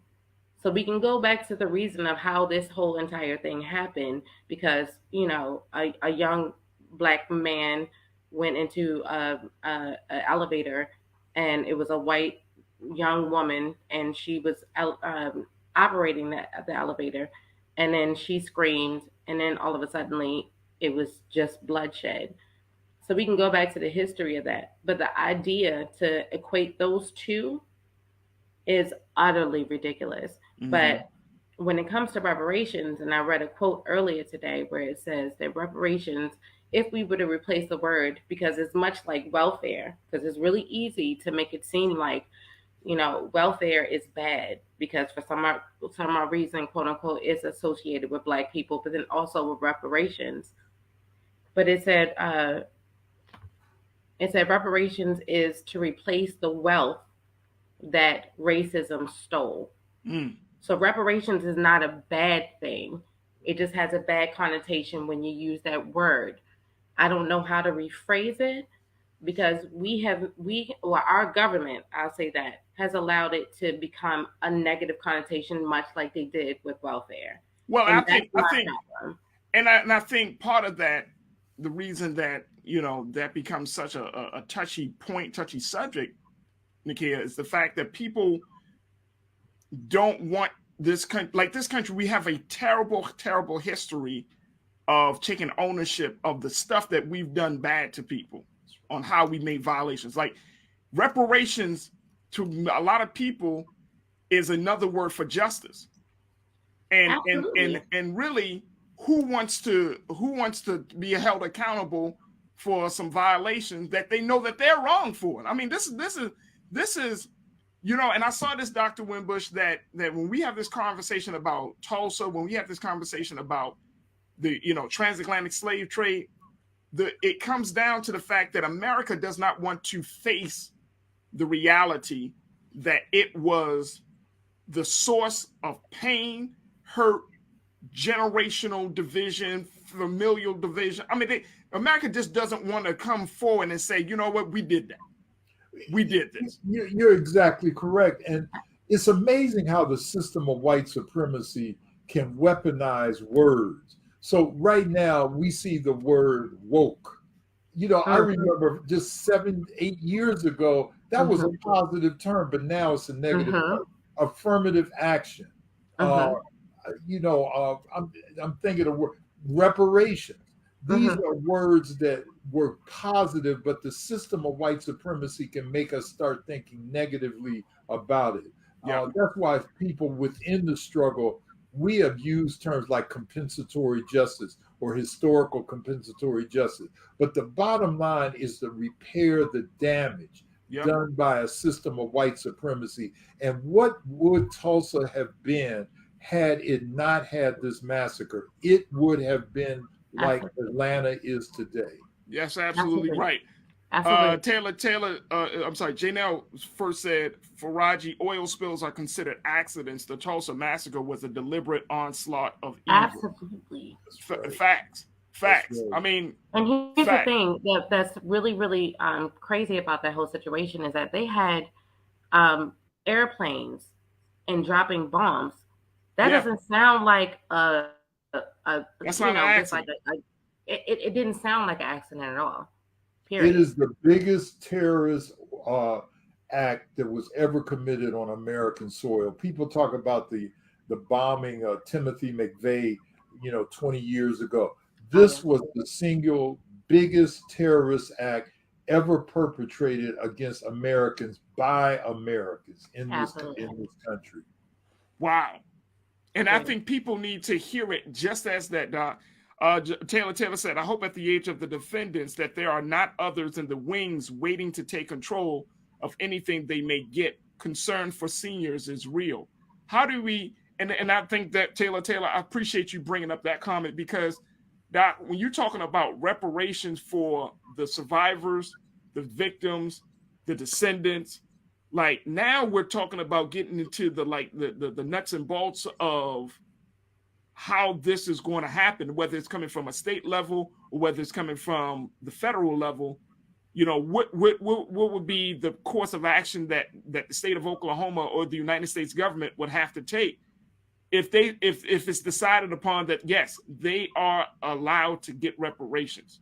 M: So we can go back to the reason of how this whole entire thing happened, because, you know, a young black man went into an elevator, and it was a white young woman, and she was operating the elevator, and then she screamed, and then all of a sudden it was just bloodshed. So we can go back to the history of that. But the idea to equate those two is utterly ridiculous. Mm-hmm. But when it comes to reparations, and I read a quote earlier today where it says that reparations, if we were to replace the word, because it's much like welfare, because it's really easy to make it seem like, you know, welfare is bad because for some reason, quote unquote, it's associated with Black people, but then also with reparations. But it said reparations is to replace the wealth that racism stole. So reparations is not a bad thing. It just has a bad connotation when you use that word. I don't know how to rephrase it, because our government, I'll say that, has allowed it to become a negative connotation, much like they did with welfare.
A: Well, I think part of that, the reason that, you know, that becomes such a touchy subject, Nakia, is the fact that people don't want this country. Like this country, we have a terrible, terrible history of taking ownership of the stuff that we've done bad to people, on how we made violations. Like reparations to a lot of people is another word for justice. And really, who wants to be held accountable for some violations that they know that they're wrong for? I mean, this is, you know, and I saw this, Dr. Wimbush, that when we have this conversation about Tulsa, when we have this conversation about the, you know, transatlantic slave trade, it comes down to the fact that America does not want to face the reality that it was the source of pain, hurt, generational division, familial division. I mean, America just doesn't want to come forward and say, you know what, we did that. We did this.
N: You're exactly correct. And it's amazing how the system of white supremacy can weaponize words. So right now we see the word woke. You know, I remember just 7-8 years ago, that was a positive term, but now it's a negative term. Affirmative action. You know, I'm thinking of reparations. These are words that were positive, but the system of white supremacy can make us start thinking negatively about it. That's why people within the struggle, we have used terms like compensatory justice or historical compensatory justice. But the bottom line is to repair the damage done by a system of white supremacy. And what would Tulsa have been had it not had this massacre? It would have been like Atlanta is today.
A: Yes, absolutely right. Taylor, I'm sorry, Janelle first said, Faraji, oil spills are considered accidents. The Tulsa massacre was a deliberate onslaught of evil.
M: Absolutely.
A: Facts. Right. I mean,
M: and here's the thing that's really, really crazy about that whole situation is that they had airplanes and dropping bombs. That doesn't sound like
A: that's not an accident.
M: It didn't sound like an accident at all. Period.
N: It is the biggest terrorist act that was ever committed on American soil. People talk about the bombing of Timothy McVeigh, 20 years ago. This was the single biggest terrorist act ever perpetrated against Americans by Americans in this country.
A: Wow. And I think people need to hear it just as that Taylor said, I hope at the age of the defendants that there are not others in the wings waiting to take control of anything they may get. Concern for seniors is real. How do we, and I think that Taylor, I appreciate you bringing up that comment, because Doc, when you're talking about reparations for the survivors, the victims, the descendants, like now we're talking about getting into the nuts and bolts of how this is going to happen, whether it's coming from a state level or whether it's coming from the federal level. What would be the course of action that the state of Oklahoma or the United States government would have to take if it's decided upon that, yes, they are allowed to get reparations?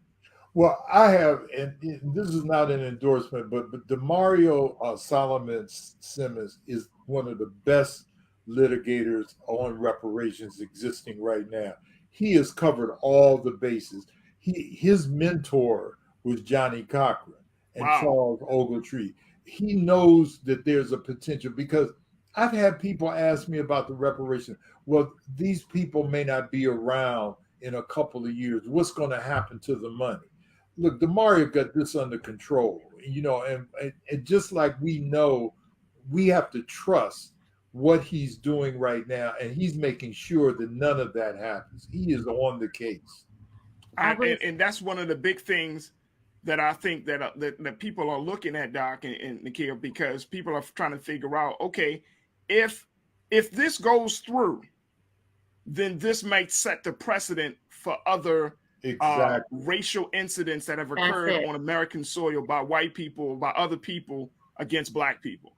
N: Well, I have, and this is not an endorsement, but DeMario Solomon Simmons is one of the best litigators on reparations existing right now. He has covered all the bases. His mentor was Johnny Cochran and Charles Ogletree. He knows that there's a potential, because I've had people ask me about the reparation. Well, these people may not be around in a couple of years. What's going to happen to the money? Look, DeMario got this under control, and just like we know, we have to trust what he's doing right now, and he's making sure that none of that happens. He is on the case.
A: And that's one of the big things that I think that people are looking at, Doc and Nikhil, because people are trying to figure out, okay, if this goes through, then this might set the precedent for other racial incidents that have occurred on American soil by white people, by other people against Black people.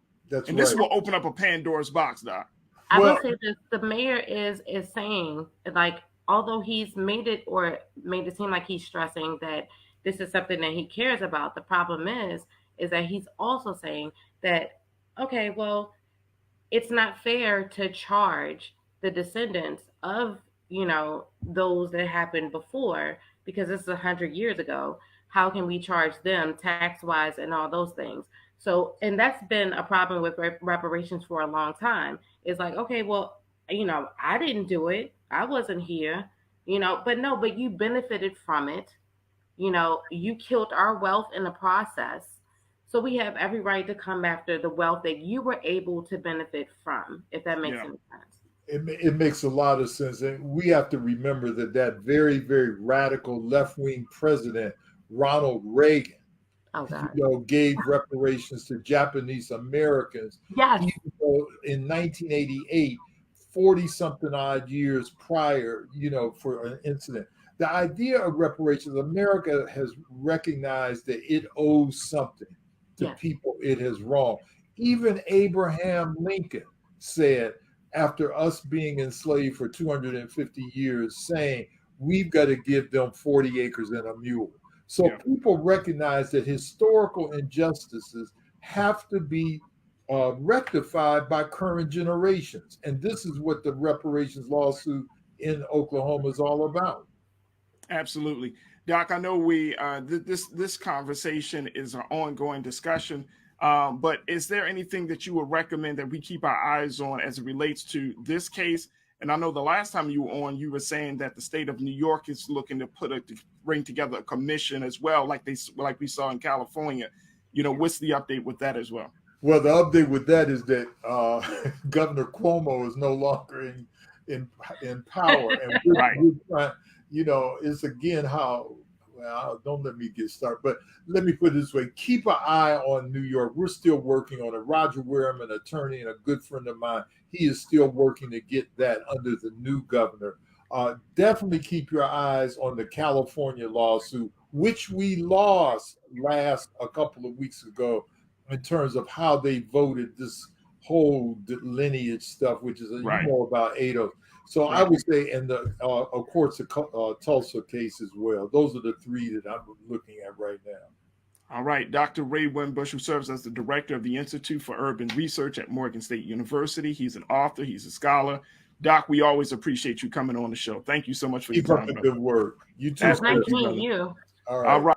A: And this will open up a Pandora's box, Doc.
M: I will say this: the mayor is saying, like, although he's made it seem like he's stressing that this is something that he cares about, the problem is that he's also saying that, okay, well, it's not fair to charge the descendants of those that happened before, because this is 100 years ago. How can we charge them tax-wise and all those things? So, and that's been a problem with reparations for a long time. It's like, okay, well, I didn't do it. I wasn't here, but you benefited from it. You killed our wealth in the process. So we have every right to come after the wealth that you were able to benefit from, if that makes any sense.
N: It makes a lot of sense. And we have to remember that very, very radical left-wing president, Ronald Reagan, gave reparations to Japanese Americans.
M: Yes.
N: Even though in 1988, 40-something odd years prior, for an incident. The idea of reparations, America has recognized that it owes something to people it has wronged. Even Abraham Lincoln said, after us being enslaved for 250 years, saying, we've got to give them 40 acres and a mule. So people recognize that historical injustices have to be rectified by current generations. And this is what the reparations lawsuit in Oklahoma is all about.
A: Absolutely. Doc, I know we this conversation is an ongoing discussion, but is there anything that you would recommend that we keep our eyes on as it relates to this case? And I know the last time you were on, you were saying that the state of New York is looking to bring together a commission as well, like we saw in California. What's the update with that as well?
N: Well, the update with that is that Governor Cuomo is no longer in power, and it's again how. Well, don't let me get started, but let me put it this way. Keep an eye on New York. We're still working on it. Roger Wareham, an attorney and a good friend of mine, he is still working to get that under the new governor. Definitely keep your eyes on the California lawsuit, which we lost a couple of weeks ago in terms of how they voted this whole lineage stuff, which is about 8 of. So I would say, and of course, the Tulsa case as well. Those are the three that I'm looking at right now.
A: All right. Dr. Ray Winbush, who serves as the director of the Institute for Urban Research at Morgan State University. He's an author. He's a scholar. Doc, we always appreciate you coming on the show. Thank you so much for your time.
N: Keep up the good work. You too.
M: Nice meeting you.
N: All right.